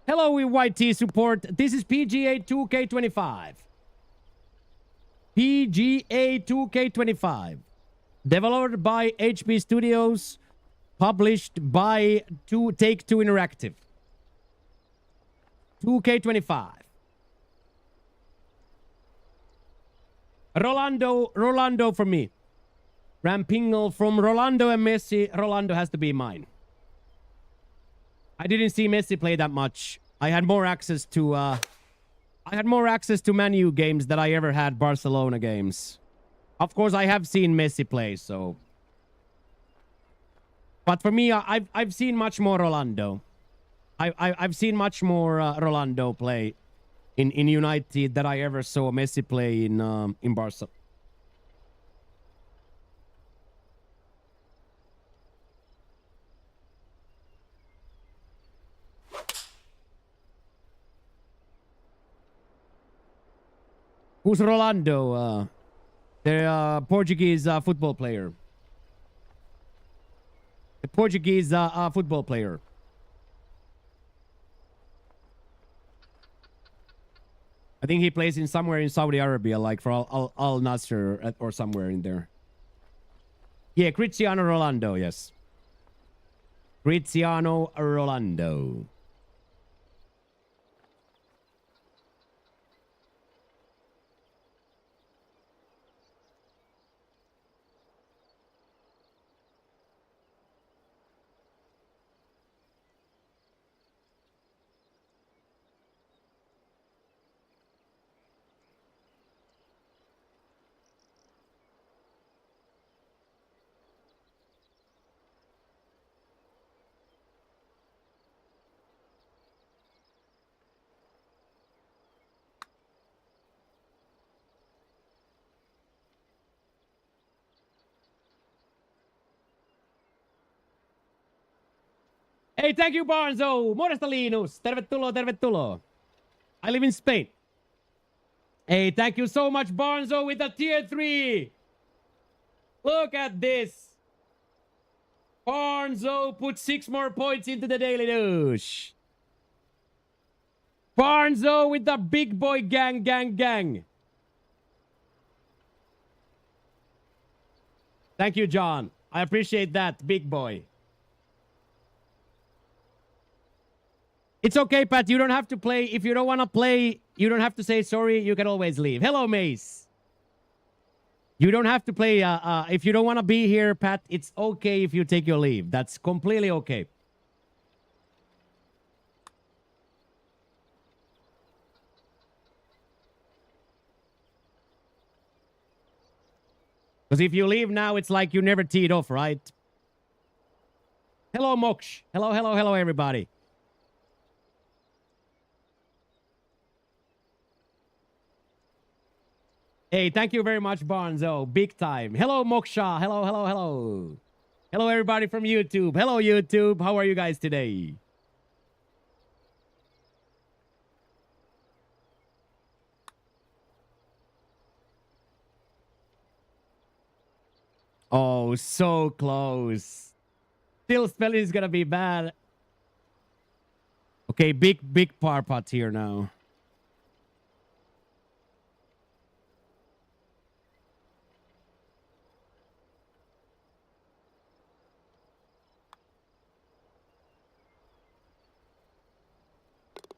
Hello, YT support. This is PGA 2K25. PGA 2K25. Developed by HP Studios. Published by Take-Two Interactive. 2K25. Rolando for me. Rampingle from Rolando and Messi. Rolando has to be mine. I didn't see Messi play that much. I had more access to Man U games than I ever had Barcelona games. Of course, I have seen Messi play, so. But for me, I've seen much more Rolando. I've seen much more Rolando play in United than I ever saw Messi play in Barca. Who's Rolando? The Portuguese football player. The Portuguese football player. I think he plays in somewhere in Saudi Arabia, like for Al Nasser or somewhere in there. Yeah, Cristiano Rolando, yes. Cristiano Rolando. Hey, thank you, Barnzo. Moresta Linus. Tervetuloa, tervetuloa. I live in Spain. Hey, thank you so much, Barnzo, with the tier 3. Look at this. Barnzo put 6 more points into the Daily Douche. Barnzo with the big boy gang. Thank you, John. I appreciate that, big boy. It's okay, Pat. You don't have to play. If you don't want to play, you don't have to say sorry. You can always leave. Hello, Mace. You don't have to play. If you don't want to be here, Pat, it's okay if you take your leave. That's completely okay. Because if you leave now, it's like you never teed off, right? Hello, Moksh. Hello, everybody. Hey, thank you very much, Barnzo. Big time. Hello, Moksha. Hello. Hello, everybody from YouTube. Hello, YouTube. How are you guys today? Oh, so close. Still spelling is gonna be bad. Okay, big par putt here now.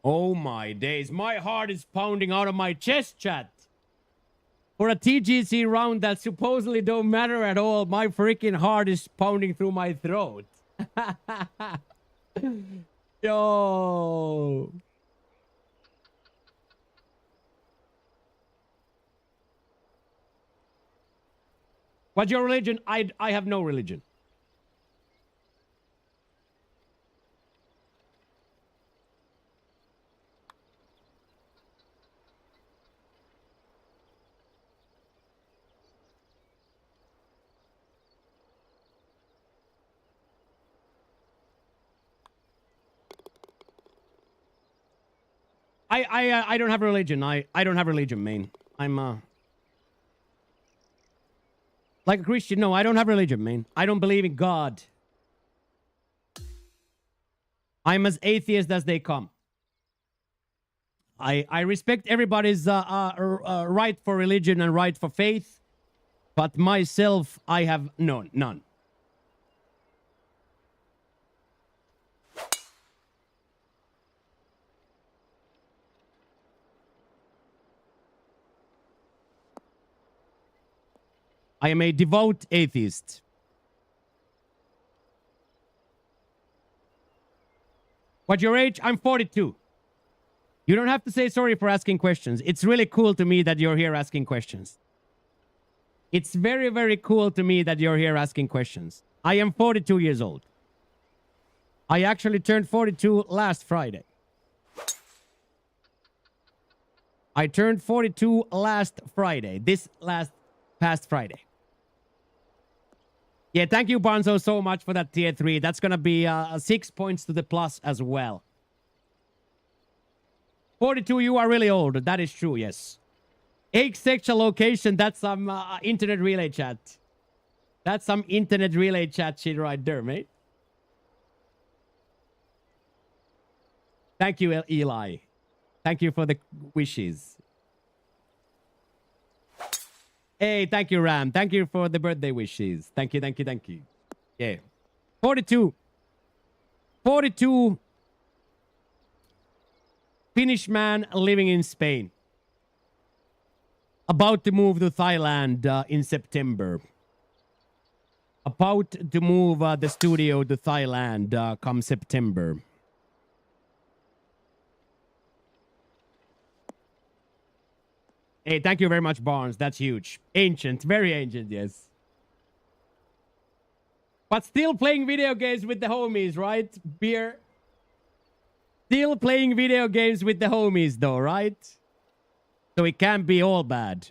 Oh my days. My heart is pounding out of my chest, chat. For a TGC round that supposedly don't matter at all, my freaking heart is pounding through my throat. Yo. What's your religion? I have no religion. I don't have religion. I don't have religion, man. I'm like a Christian. No, I don't have religion, man. I don't believe in God. I'm as atheist as they come. I respect everybody's right for religion and right for faith, but myself, I have none. I am a devout atheist. What's your age? I'm 42. You don't have to say sorry for asking questions. It's really cool to me that you're here asking questions. It's very, very cool to me that you're here asking questions. I am 42 years old. I actually turned 42 last Friday. I turned 42 last Friday. Past Friday. Yeah, thank you, Bonzo, so much for that tier 3. That's going to be 6 points to the plus as well. 42, you are really old. That is true, yes. Age, sexual location, that's some internet relay chat. That's some internet relay chat shit right there, mate. Thank you, Eli. Thank you for the wishes. Hey, thank you, Ram. Thank you for the birthday wishes. Thank you, thank you, thank you. Yeah. 42. 42. Finnish man living in Spain. About to move to Thailand in September. About to move the studio to Thailand come September. Hey, thank you very much, Barnes. That's huge. Ancient. Very ancient, yes. But still playing video games with the homies, right? Beer. Still playing video games with the homies, though, right? So it can't be all bad.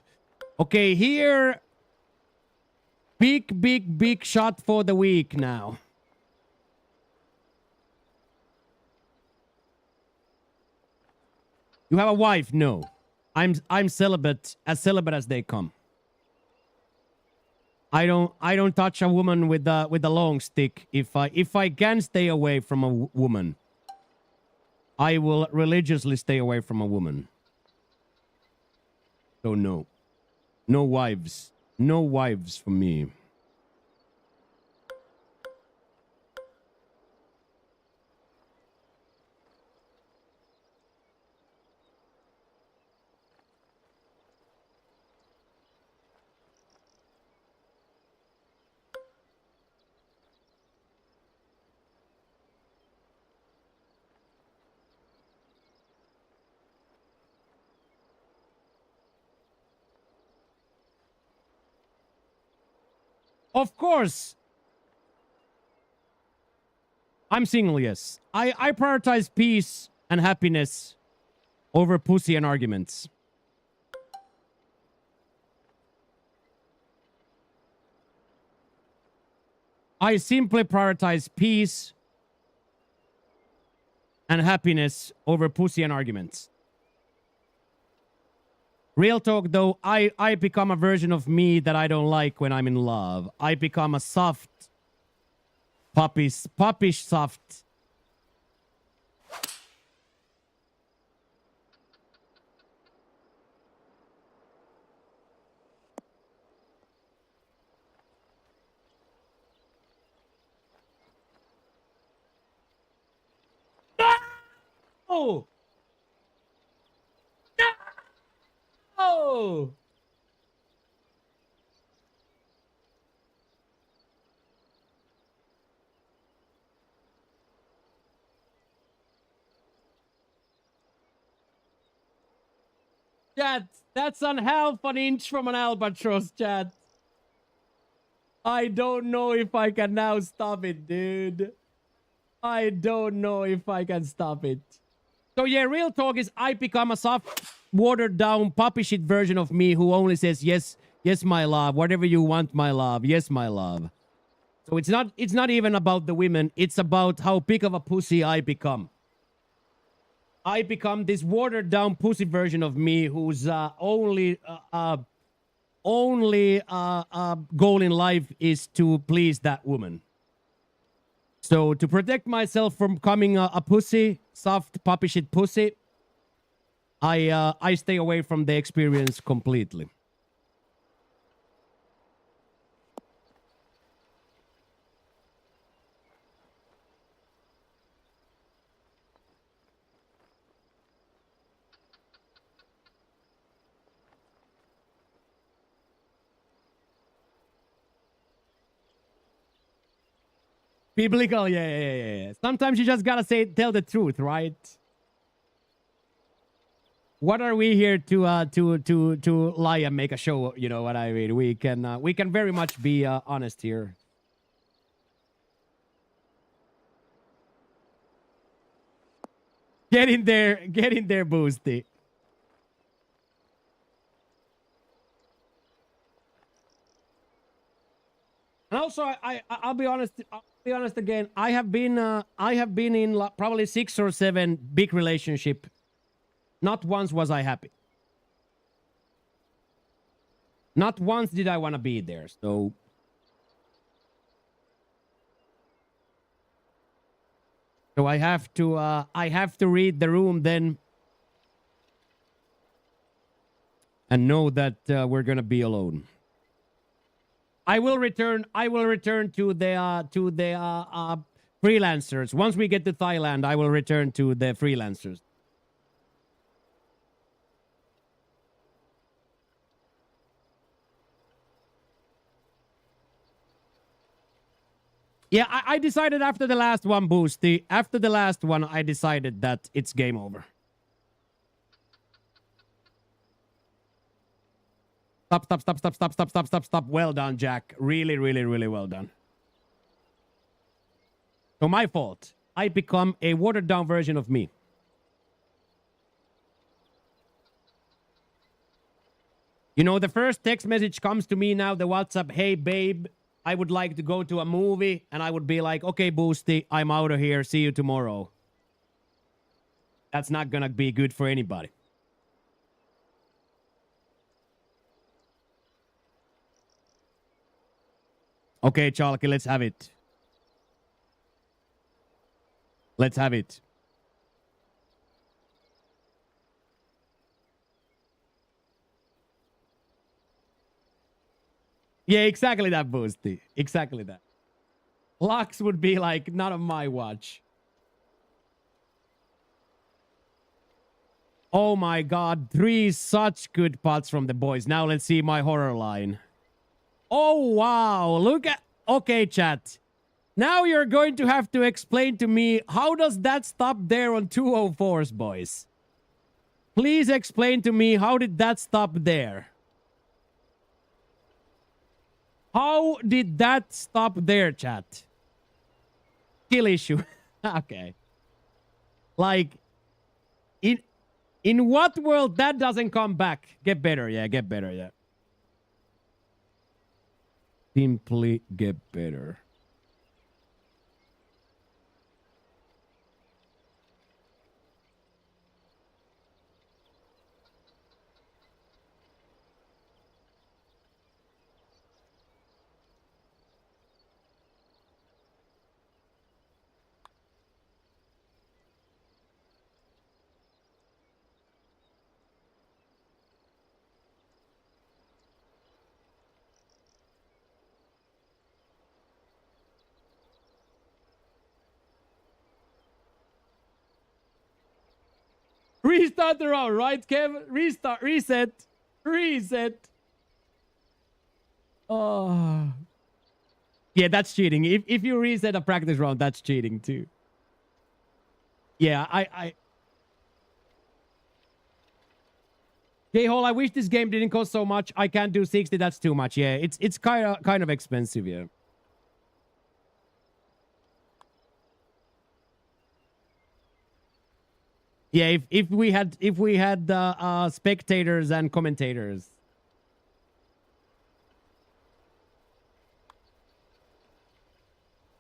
Okay, here. Big shot for the week now. You have a wife? No. I'm celibate, as celibate as they come. I don't touch a woman with a long stick. If I can stay away from a woman, I will religiously stay away from a woman. So no. No wives. No wives for me. Of course. I'm single, yes. I prioritize peace and happiness over pussy and arguments. I simply prioritize peace and happiness over pussy and arguments. Real talk, though, I become a version of me that I don't like when I'm in love. I become a soft, puppish soft. No! No! Chat, that's on half an inch from an albatross, chat. I don't know if I can now stop it, dude. I don't know if I can stop it. So yeah, real talk is I become a soft, watered down, puppy shit version of me who only says yes, yes, my love, whatever you want, my love, yes, my love. So it's not even about the women. It's about how big of a pussy I become. I become this watered down pussy version of me whose only goal in life is to please that woman. So to protect myself from becoming a pussy, soft puppy shit pussy, I stay away from the experience completely. Biblical, yeah. Sometimes you just gotta tell the truth, right? What are we here to lie and make a show? You know what I mean? We can very much be honest here. Get in there, Boosty. And also, I'll be honest. I'll be honest again. I have been in probably 6 or 7 big relationship. Not once was I happy. Not once did I want to be there. So I have to read the room then, and know that we're gonna be alone. I will return to the freelancers. Once we get to Thailand, I will return to the freelancers. Yeah, I decided after the last one, Boosty. After the last one, I decided that it's game over. Stop. Well done, Jack. Really well done. So my fault. I become a watered down version of me. You know, the first text message comes to me now, the WhatsApp, hey babe, I would like to go to a movie, and I would be like, okay, Boosty, I'm out of here. See you tomorrow. That's not gonna be good for anybody. Okay, Chalky, let's have it. Let's have it. Yeah, exactly that, Boosty. Exactly that. Lux would be like, not on my watch. Oh my god, 3 such good pots from the boys. Now let's see my horror line. Oh wow, look at... Okay, chat. Now you're going to have to explain to me, how does that stop there on 204s, boys? Please explain to me, how did that stop there? How did that stop there, chat? Skill issue. Okay. Like, in what world that doesn't come back? Get better, yeah. Simply get better. Restart the round, right, Kev? Restart, reset. Oh. Yeah, that's cheating. If you reset a practice round, that's cheating too. Yeah, J-Hole, I wish this game didn't cost so much. I can't do 60, that's too much. Yeah, it's kind of expensive, yeah. Yeah, if we had spectators and commentators.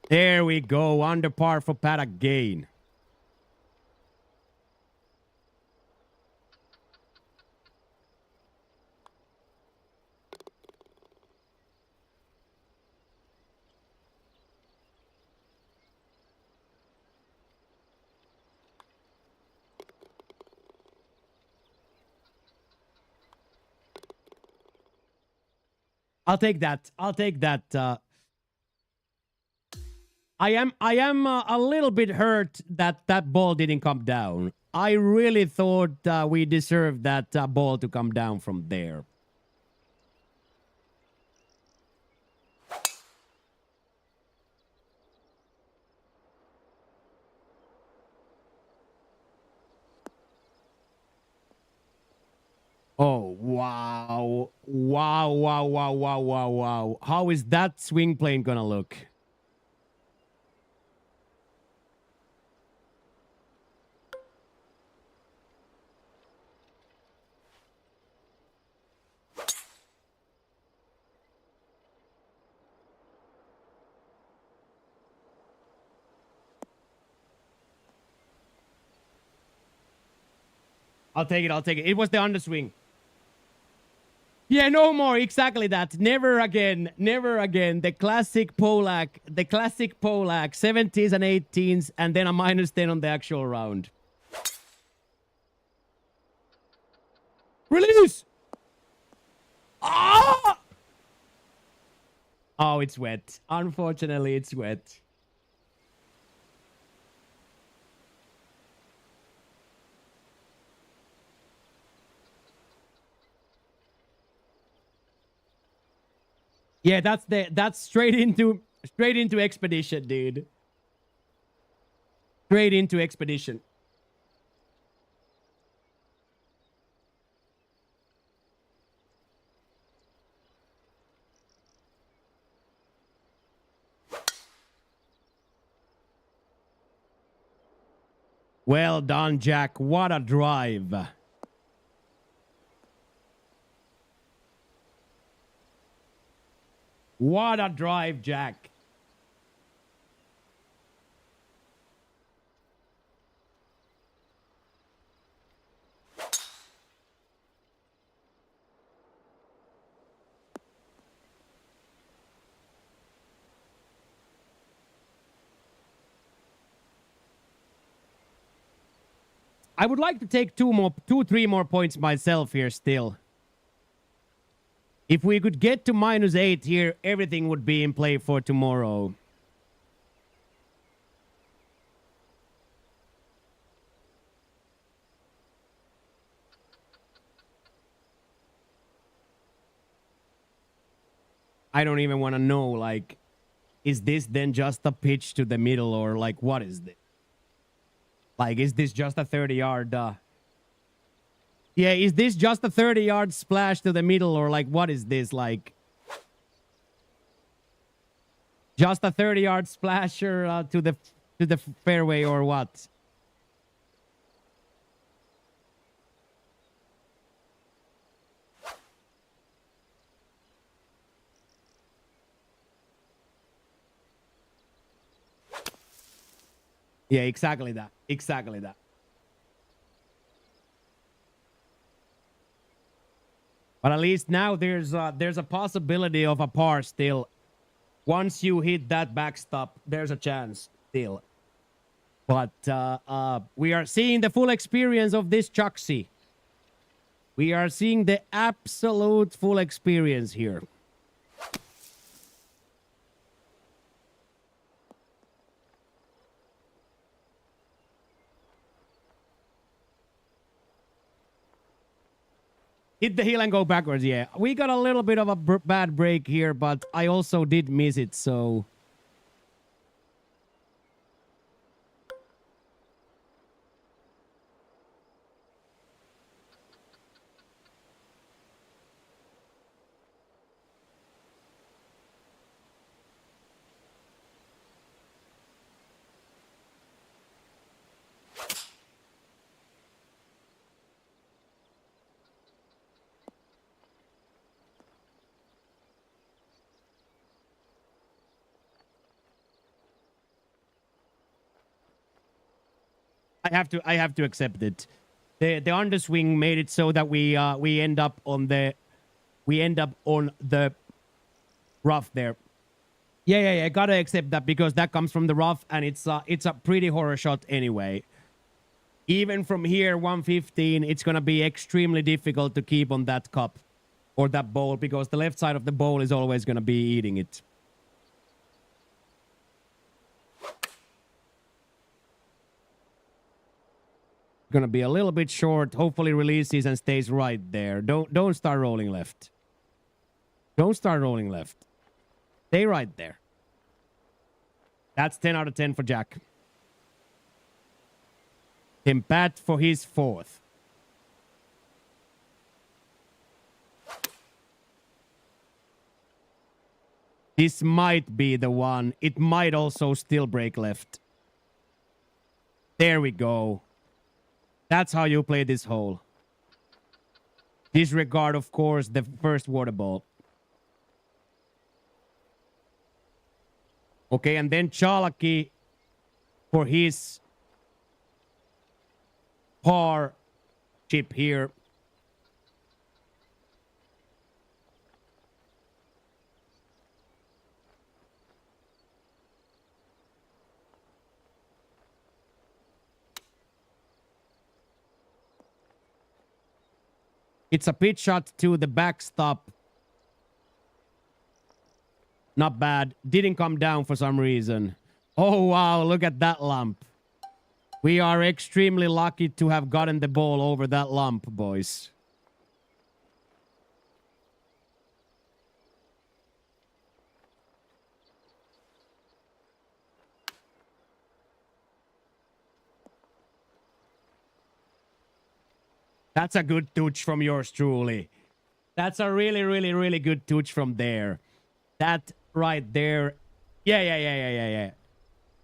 There we go, under par for Pat again. I'll take that. I'll take that. I am a little bit hurt that that ball didn't come down. I really thought we deserved that ball to come down from there. Oh, wow. Wow, wow, wow, wow, wow, wow. How is that swing plane gonna look? I'll take it. I'll take it. It was the underswing. Yeah, no more. Exactly that. Never again. Never again. The classic Polak. The classic Polak. 70s and 18s, and then a -10 on the actual round. Release! Ah! Oh, it's wet. Unfortunately, it's wet. Yeah, that's straight into expedition, dude. Straight into expedition. Well done, Jack. What a drive. What a drive, Jack. I would like to take three more points myself here still. If we could get to -8 here, everything would be in play for tomorrow. I don't even want to know, like, is this then just a pitch to the middle, or like, what is this? Like, is this just a 30-yard... Yeah, is this just a 30-yard splash to the middle, or like, what is this, like? Just a 30-yard splasher to the fairway, or what? Yeah, exactly that. Exactly that. But at least now there's a possibility of a par still. Once you hit that backstop, there's a chance still. But we are seeing the full experience of this Chucksy. We are seeing the absolute full experience here. Hit the heel and go backwards, yeah. We got a little bit of a bad break here, but I also did miss it, so... I have to accept it. The underswing made it so that we end up on the rough there. Yeah. Gotta accept that, because that comes from the rough, and it's a pretty horror shot anyway. Even from here, 115, it's gonna be extremely difficult to keep on that cup. or that bowl, because the left side of the bowl is always going to be eating it. Going to be a little bit short. Hopefully releases and stays right there. Don't start rolling left. Don't start rolling left. Stay right there. That's 10 out of 10 for Jack. Tim Pat for his fourth. This might be the one. It might also still break left. There we go. That's how you play this hole. Disregard, of course, the first water ball. Okay, and then Chalaki for his par chip here. It's a pitch shot to the backstop. Not bad. Didn't come down for some reason. Oh, wow. Look at that lump. We are extremely lucky to have gotten the ball over that lump, boys. That's a good touch from yours truly. That's a really, really, really good touch from there. That right there. Yeah.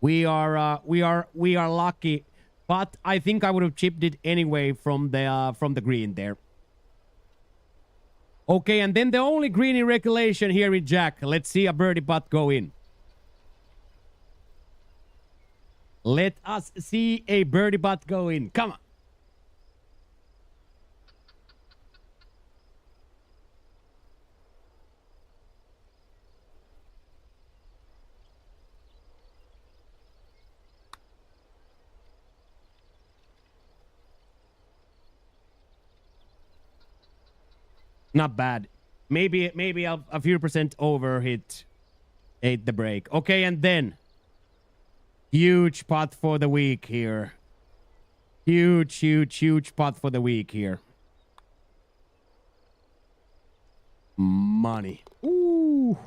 We are lucky, but I think I would have chipped it anyway from the green there. Okay, and then the only green in regulation here is Jack. Let's see a birdie putt go in. Let us see a birdie putt go in. Come on. Not bad. Maybe a few percent over ate the break. Okay, and then huge putt for the week here. Huge putt for the week here. Money. Ooh.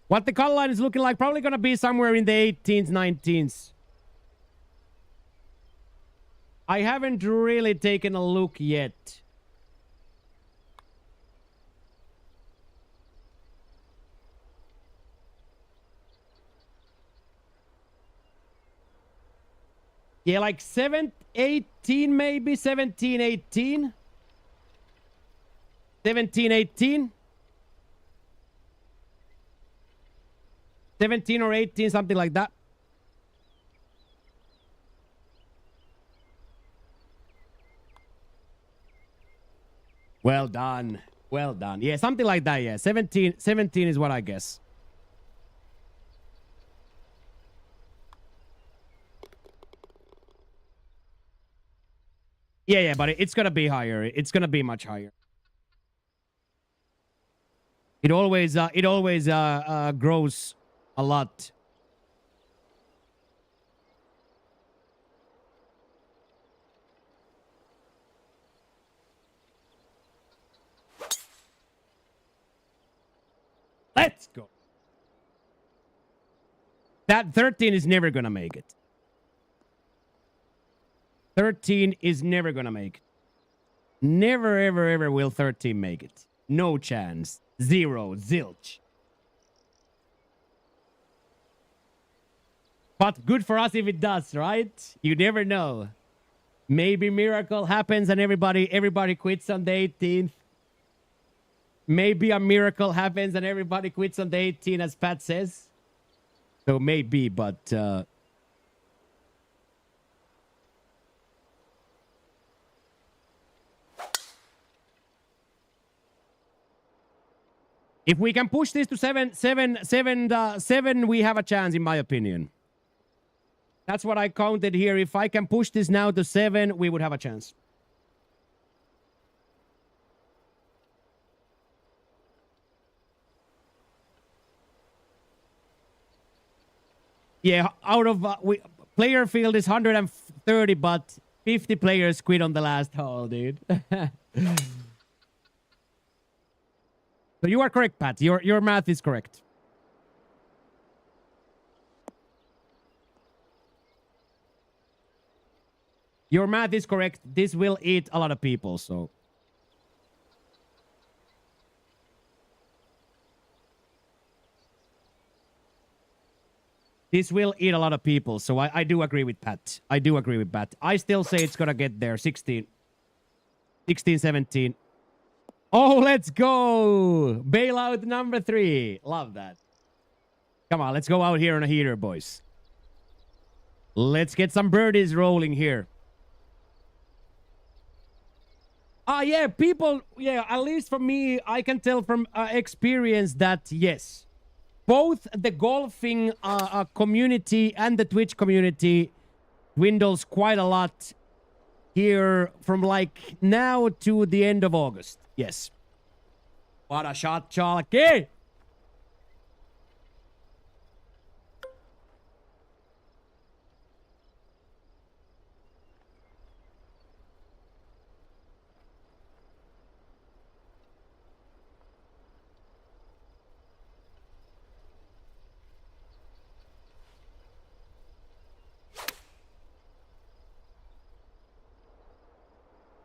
What the color line is looking like? Probably gonna be somewhere in the 18s, 19s. I haven't really taken a look yet. Yeah, like 18 maybe, 17, 18. 17, 18. 17 or 18, something like that. Well done. Well done. Yeah, something like that, yeah. 17 is what I guess. Yeah, but it's gonna be higher. It's gonna be much higher. It always grows a lot. Let's go. That 13 is never gonna make it. 13 is never gonna make it. Never, ever will 13 make it. No chance. Zero. Zilch. But good for us if it does, right? You never know. Maybe miracle happens and everybody quits on the 18th. Maybe a miracle happens and everybody quits on the 18th, as Pat says. So maybe, but if we can push this to 7, we have a chance, in my opinion. That's what I counted here. If I can push this now to 7, we would have a chance. Yeah, out of player field is 130, but 50 players quit on the last hole, dude. So you are correct, Pat. Your math is correct. Your math is correct. This will eat a lot of people, so. This will eat a lot of people, so I do agree with Pat. I do agree with Pat. I still say it's gonna get there. 16, 17. Oh, let's go! Bailout number 3. Love that. Come on, let's go out here on a heater, boys. Let's get some birdies rolling here. Yeah, people, yeah, at least for me, I can tell from experience that, yes, both the golfing community and the Twitch community dwindles quite a lot here from like now to the end of August. Yes. What a shot, Chalky!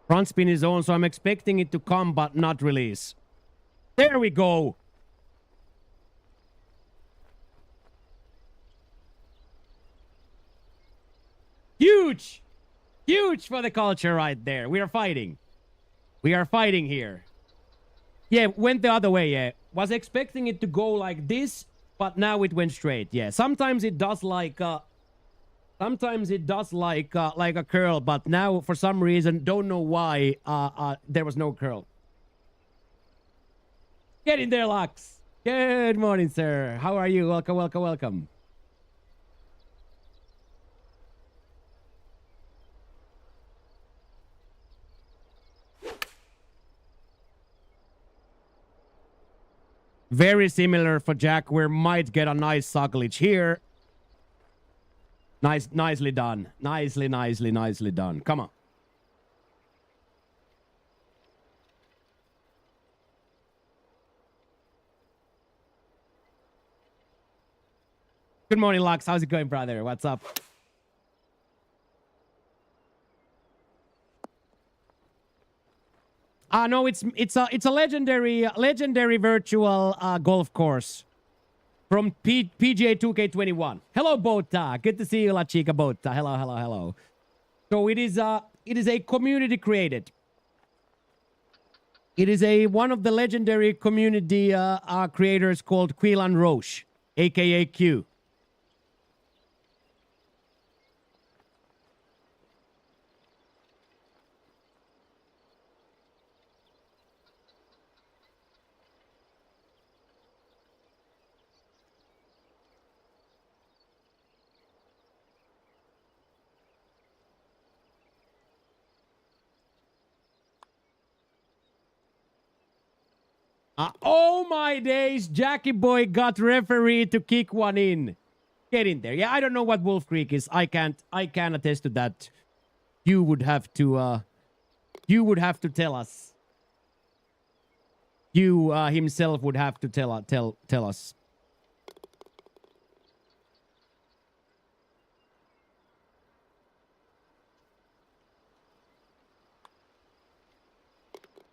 Front spin is on, so I'm expecting it to come, but not release. There we go. Huge! Huge for the culture right there. We are fighting. We are fighting here. Yeah, went the other way, yeah. Was expecting it to go like this, but now it went straight, yeah. Sometimes it does like a curl, but now for some reason, don't know why, there was no curl. Get in there, Lux. Good morning, sir. How are you? Welcome, welcome, welcome. Very similar for Jack. We might get a nice sucklage here. Nicely done. Nicely done. Come on. Good morning, Lux. How's it going, brother? What's up? No, it's a legendary virtual golf course from PGA 2K21. Hello, Bota. Good to see you, La Chica Bota. Hello. So it is a community created. It is one of the legendary community creators called Quilan Roche, aka Q. Oh my days, Jackie Boy got referee to kick one in. Get in there. Yeah, I don't know what Wolf Creek is. I can't attest to that. You would have to tell us. You himself would have to tell us.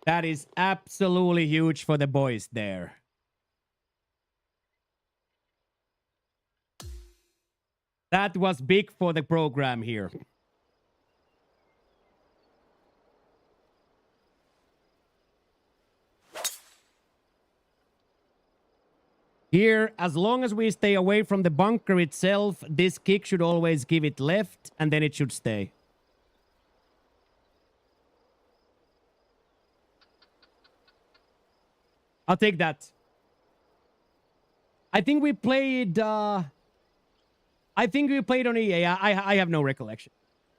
That is absolutely huge for the boys there. That was big for the program here. Here, as long as we stay away from the bunker itself, this kick should always give it left, and then it should stay. I'll take that. I think we played on EA. I have no recollection.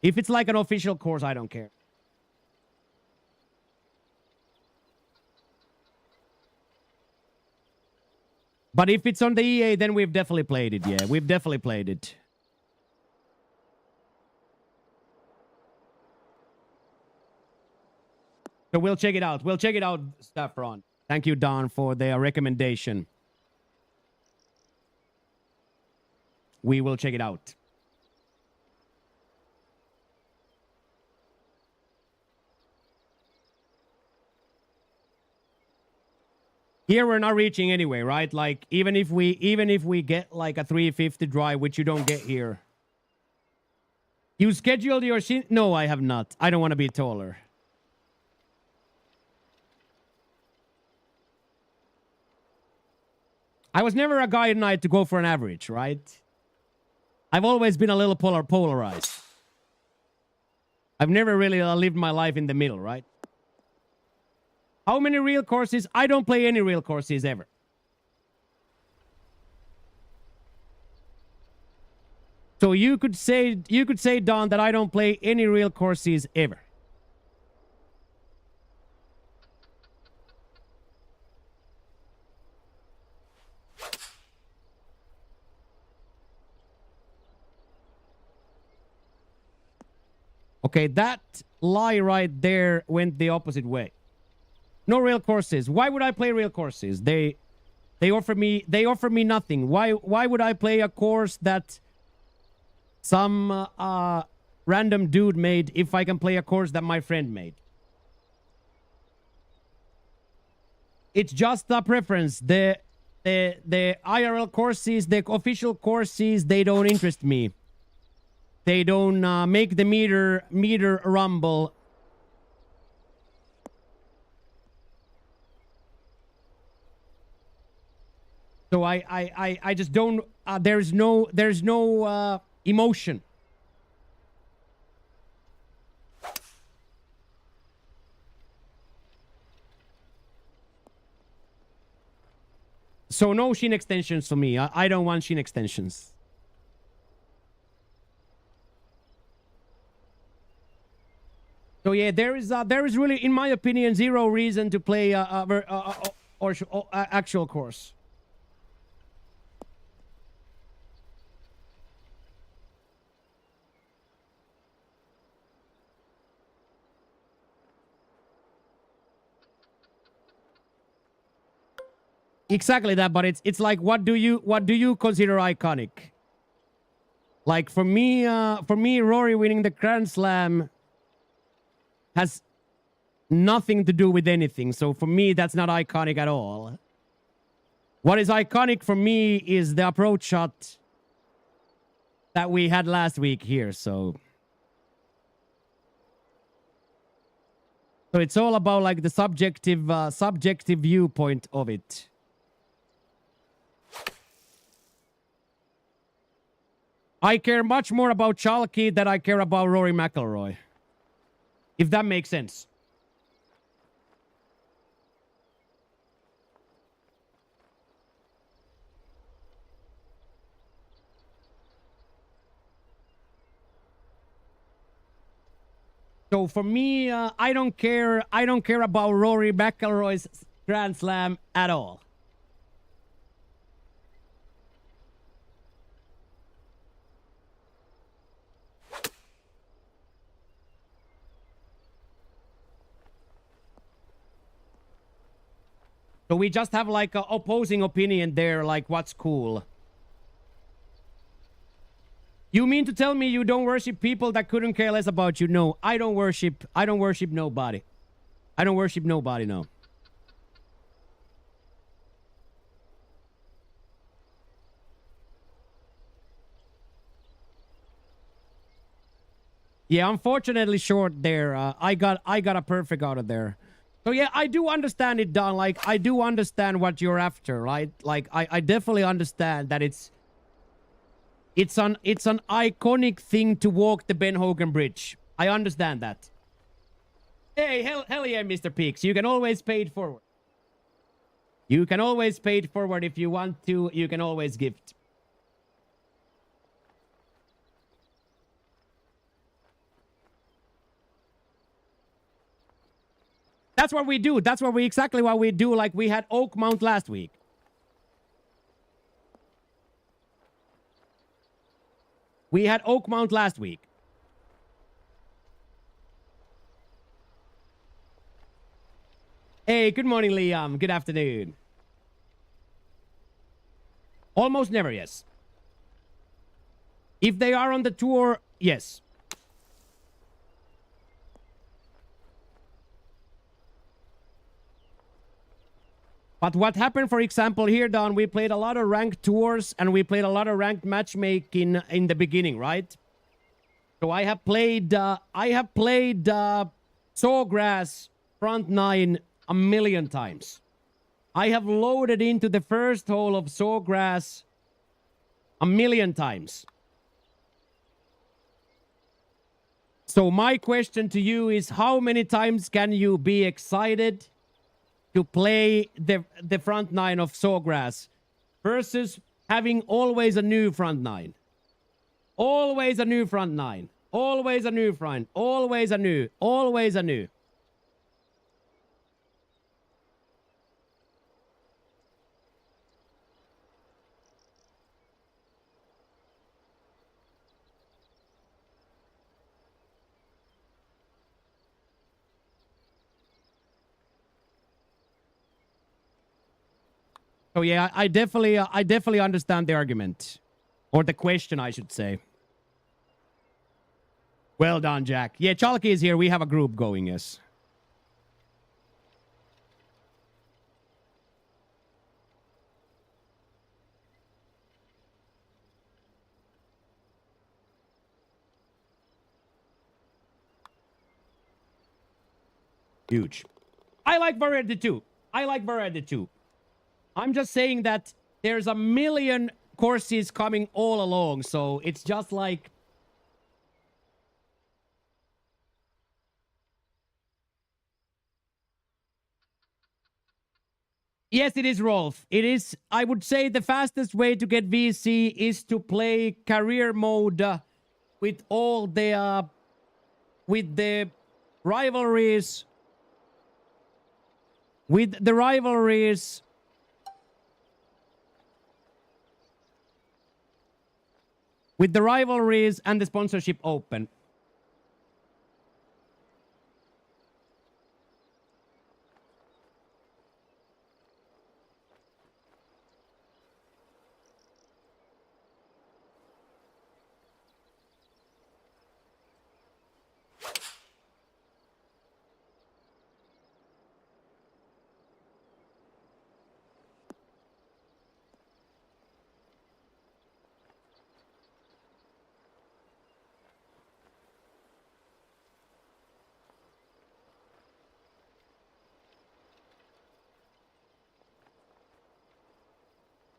If it's like an official course, I don't care. But if it's on the EA, then we've definitely played it. Yeah, we've definitely played it. So we'll check it out. We'll check it out, Saffron. Thank you, Don, for the recommendation. We will check it out. Here we're not reaching anyway, right? Like even if we get like a 350 drive, which you don't get here. You scheduled your shin? No, I have not. I don't want to be taller. I was never a guy tonight to go for an average, right? I've always been a little polarized. I've never really lived my life in the middle, right? How many real courses? I don't play any real courses ever. So you could say, Don, that I don't play any real courses ever. Okay, that lie right there went the opposite way. No real courses. Why would I play real courses? They offer me nothing. Why would I play a course that some random dude made if I can play a course that my friend made? It's just a preference. The IRL courses, the official courses, they don't interest me. They don't make the meter rumble. So I just don't. There's no emotion. So no shin extensions for me. I don't want shin extensions. So yeah, there is really, in my opinion, zero reason to play actual course. Exactly that, but it's like, what do you consider iconic? Like for me, Rory winning the Grand Slam has nothing to do with anything. So for me, that's not iconic at all. What is iconic for me is the approach shot that we had last week here. So it's all about like the subjective viewpoint of it. I care much more about Chalky than I care about Rory McIlroy. If that makes sense. So for me, I don't care about Rory McIlroy's Grand Slam at all. So we just have like an opposing opinion there, like what's cool. You mean to tell me you don't worship people that couldn't care less about you? No, I don't worship nobody. I don't worship nobody, no. Yeah, unfortunately short there. I got a perfect out of there. So yeah, I do understand it, Don. Like, I do understand what you're after, right? Like, I definitely understand that it's an iconic thing to walk the Ben Hogan Bridge. I understand that. Hey, hell yeah, Mr. Peaks. You can always pay it forward. You can always pay it forward if you want to. You can always gift. That's what we do. That's exactly what we do. Like we had Oak Mount last week. We had Oakmount last week. Hey, good morning, Liam. Good afternoon. Almost never, yes. If they are on the tour, yes. But what happened, for example, here, Don, we played a lot of ranked tours and we played a lot of ranked matchmaking in the beginning, right? So I have played Sawgrass front 9 a million times. I have loaded into the first hole of Sawgrass a million times. So my question to you is, how many times can you be excited to play the front 9 of Sawgrass versus having always a new front 9? Always a new front 9. Always a new front. Always a new. Always a new. So yeah, I definitely understand the argument, or the question, I should say. Well done, Jack. Yeah, Chalky is here. We have a group going, yes. Huge. I like variety too. I like variety too. I'm just saying that there's a million courses coming all along, so it's just like... Yes, it is, Rolf. It is, I would say, the fastest way to get VC is to play career mode with all the with the rivalries, with the rivalries and the sponsorship open.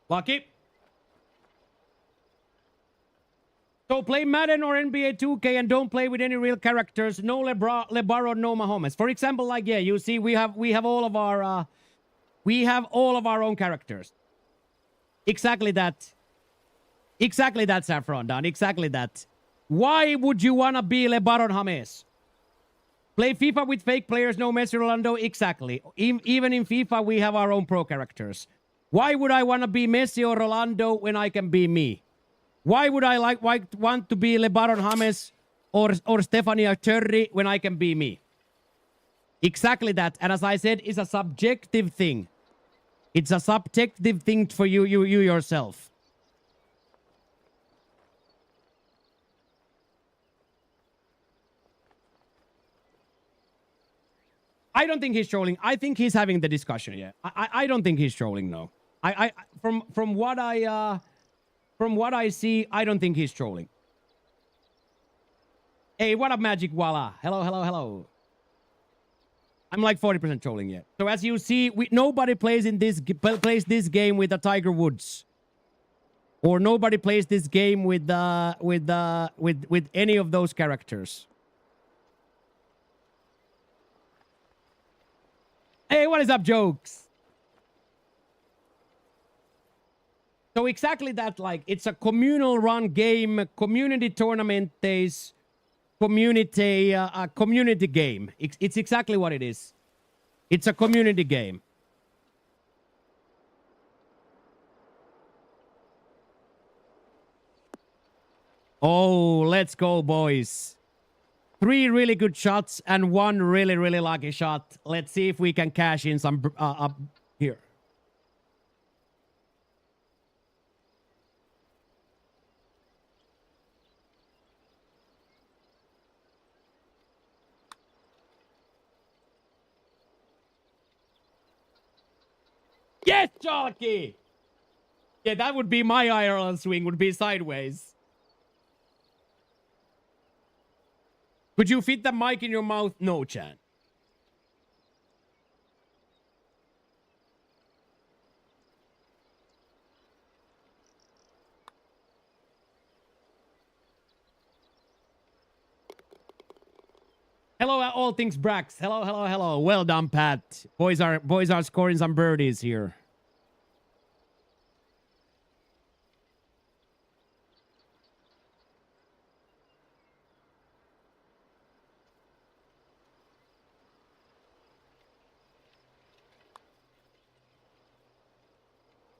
Lucky. So play Madden or NBA 2K and don't play with any real characters. No LeBron, no Mahomes. For example, like, yeah, you see, we have all of our own characters. Exactly that. Exactly that, Saffron, Don. Exactly that. Why would you wanna be LeBron James? Play FIFA with fake players, no Messi, Rolando. Exactly. Even in FIFA, we have our own pro characters. Why would I want to be Messi or Rolando when I can be me? Why would I want to be LeBaron James or Stefania Cherry when I can be me? Exactly that. And as I said, it's a subjective thing. It's a subjective thing for you yourself. I don't think he's trolling. I think he's having the discussion. Yeah, I don't think he's trolling. No, from what I see, I don't think he's trolling. Hey, what up, Magic Voila? Hello, hello, hello. I'm like 40% trolling yet. So as you see, nobody plays this game with a Tiger Woods, or nobody plays this game with any of those characters. Hey, what is up, jokes? So exactly that, like, it's a communal run game, community tournament days, community game. It's exactly what it is. It's a community game. Oh, let's go, boys. 3 really good shots and 1 really, really lucky shot. Let's see if we can cash in some up here. Yes, Chalky! Yeah, that would be my Ireland swing, would be sideways. Could you fit the mic in your mouth? No chance. Hello, all things Brax. Hello, hello, hello. Well done, Pat. Boys are scoring some birdies here.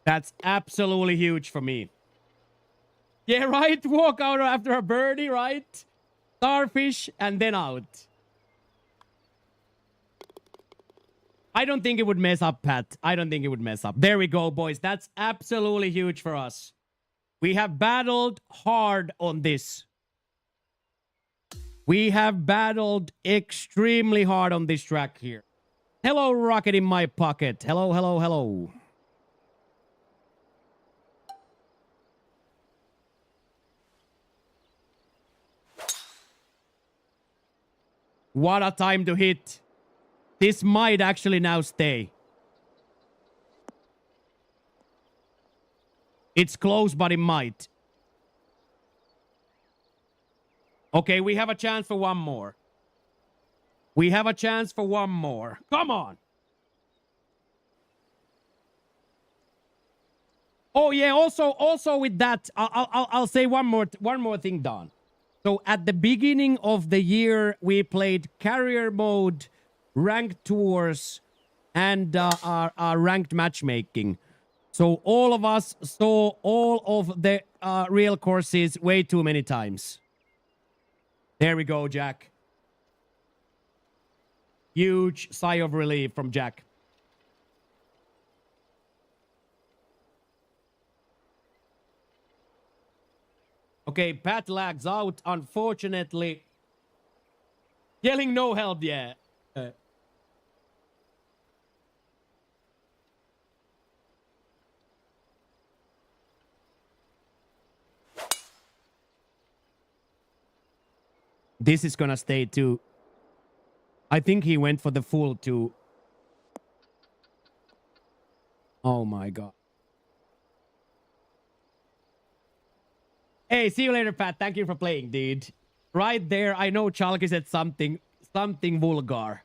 That's absolutely huge for me. Yeah, right? Walk out after a birdie, right? Starfish, and then out. I don't think it would mess up, Pat. I don't think it would mess up. There we go, boys. That's absolutely huge for us. We have battled hard on this. We have battled extremely hard on this track here. Hello, rocket in my pocket. Hello, hello, hello. What a time to hit. This might actually now stay. It's close, but it might. Okay, we have a chance for one more. We have a chance for one more. Come on. Oh yeah, also with that, I'll say one more thing, Don. So at the beginning of the year, we played carrier mode, ranked tours, and our ranked matchmaking. So all of us saw all of the real courses way too many times. There we go, Jack. Huge sigh of relief from Jack. Okay, Pat lags out, unfortunately. Yelling no help, yeah. This is gonna stay too. I think he went for the full too. Oh my god. Hey, see you later, Pat. Thank you for playing, dude. Right there, I know Chalky said something vulgar.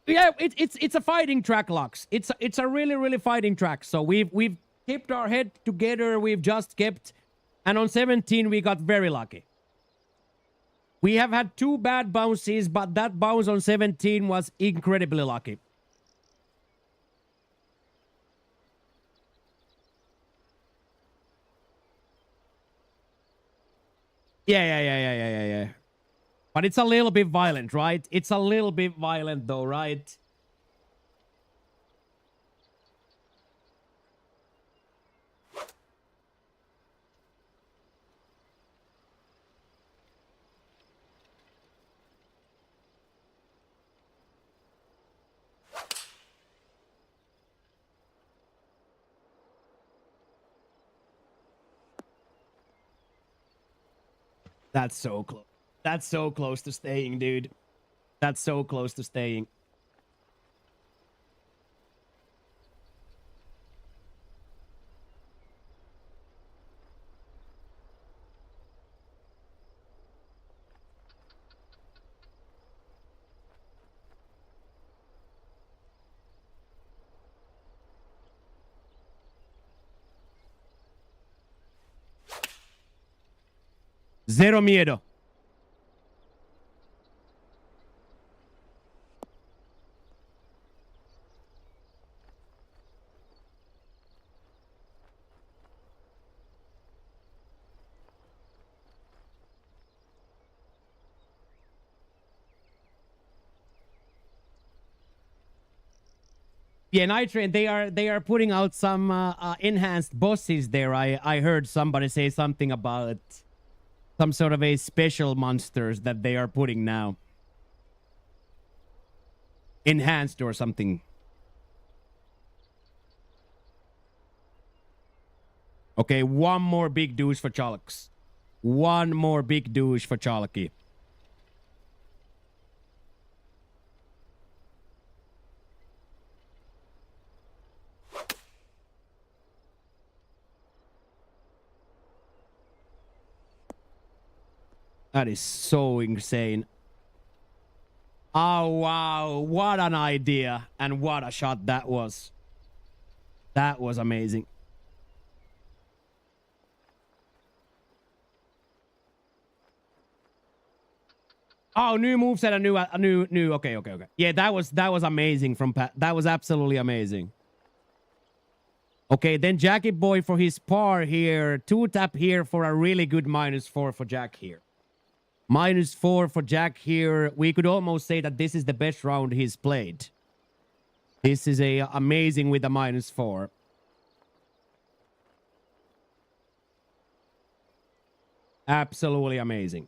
Yeah, it's a fighting track, Lux. It's a really fighting track. So we've kept our head together. We've just kept, and on 17 we got very lucky. We have had 2 bad bounces, but that bounce on 17 was incredibly lucky. Yeah. But it's a little bit violent, right? It's a little bit violent though, right? That's so close. That's so close to staying, dude. That's so close to staying. Zero miedo. Yeah, Night Train, they are putting out some enhanced bosses there. I heard somebody say something about some sort of a special monsters that they are putting now. Enhanced or something. Okay, one more big douche for Chalks. One more big douche for Chalky. That is so insane. Oh, wow. What an idea. And what a shot that was. That was amazing. Oh, new moveset, a new. Okay. Yeah, that was amazing from Pat. That was absolutely amazing. Okay, then Jackie Boy for his par here. 2-tap here for a really good -4 for Jack here. -4 for Jack here. We could almost say that this is the best round he's played. This is a amazing with a -4. Absolutely amazing.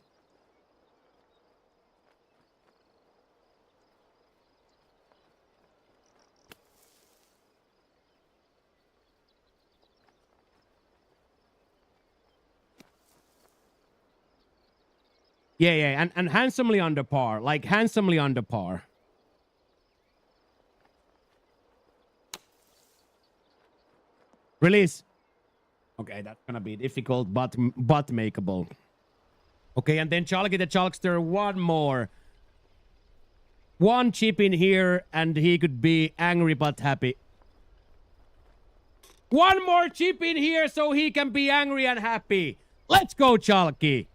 Yeah, and handsomely under par. Like, handsomely under par. Release. Okay, that's gonna be difficult, but makeable. Okay, and then Chalky the Chalkster, one more. One chip in here, and he could be angry but happy. One more chip in here so he can be angry and happy. Let's go, Chalky.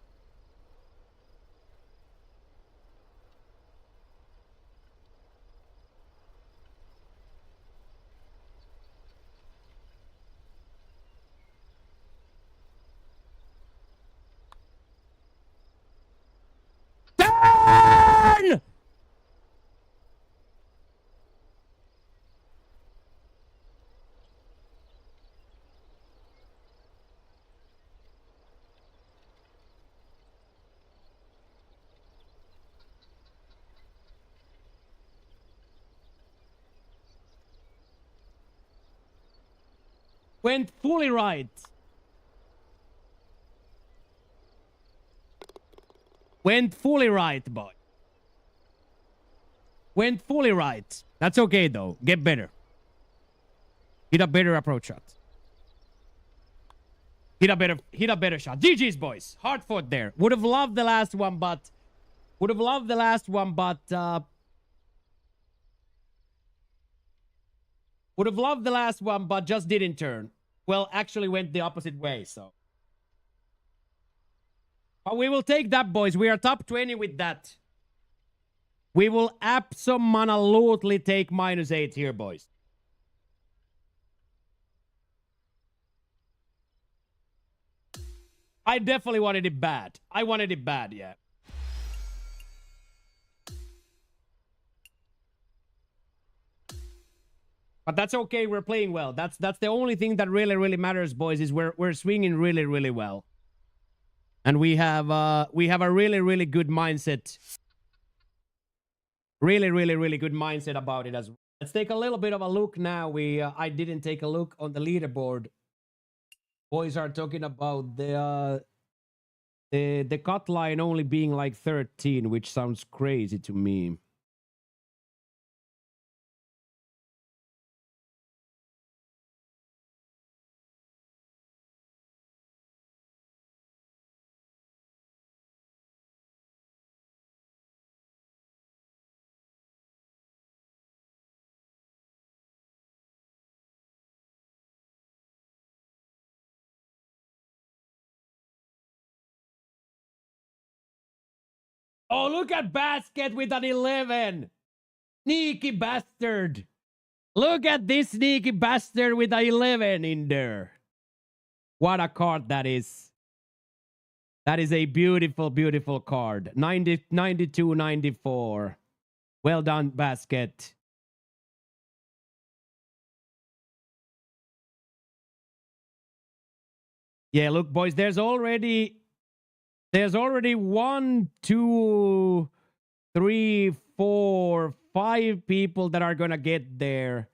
Turn! Went fully right. Went fully right, boy. Went fully right. That's okay, though. Get better. Hit a better approach shot. Hit a better shot. GG's, boys. Hard fought there. Would have loved the last one, but... Would have loved the last one, but... Would have loved the last one, but just didn't turn. Well, actually went the opposite way, so... But we will take that, boys. We are top 20 with that. We will absolutely take -8 here, boys. I definitely wanted it bad. I wanted it bad, yeah. But that's okay. We're playing well. That's the only thing that really matters, boys, is we're swinging really well. And we have a really good mindset. Really good mindset about it as well. Let's take a little bit of a look now. I didn't take a look on the leaderboard. Boys are talking about the cut line only being like 13, which sounds crazy to me. Oh, look at Basket with an 11. Sneaky bastard. Look at this sneaky bastard with an 11 in there. What a card that is. That is a beautiful card. 92, 94. Well done, Basket. Yeah, look, boys, there's already 1, 2, 3, 4, 5 people that are gonna get there.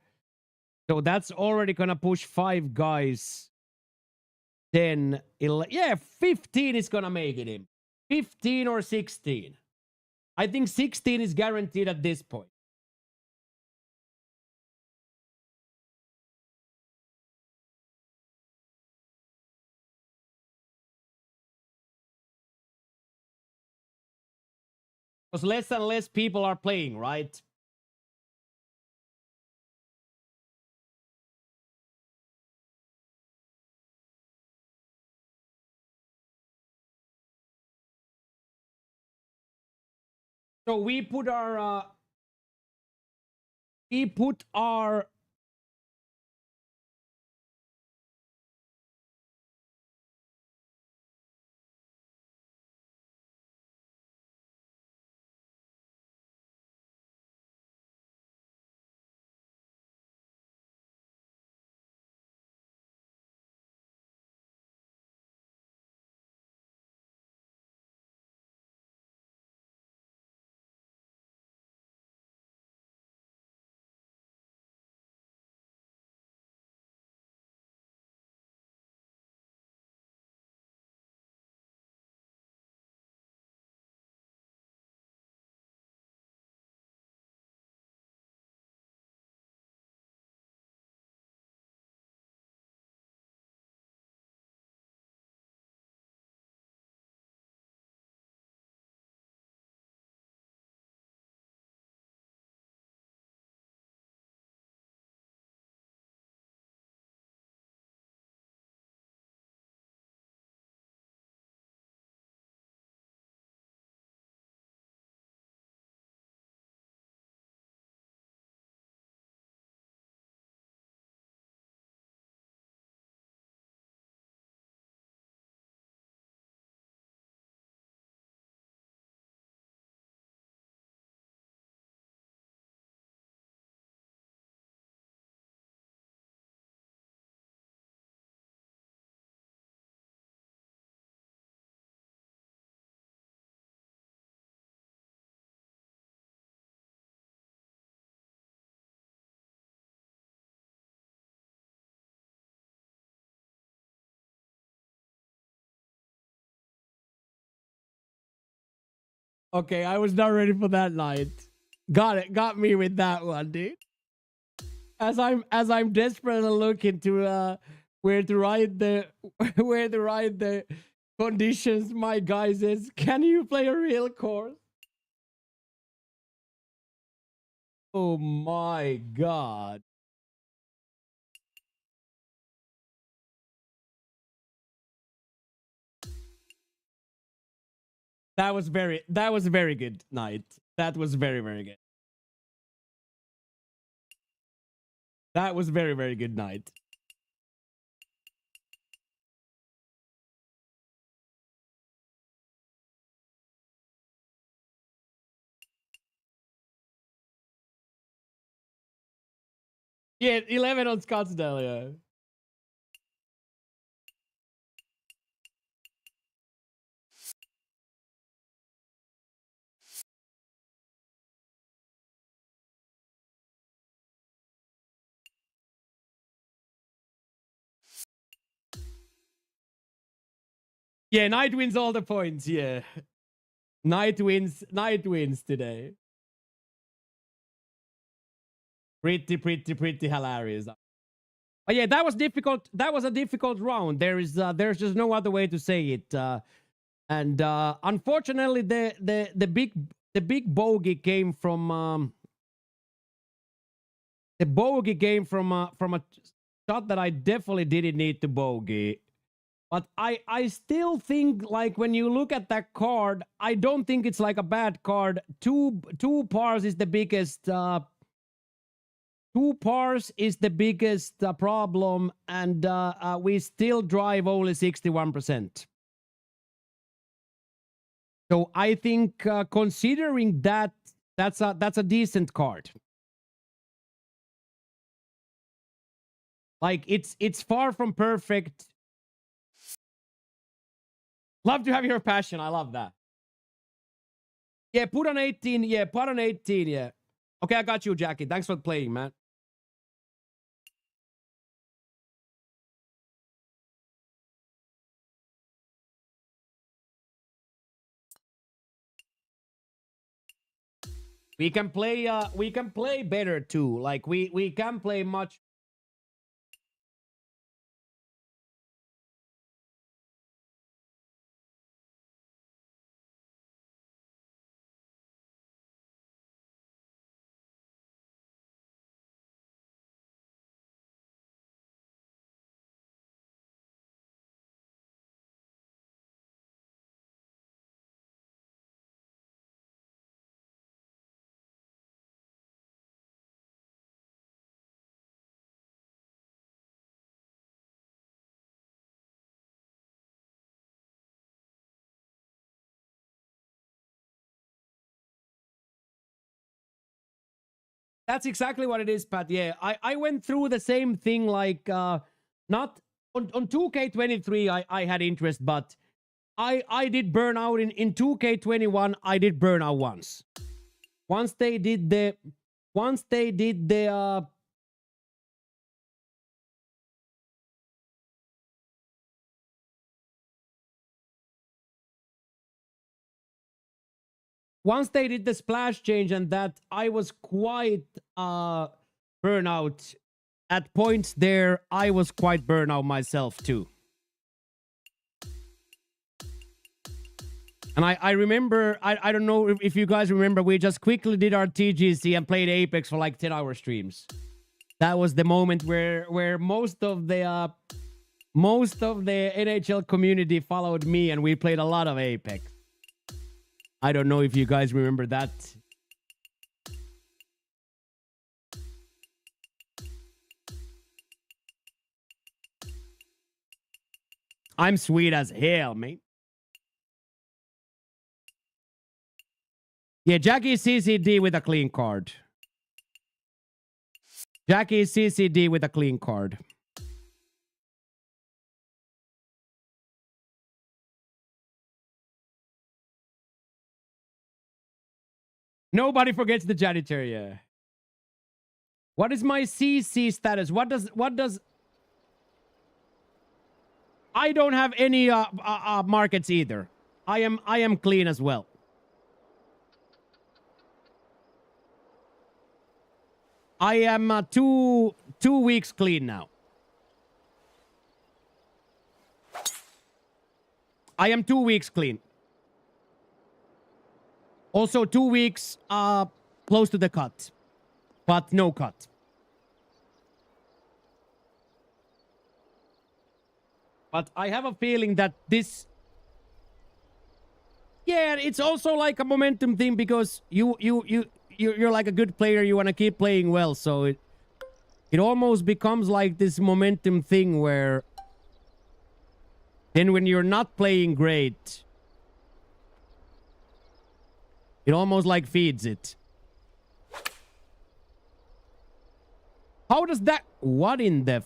So that's already gonna push 5 guys. 10, 11, yeah, 15 is gonna make it in. 15 or 16. I think 16 is guaranteed at this point. Because less and less people are playing, right? So we put our Okay, I was not ready for that night. Got it. Got me with that one, dude. As I'm desperately looking to where to ride the where to ride the conditions, my guy says, "Can you play a real course?" Oh my god. That was a very good night. That was very, very good. That was very, very good night. Yeah, 11 on Scottsdale, yeah. Yeah, Knight wins all the points, yeah. Knight wins today. Pretty hilarious. But yeah, that was difficult. That was a difficult round. There's just no other way to say it. And unfortunately, the big bogey came from from a shot that I definitely didn't need to bogey. But I still think, like, when you look at that card, I don't think it's like a bad card. Two pars is the biggest. Two pars is the biggest problem, and we still drive only 61%. So I think, considering that, that's a decent card. Like, it's far from perfect. Love to have your passion. I love that. Yeah, put on 18. Yeah, put on 18. Yeah. Okay, I got you, Jackie. Thanks for playing, man. We can play better too. Like we can play much. That's exactly what it is, Pat. Yeah, I went through the same thing. Like not on 2K23, I had interest, but I did burn out in 2K21. I did burn out once. Once they did the once they did the once they did the splash change, and that I was quite burnout at points there. I was quite burnout myself too. And I remember, I don't know if you guys remember, we just quickly did our TGC and played Apex for like 10-hour streams. That was the moment where most of the NHL community followed me, and we played a lot of Apex. I don't know if you guys remember that. I'm sweet as hell, mate. Yeah, Jackie CCD with a clean card. Jackie CCD with a clean card. Nobody forgets the janitor, yeah. What is my CC status? What does I don't have any markets either. I am clean as well. I am 2 weeks clean now. I am 2 weeks clean. Also 2 weeks close to the cut, but no cut. But I have a feeling that this, yeah, it's also like a momentum thing, because you're like a good player. You want to keep playing well, so it almost becomes like this momentum thing where then when you're not playing great, it almost like feeds it. How does that? What in the?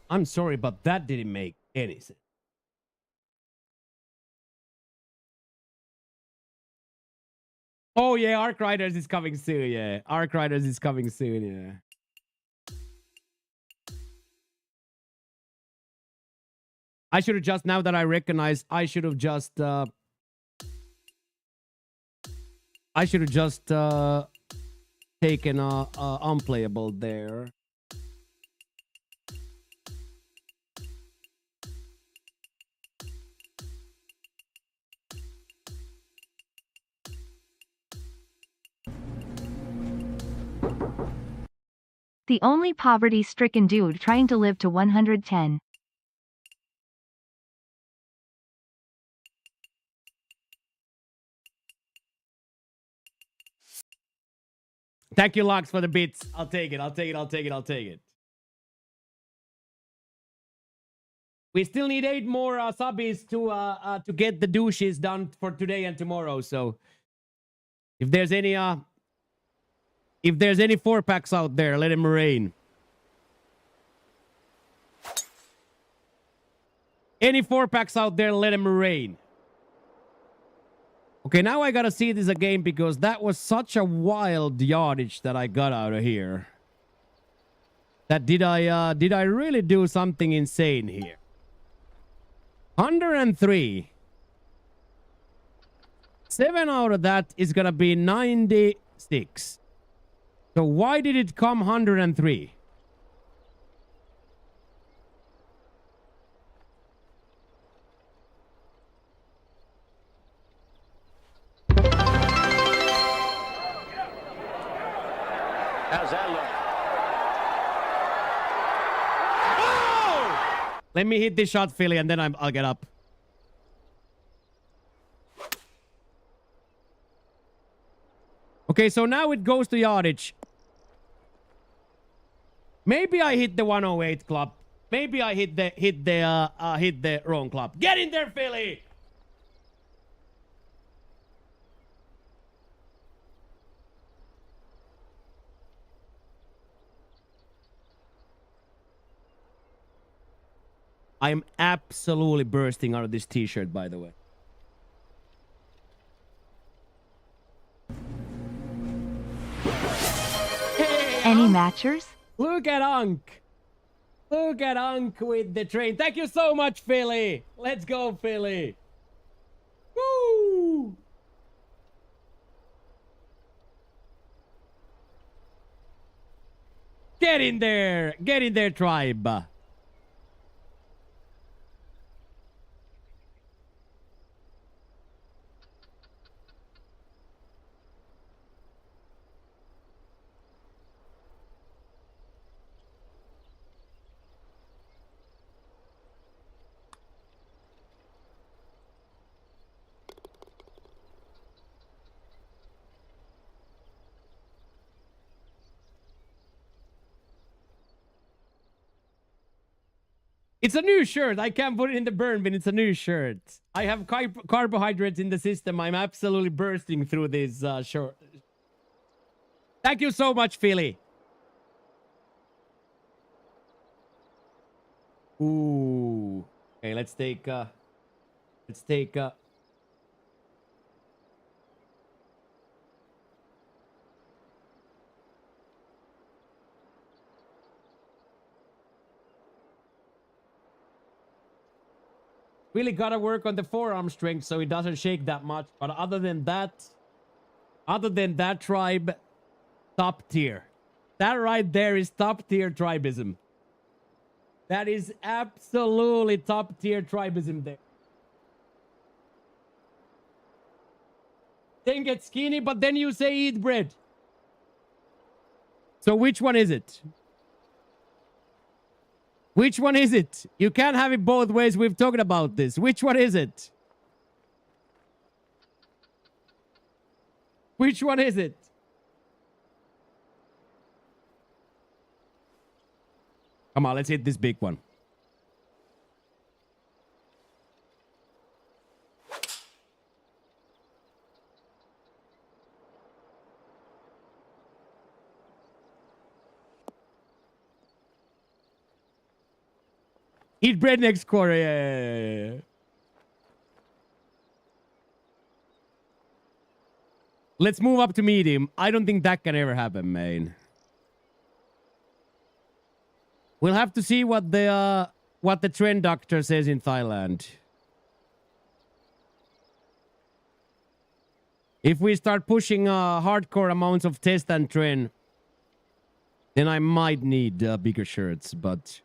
I'm sorry, but that didn't make any sense. Oh yeah, Arc Riders is coming soon. Yeah, Arc Riders is coming soon. Yeah. I should have just, now that I recognize, I should have just taken unplayable there.
The only poverty-stricken dude trying to live to 110.
Thank you, Lux, for the bits. I'll take it. I'll take it. I'll take it. I'll take it. We still need 8 more subbies to get the douches done for today and tomorrow. So if there's any 4-packs out there, let them rain. Any 4-packs out there, let them rain. Okay, now I gotta see this again because that was such a wild yardage that I got out of here. That did I really do something insane here? 103. 7 out of that is gonna be 96. So why did it come 103?
How's that look?
Oh! Let me hit this shot, Philly, and then I'll get up. Okay, so now it goes to yardage. Maybe I hit the 108 club. Maybe I hit the wrong club. Get in there, Philly! I'm absolutely bursting out of this t-shirt, by the way.
Any matchers?
Look at Unk. Look at Unk with the train. Thank you so much, Philly. Let's go, Philly. Woo! Get in there. Get in there, tribe. It's a new shirt. I can't put it in the burn bin. It's a new shirt. I have carbohydrates in the system. I'm absolutely bursting through this shirt. Thank you so much, Philly. Ooh. Okay, let's take really gotta work on the forearm strength so it doesn't shake that much. But other than that, tribe, top tier. That right there is top tier tribism. That is absolutely top tier tribism there. Then get skinny, but then you say eat bread. So which one is it? Which one is it? You can't have it both ways. We've talked about this. Which one is it? Which one is it? Come on, let's hit this big one. Eat bread next quarter. Yeah. Let's move up to medium. I don't think that can ever happen, man. We'll have to see what the trend doctor says in Thailand. If we start pushing hardcore amounts of test and trend, then I might need bigger shirts. But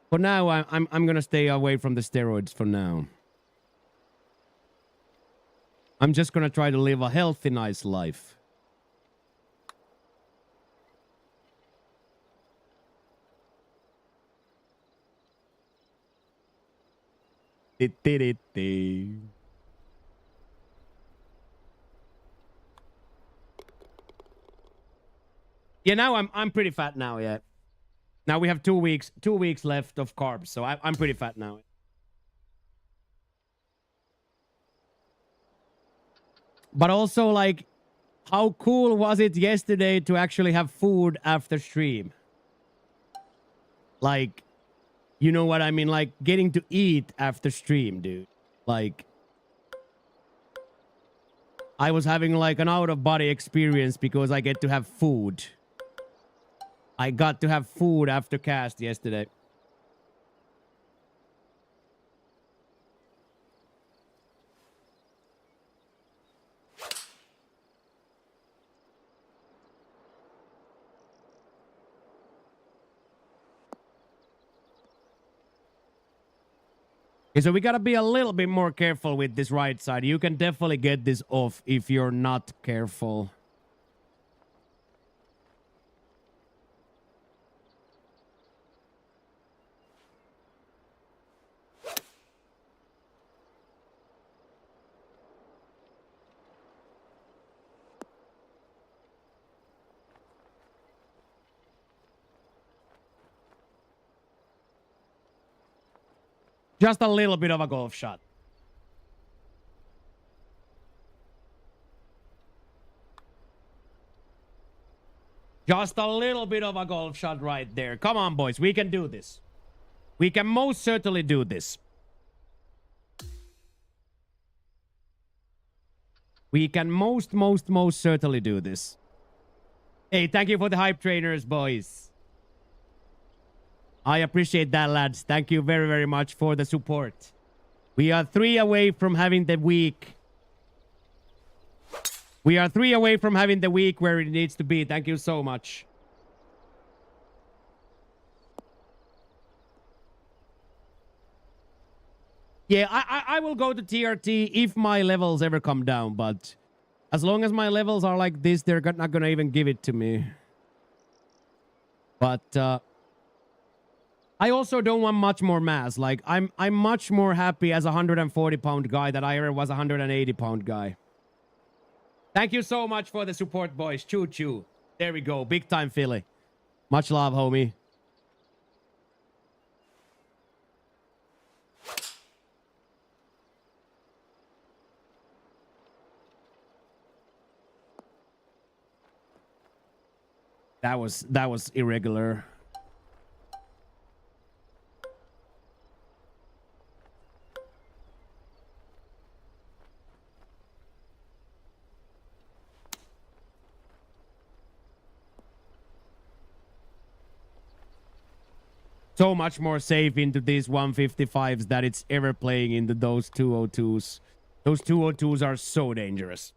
for now, I'm gonna stay away from the steroids for now. I'm just gonna try to live a healthy, nice life. Yeah, now I'm pretty fat now, yeah. Now we have 2 weeks left of carbs, so I'm pretty fat now. But also, like, how cool was it yesterday to actually have food after stream? Like, you know what I mean? Like, getting to eat after stream, dude. Like, I was having like an out-of-body experience because I get to have food. I got to have food after cast yesterday. Okay, so we gotta be a little bit more careful with this right side. You can definitely get this off if you're not careful. Just a little bit of a golf shot. Just a little bit of a golf shot right there. Come on, boys. We can do this. We can most certainly do this. We can most certainly do this. Hey, thank you for the hype trainers, boys. I appreciate that, lads. Thank you very, very much for the support. We are 3 away from having the week. We are 3 away from having the week where it needs to be. Thank you so much. Yeah, I will go to TRT if my levels ever come down, but as long as my levels are like this, they're not gonna even give it to me. But I also don't want much more mass. Like, I'm much more happy as a 140-pound guy than I ever was a 180-pound guy. Thank you so much for the support, boys. Choo choo. There we go. Big time Philly. Much love, homie. That was irregular. So much more safe into these 155s that it's ever playing into those 202s. Those 202s are so dangerous.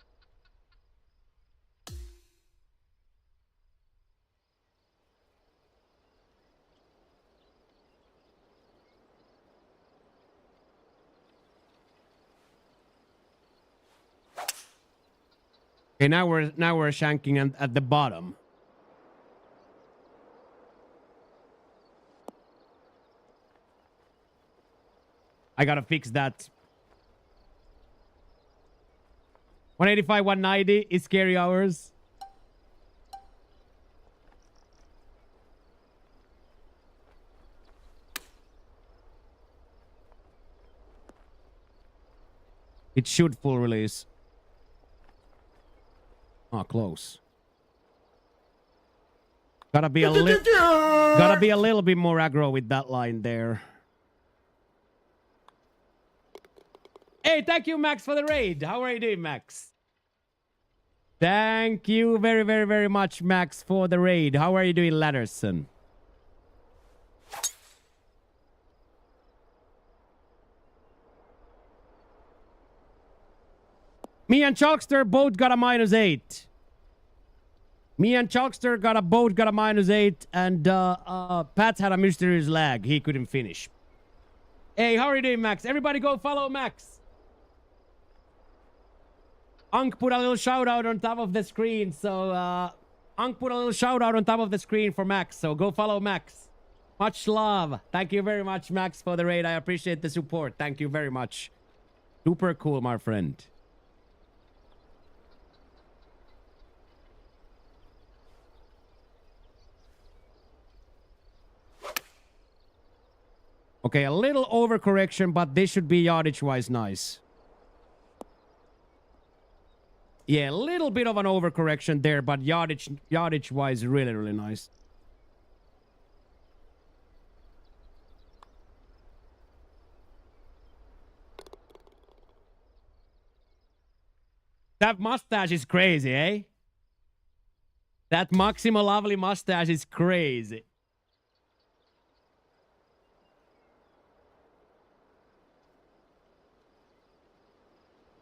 Okay, now we're shanking at the bottom. I gotta fix that. 185, 190 is scary hours. It should full release. Oh, close. Gotta be a little bit more aggro with that line there. Hey, thank you, Max, for the raid. How are you doing, Max? Thank you very, very, very much, Max, for the raid. How are you doing, Latterson? Me and Chalkster both got a -8. Me and Chalkster both got a -8, and Pat had a mysterious lag. He couldn't finish. Hey, how are you doing, Max? Everybody go follow Max. Unk put a little shout out on top of the screen, so Unk put a little shout out on top of the screen for Max, so go follow Max. Much love. Thank you very much, Max, for the raid. I appreciate the support. Thank you very much. Super cool, my friend. Okay, a little overcorrection, but this should be yardage-wise nice. Yeah, a little bit of an overcorrection there, but yardage-wise really, really nice. That mustache is crazy, eh? That Maximo Lovely mustache is crazy.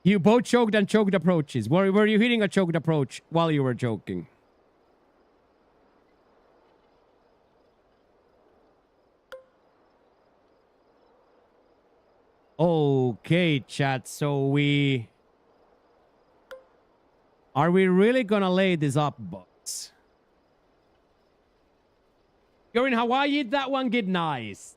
You both choked and choked approaches. Were you hitting a choked approach while you were joking? Okay, chat. So are we really gonna lay this up, box? You're in Hawaii. That one get nice.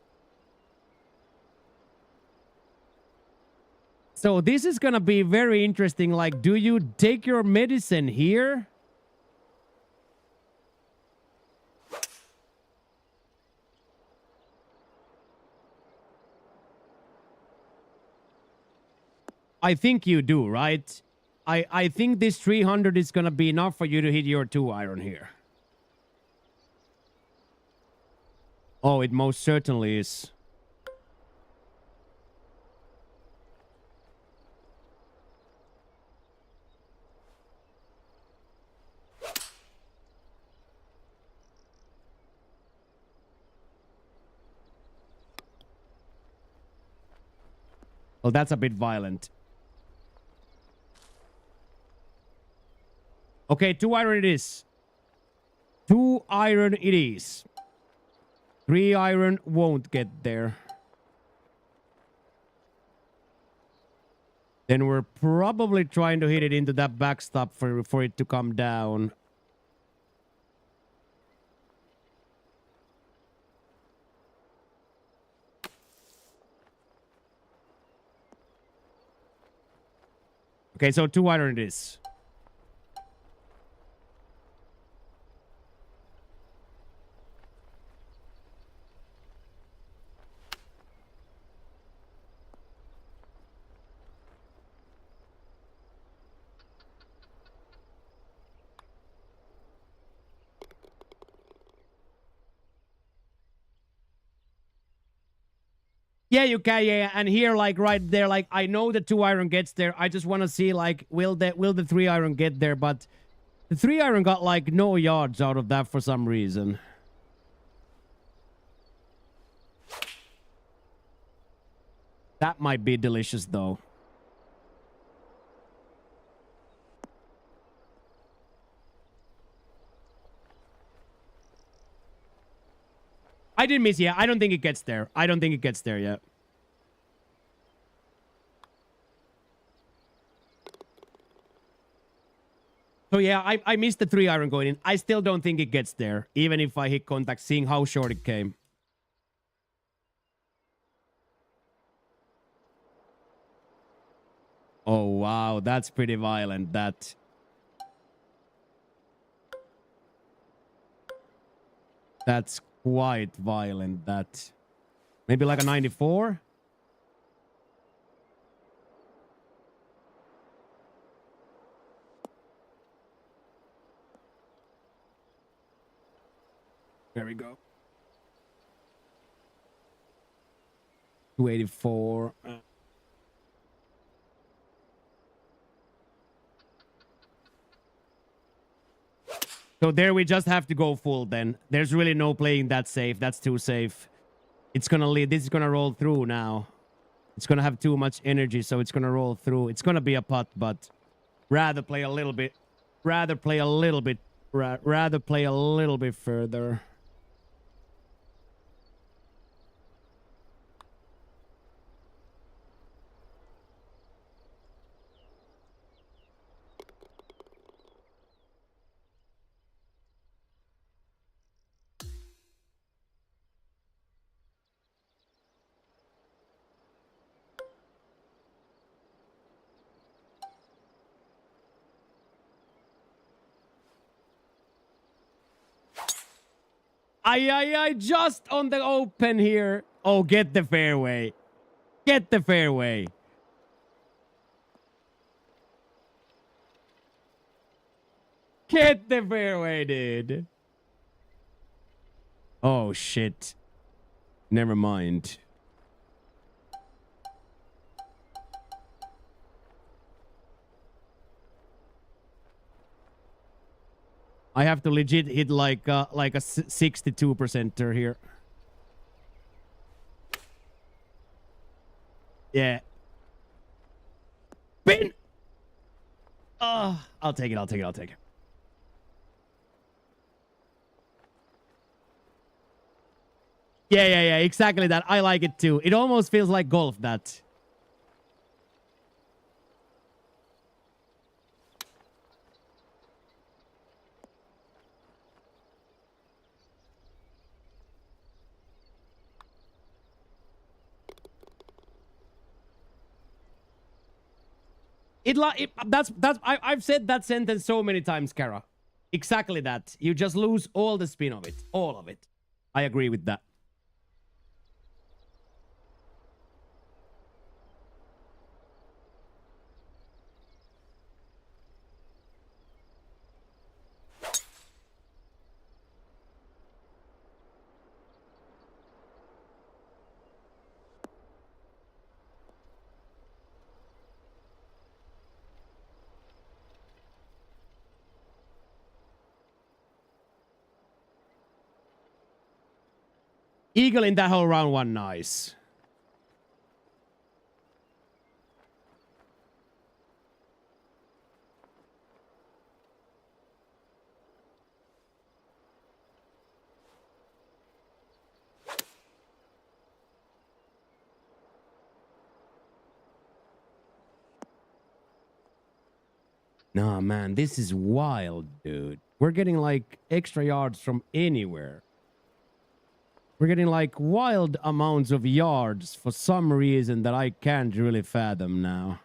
So this is gonna be very interesting. Like, do you take your medicine here? I think you do, right? I think this 300 is gonna be enough for you to hit your 2-iron here. Oh, it most certainly is. Well, that's a bit violent. Okay, 2-iron it is. 2-iron it is. 3-iron won't get there. Then we're probably trying to hit it into that backstop for it to come down. Okay, so 2-iron it is. Yeah, you can, yeah. And here, like right there, like I know the 2-iron gets there. I just want to see, like, will the 3-iron get there? But the 3-iron got like no yards out of that for some reason. That might be delicious, though. I didn't miss. Yeah, I don't think it gets there. I don't think it gets there yet. So yeah, I missed the 3-iron going in. I still don't think it gets there, even if I hit contact, seeing how short it came. Oh, wow. That's pretty violent, that. That's quite violent, that. Maybe like a 94? There we go. 284. So there we just have to go full then. There's really no playing that safe. That's too safe. It's gonna lead. This is gonna roll through now. It's gonna have too much energy, so it's gonna roll through. It's gonna be a putt, but rather play a little bit. Rather play a little bit further. I just on the open here. Oh, get the fairway. Get the fairway. Get the fairway, dude. Oh, shit. Never mind. I have to legit hit like a 62%er here. Yeah. Bin. I'll take it. I'll take it. I'll take it. Yeah. Exactly that. I like it too. It almost feels like golf, that. I've said that sentence so many times, Kara. Exactly that. You just lose all the spin of it. All of it. I agree with that. Eagle in that whole round one. Nice. Nah, man, this is wild, dude. We're getting like extra yards from anywhere. We're getting like wild amounts of yards for some reason that I can't really fathom now.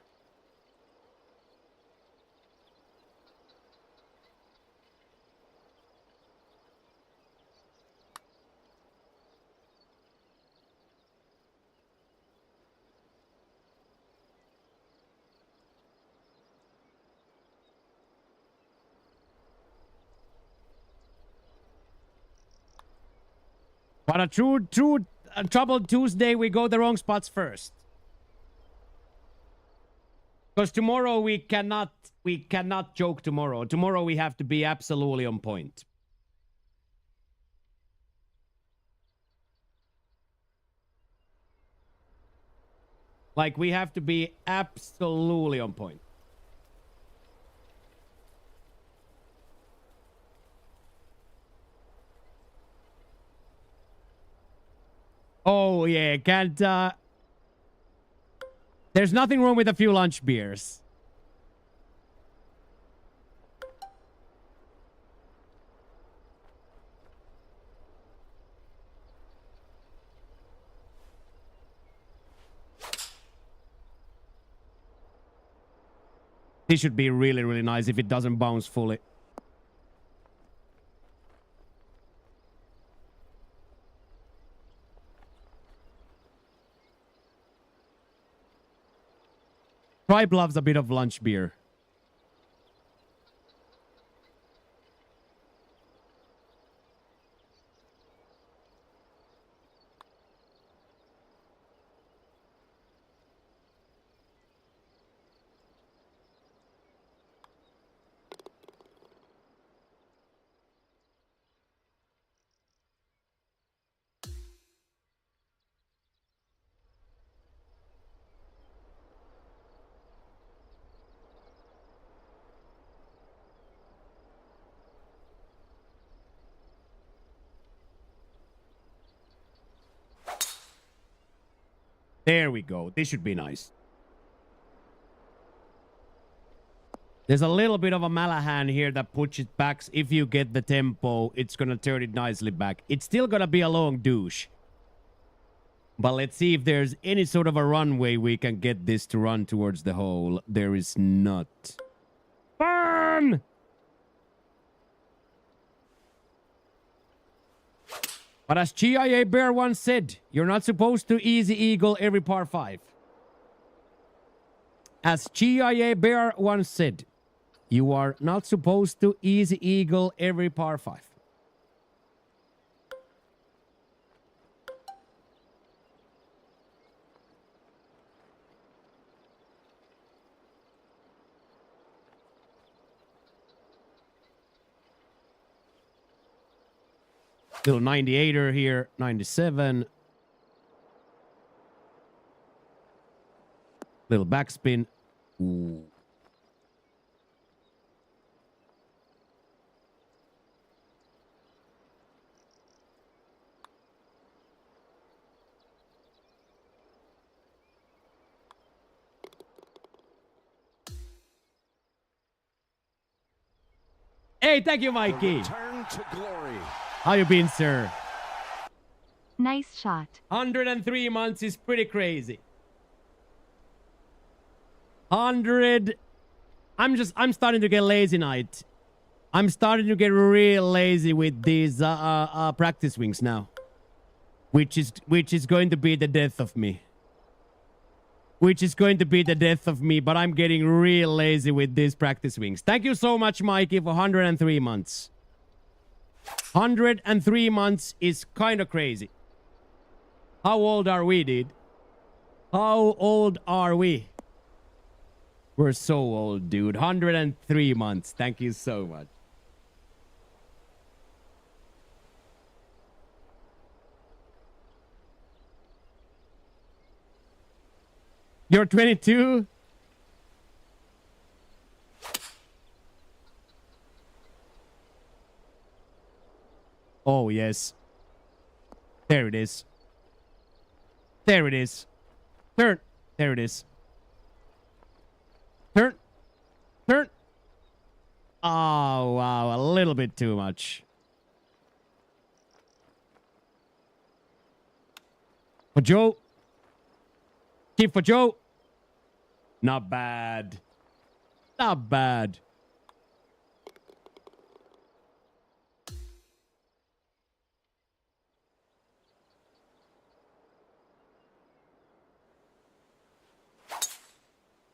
But a true trouble Tuesday, we go the wrong spots first. Because tomorrow we cannot joke tomorrow. Tomorrow we have to be absolutely on point. Like, we have to be absolutely on point. Oh, yeah, can't, there's nothing wrong with a few lunch beers. This should be really, really nice if it doesn't bounce fully. Tribe loves a bit of lunch beer. There we go. This should be nice. There's a little bit of a Malahan here that puts it back. If you get the tempo, it's going to turn it nicely back. It's still going to be a long douche. But let's see if there's any sort of a runway we can get this to run towards the hole. There is not. Burn! But as GIA Bear once said, you're not supposed to easy eagle every par 5. As GIA Bear once said, you are not supposed to easy eagle every par 5. Little 98er here, 97. Little backspin. Ooh. Hey, thank you, Mikey.
Return to glory.
How you been, sir?
Nice shot.
103 months is pretty crazy. 100. I'm starting to get lazy night. I'm starting to get real lazy with these practice swings now. Which is going to be the death of me. Which is going to be the death of me, but I'm getting real lazy with these practice swings. Thank you so much, Mikey, for 103 months. 103 months is kind of crazy. How old are we, dude? How old are we? We're so old, dude. 103 months. Thank you so much. You're 22? Oh, yes. There it is. There it is. Turn. There it is. Turn. Turn. Oh, wow. A little bit too much. For Joe. Keep for Joe. Not bad. Not bad.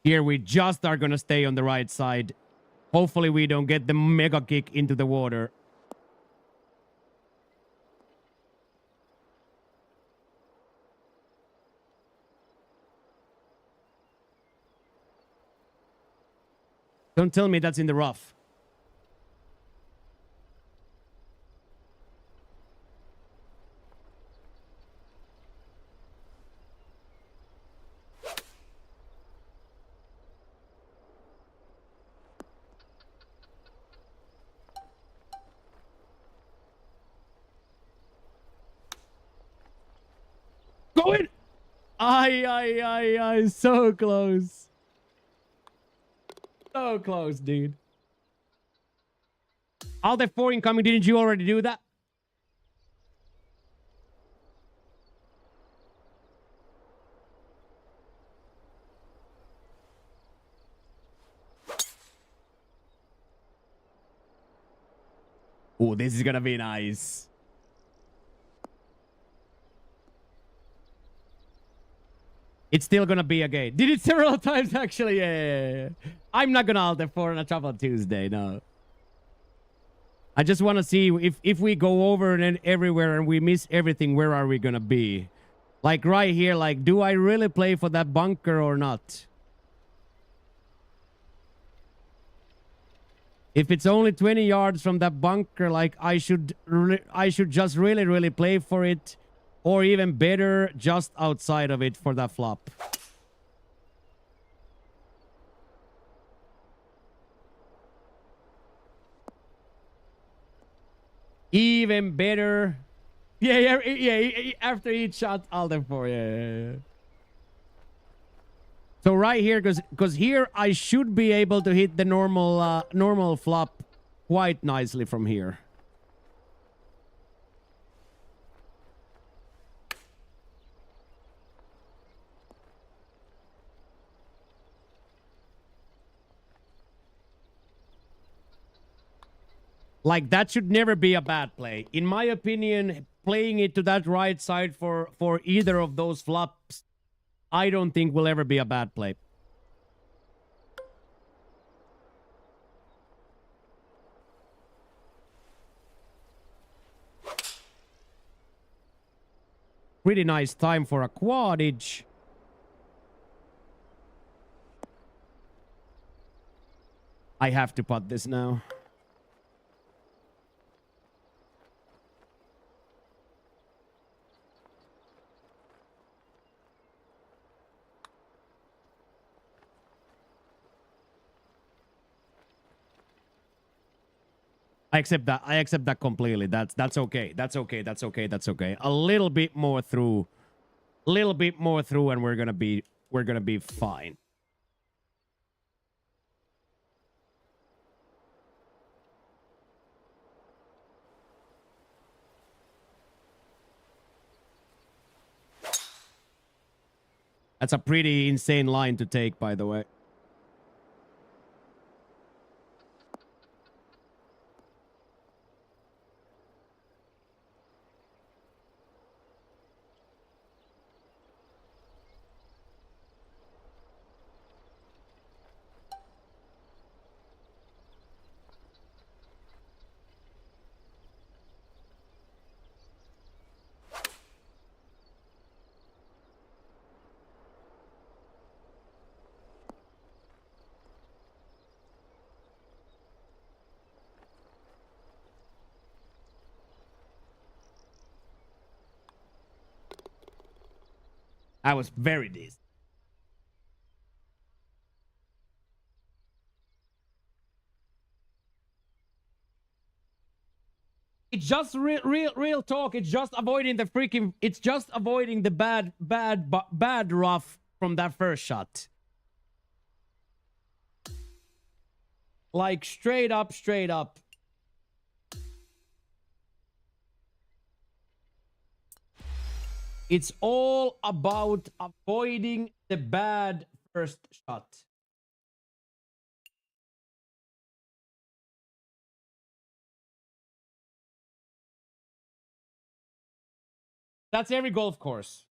Here we just are gonna stay on the right side. Hopefully we don't get the mega kick into the water. Don't tell me that's in the rough. Go in! Ay, so close. So close, dude. All the 4 incoming, didn't you already do that? Oh, this is gonna be nice. It's still gonna be a game. Did it several times, actually. Yeah. I'm not gonna alter 4 on a Trouble Tuesday, no. I just want to see if we go over and everywhere and we miss everything, where are we gonna be? Like right here, like, do I really play for that bunker or not? If it's only 20 yards from that bunker, like, I should just really play for it, or even better, just outside of it for that flop. Even better. Yeah. After each shot, I'll do 4. Yeah. So right here, because here I should be able to hit the normal flop quite nicely from here. Like, that should never be a bad play. In my opinion, playing it to that right side for either of those flops, I don't think will ever be a bad play. Pretty nice time for a quadage. I have to putt this now. I accept that. I accept that completely. That's okay. That's okay. That's okay. That's okay. A little bit more through. A little bit more through, and we're gonna be fine. That's a pretty insane line to take, by the way. I was very decent. It's just real talk. It's just avoiding the freaking. It's just avoiding the bad rough from that first shot. Like straight up, straight up. It's all about avoiding the bad first shot. That's every golf course.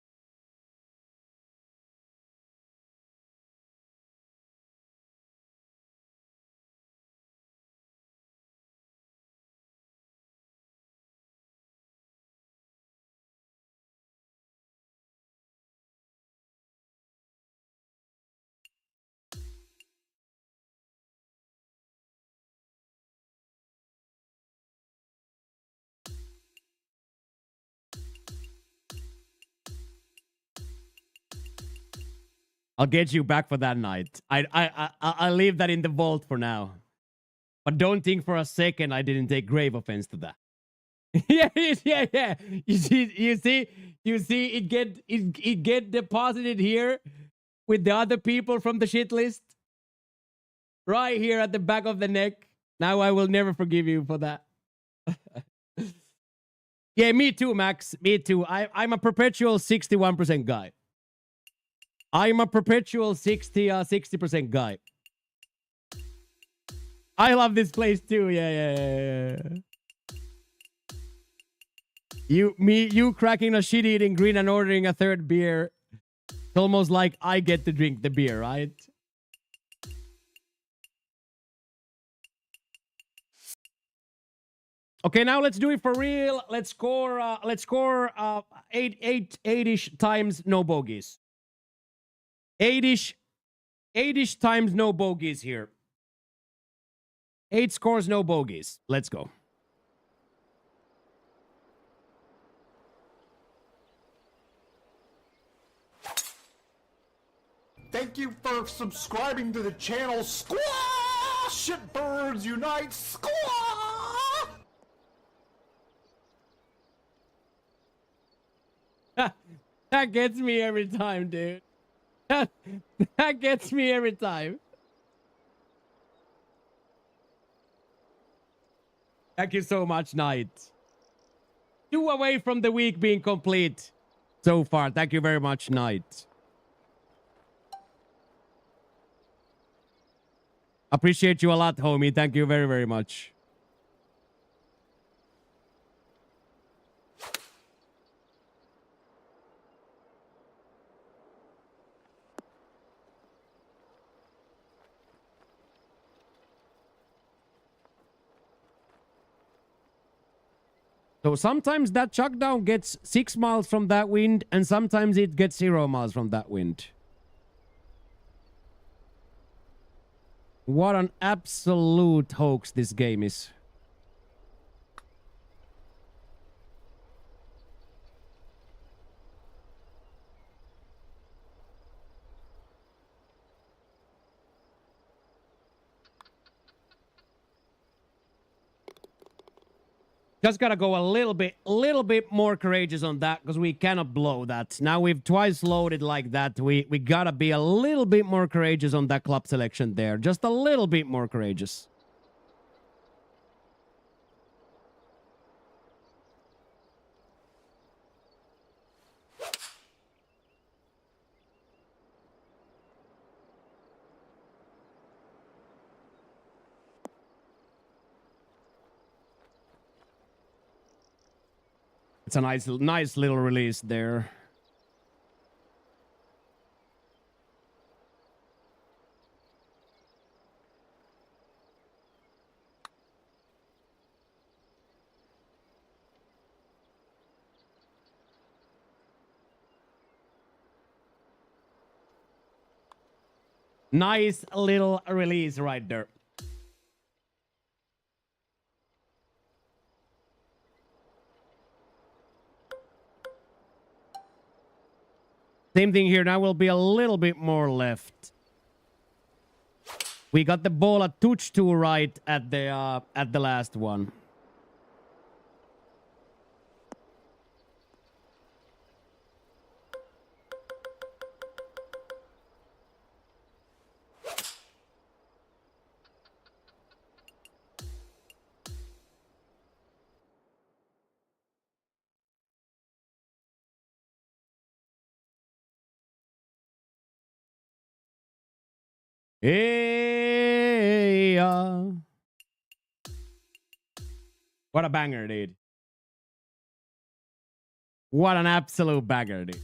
I'll get you back for that night. I'll leave that in the vault for now. But don't think for a second I didn't take grave offense to that. yeah. You see, it get deposited here with the other people from the shit list. Right here at the back of the neck. Now I will never forgive you for that. Yeah, me too, Max. Me too. I'm a perpetual 61% guy. I'm a perpetual 60% guy. I love this place too. Yeah. You cracking a shit eating green and ordering a third beer. It's almost like I get to drink the beer, right? Okay, now let's do it for real. Let's score 8-ish times no bogeys. 8-ish times no bogeys here. 8 scores, no bogeys. Let's go.
Thank you for subscribing to the channel. Squaw! Shitbirds unite! Squaw!
That gets me every time, dude. That gets me every time. Thank you so much, Knight. 2 away from the week being complete so far. Thank you very much, Knight. Appreciate you a lot, homie. Thank you very, very much. So sometimes that chuck down gets 6 miles from that wind, and sometimes it gets 0 miles from that wind. What an absolute hoax this game is. Just gotta go a little bit more courageous on that because we cannot blow that. Now we've twice loaded like that. We gotta be a little bit more courageous on that club selection there. Just a little bit more courageous. It's a nice little release there. Nice little release right there. Same thing here. Now will be a little bit more left. We got the ball a touch too right at the last one. Hey, what a banger, dude. What an absolute banger, dude.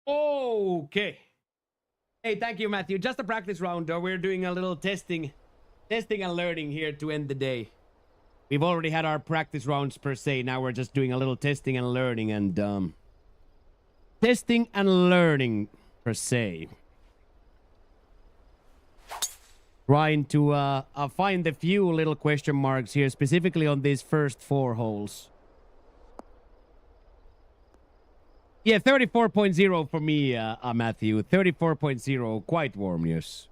Okay. Hey, thank you, Matthew. Just a practice round, though. We're doing a little testing and learning here to end the day. We've already had our practice rounds per se. Now we're just doing a little testing and learning and testing and learning per se. Trying to find a few little question marks here, specifically on these first 4 holes. Yeah, 34.0 for me, Matthew. 34.0, quite warm, yes.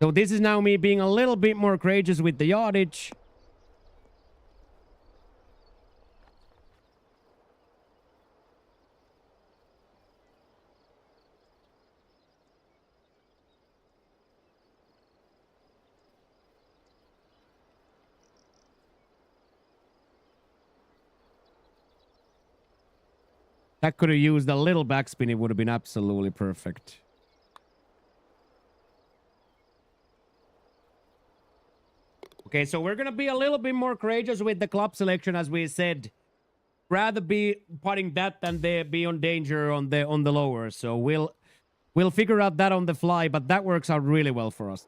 So this is now me being a little bit more courageous with the yardage. That could have used a little backspin. It would have been absolutely perfect. Okay, so we're going to be a little bit more courageous with the club selection, as we said. Rather be putting that than they be on danger on the lower. So we'll figure out that on the fly, but that works out really well for us.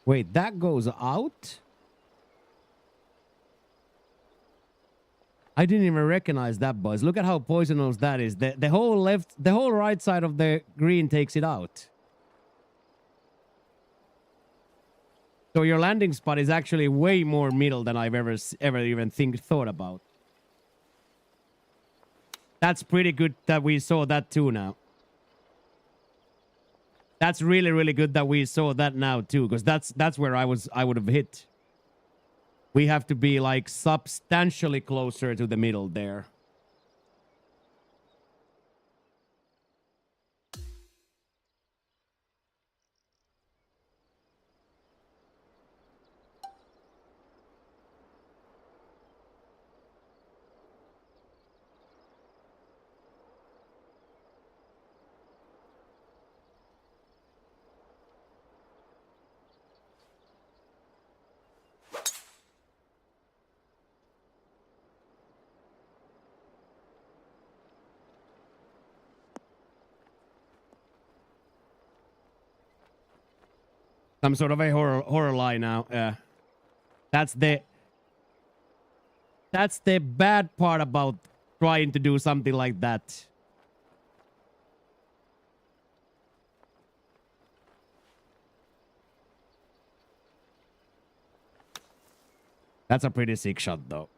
Wait, that goes out? I didn't even recognize that, Buzz. Look at how poisonous that is. The whole right side of the green takes it out. So your landing spot is actually way more middle than I've ever even thought about. That's pretty good that we saw that too now. That's really, really good that we saw that now too, because that's where I would have hit. We have to be like substantially closer to the middle there. Some sort of a horror lie now. Yeah. That's the bad part about trying to do something like that. That's a pretty sick shot though.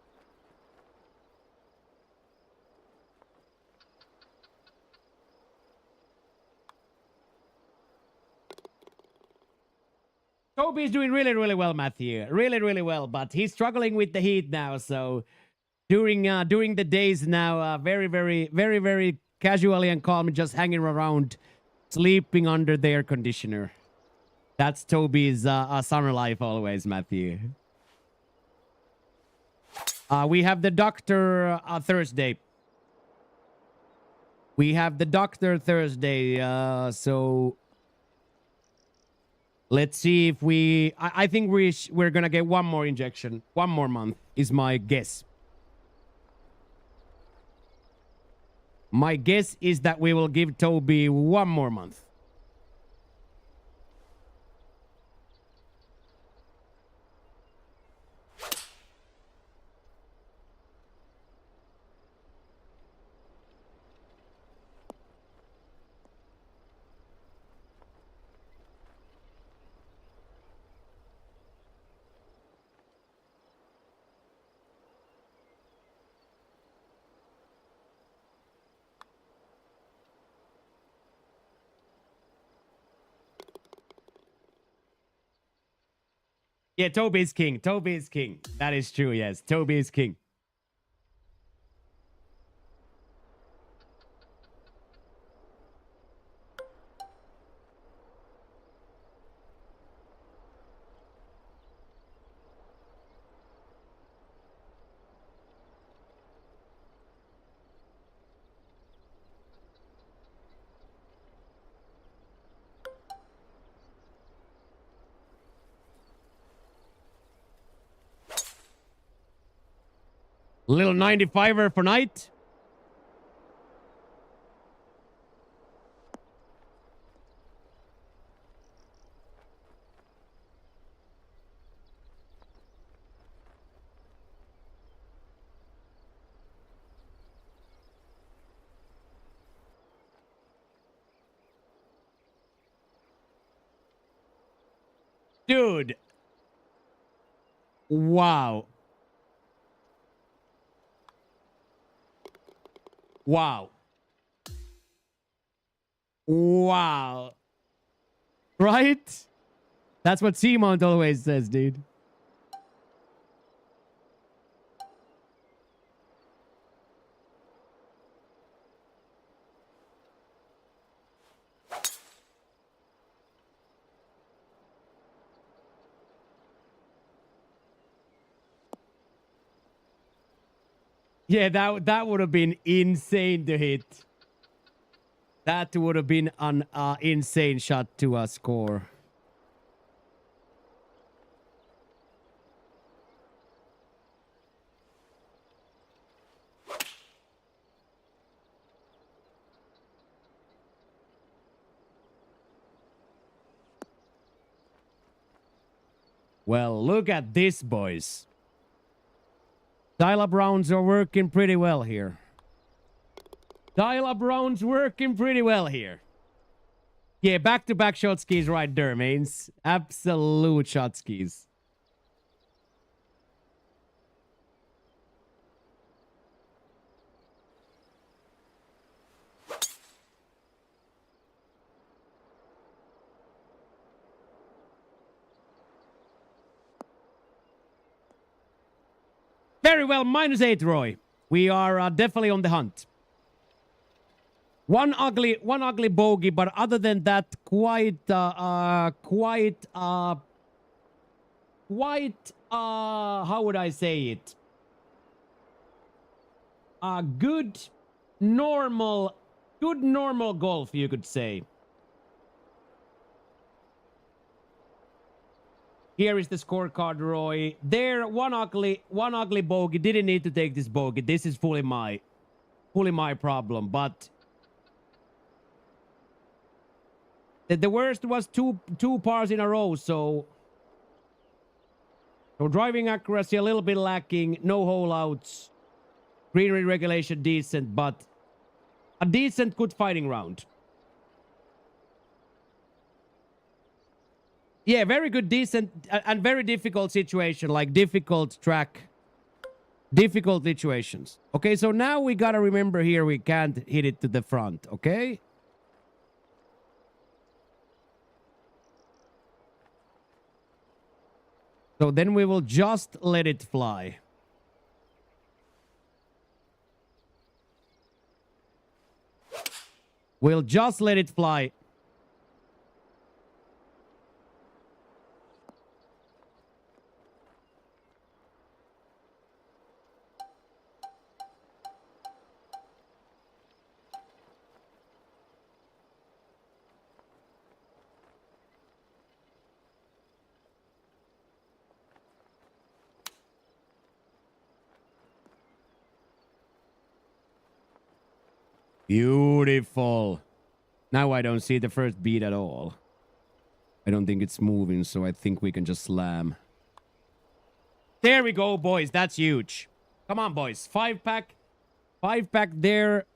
Toby's doing really, really well, Matthew. Really, really well, but he's struggling with the heat now. So during the days now, very casually and calm, just hanging around, sleeping under the air conditioner. That's Toby's summer life always, Matthew. We have the doctor Thursday. We have the doctor Thursday. So let's see if we... I think we're gonna get one more injection. One more month is my guess. My guess is that we will give Toby one more month. Yeah, Toby is king. Toby is king. That is true, yes. Toby is king. Little 95er for night. Dude. Wow. Wow. Wow. Right? That's what Seamount always says, dude. Yeah, that would have been insane to hit. That would have been an insane shot to score. Well, look at this, boys. Dial-up rounds are working pretty well here. Dial-up rounds working pretty well here. Yeah, back-to-back shot skis right there, mains. Absolute shot skis. Very well, -8, Roy. We are definitely on the hunt. One ugly bogey, but other than that, quite, how would I say it? Good normal golf, you could say. Here is the scorecard, Roy. There, one ugly bogey. Didn't need to take this bogey. This is fully my problem. But the worst was two pars in a row. So driving accuracy a little bit lacking. No hole outs. Greenery regulation decent, but a decent, good fighting round. Yeah, very good, decent, and very difficult situation, like difficult track, difficult situations. Okay, so now we gotta remember here we can't hit it to the front, okay? So then we will just let it fly. We'll just let it fly. Beautiful. Now I don't see the first beat at all. I don't think it's moving, so I think we can just slam. There we go, boys. That's huge. Come on, boys. 5-pack. 5-pack there.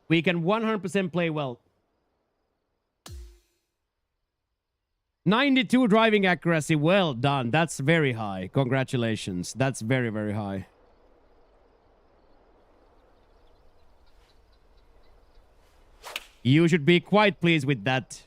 We can 100% play well. 92 driving accuracy. Well done. That's very high. Congratulations. That's very, very high. You should be quite pleased with that.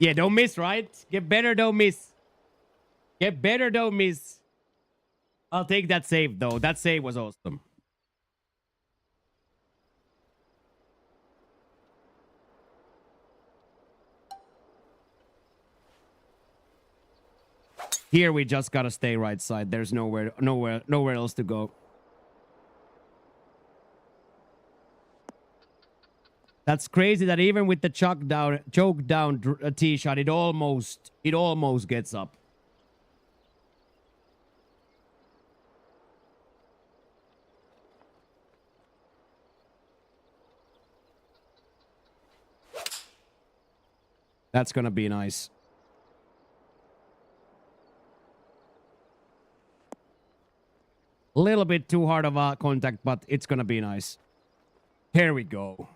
Yeah, don't miss, right? Get better, don't miss. Get better, don't miss. I'll take that save, though. That save was awesome. Here we just gotta stay right side. There's nowhere else to go. That's crazy that even with the choke down tee shot, it almost gets up. That's gonna be nice. A little bit too hard of a contact, but it's gonna be nice. Here we go.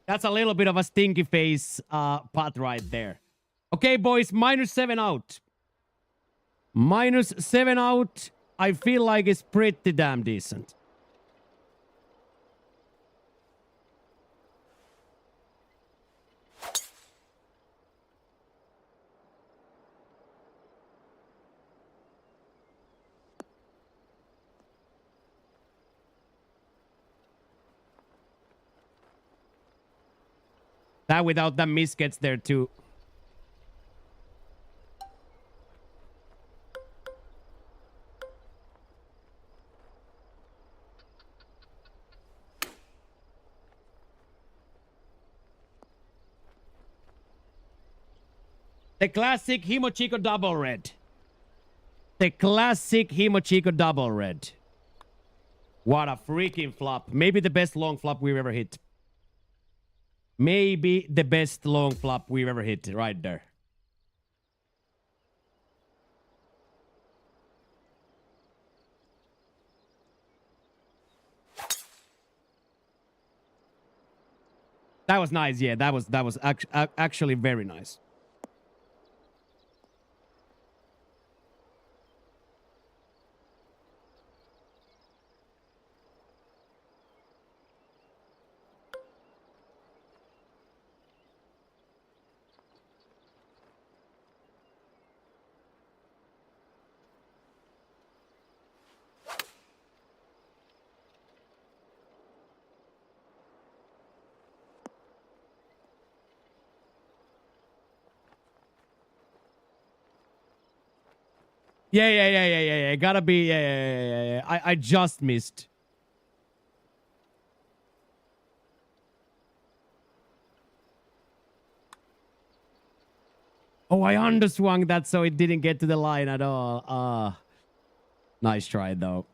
That's a little bit of a stinky face putt right there. Okay, boys, -7 out. -7 out. I feel like it's pretty damn decent. That without that miss gets there too. The classic Himochiko double red. The classic Himochiko double red. What a freaking flop. Maybe the best long flop we've ever hit. Maybe the best long flop we've ever hit right there. That was nice. Yeah, that was actually very nice. Yeah. Gotta be. Yeah. I just missed. Oh, I underswung that so it didn't get to the line at all. Nice try though.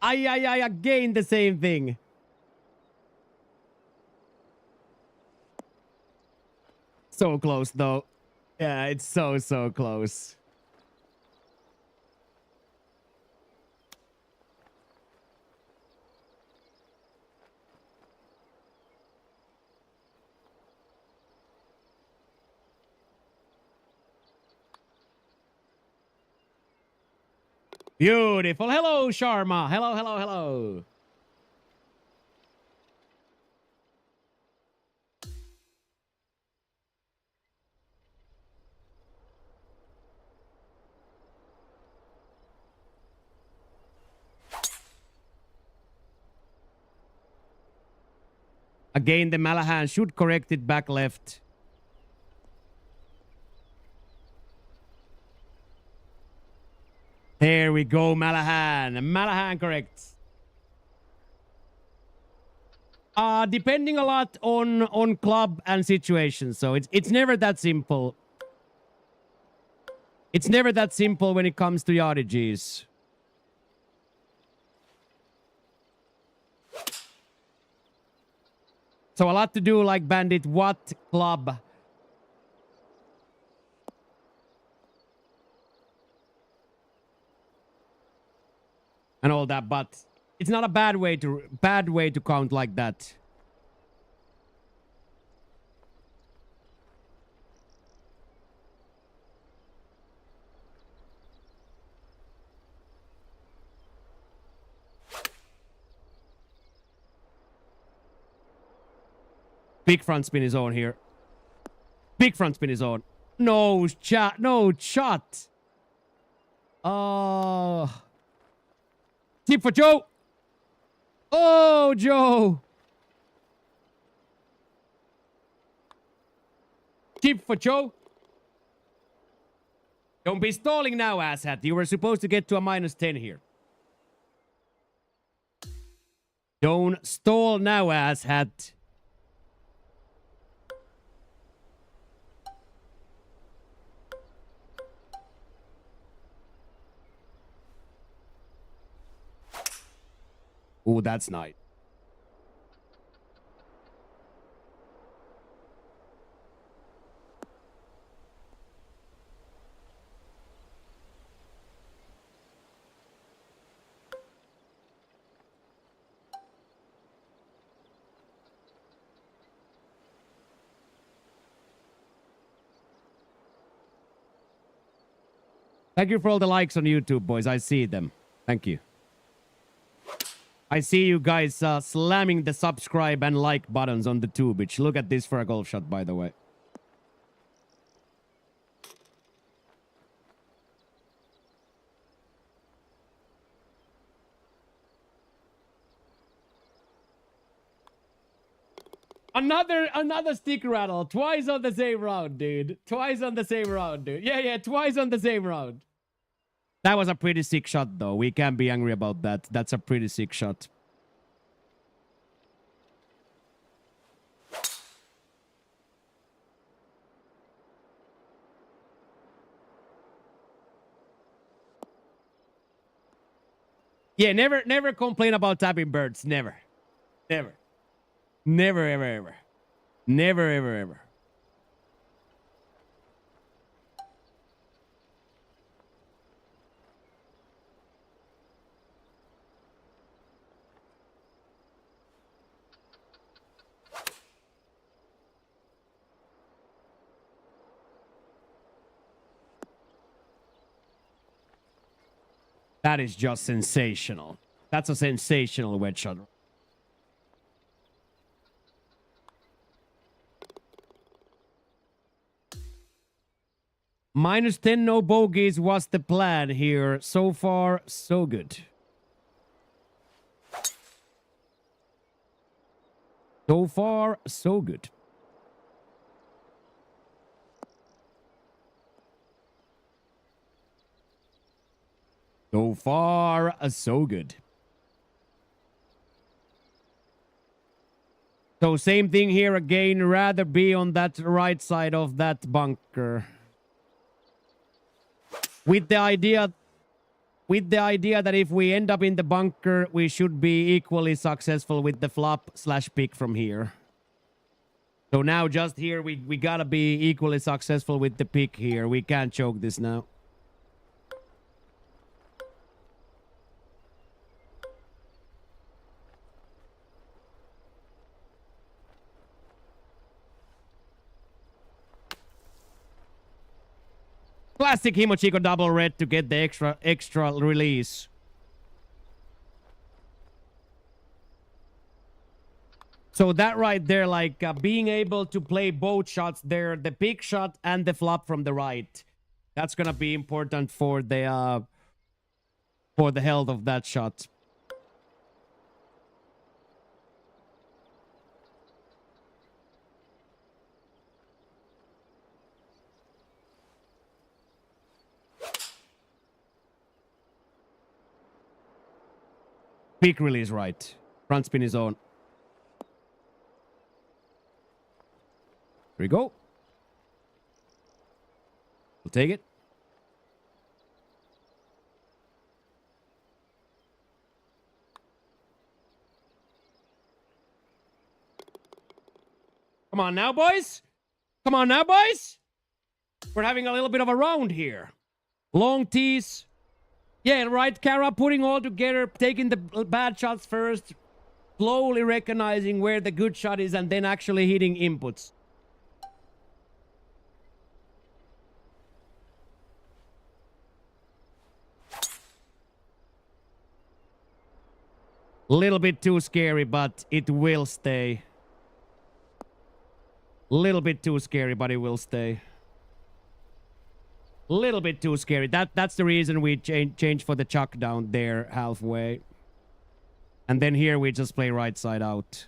I again the same thing. So close though. Yeah, it's so close. Beautiful. Hello, Sharma. Hello. Again, the Malahan should correct it back left. There we go, Malahan. Malahan corrects. Depending a lot on club and situation, so it's never that simple. It's never that simple when it comes to yardages. So a lot to do, like Bandit, what club and all that, but it's not a bad way to count like that. Big front spin is on here. Big front spin is on. No shot. No shot. Tip for Joe. Oh, Joe. Tip for Joe. Don't be stalling now, asshat. You were supposed to get to a -10 here. Don't stall now, asshat. Ooh, that's nice. Thank you for all the likes on YouTube, boys. I see them. Thank you. I see you guys slamming the subscribe and like buttons on the tubage. Look at this for a golf shot, by the way. Another stick rattle. Twice on the same round, dude. Twice on the same round, dude. Yeah, twice on the same round. That was a pretty sick shot, though. We can't be angry about that. That's a pretty sick shot. Yeah, never complain about tapping birds. Never. Never. Never, ever, ever. Never, ever, ever. That is just sensational. That's a sensational wedge shot. -10, no bogeys was the plan here. So far, so good. So far, so good. So far, so good. So same thing here again. Rather be on that right side of that bunker. With the idea that if we end up in the bunker, we should be equally successful with the flop/pick from here. So now just here, we gotta be equally successful with the pick here. We can't choke this now. Classic Himochiko double red to get the extra release. So that right there, like being able to play both shots there, the pick shot and the flop from the right, that's gonna be important for the health of that shot. Pick release right. Front spin is on. Here we go. We'll take it. Come on now, boys. Come on now, boys. We're having a little bit of a round here. Long tees. Yeah, right, Kara, putting all together, taking the bad shots first, slowly recognizing where the good shot is, and then actually hitting inputs. Little bit too scary, but it will stay. Little bit too scary, but it will stay. Little bit too scary. That's the reason we change for the chuck down there halfway. And then here we just play right side out.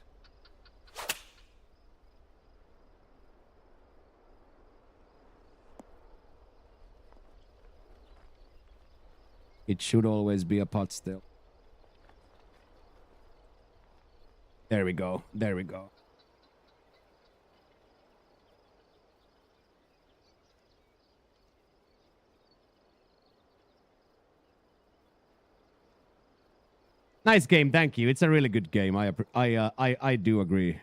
It should always be a putt still. There we go. There we go. Nice game, thank you. It's a really good game. I do agree.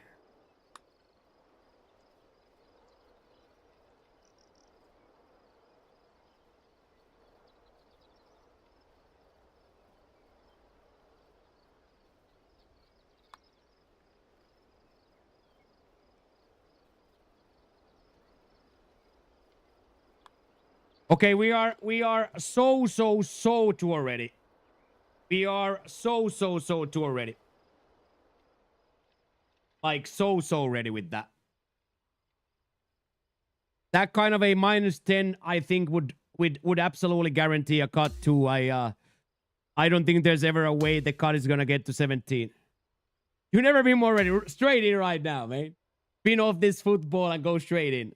Okay, we are so two already. We are so two already. Like so ready with that. That kind of a -10, I think would absolutely guarantee a cut too. I don't think there's ever a way the cut is gonna get to 17. You've never been more ready. Straight in right now, man. Spin off this football and go straight in.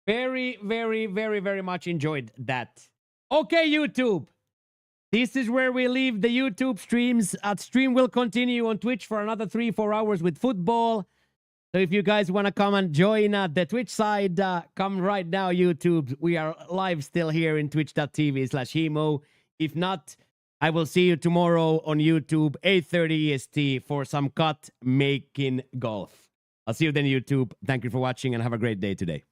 Very much enjoyed that. Okay, YouTube. This is where we leave the YouTube streams. Stream will continue on Twitch for another 3-4 hours with football. So if you guys want to come and join the Twitch side, come right now, YouTube. We are live still here in twitch.tv/Hemo. If not, I will see you tomorrow on YouTube, 8:30 EST, for some cut making golf. I'll see you then, YouTube. Thank you for watching and have a great day today.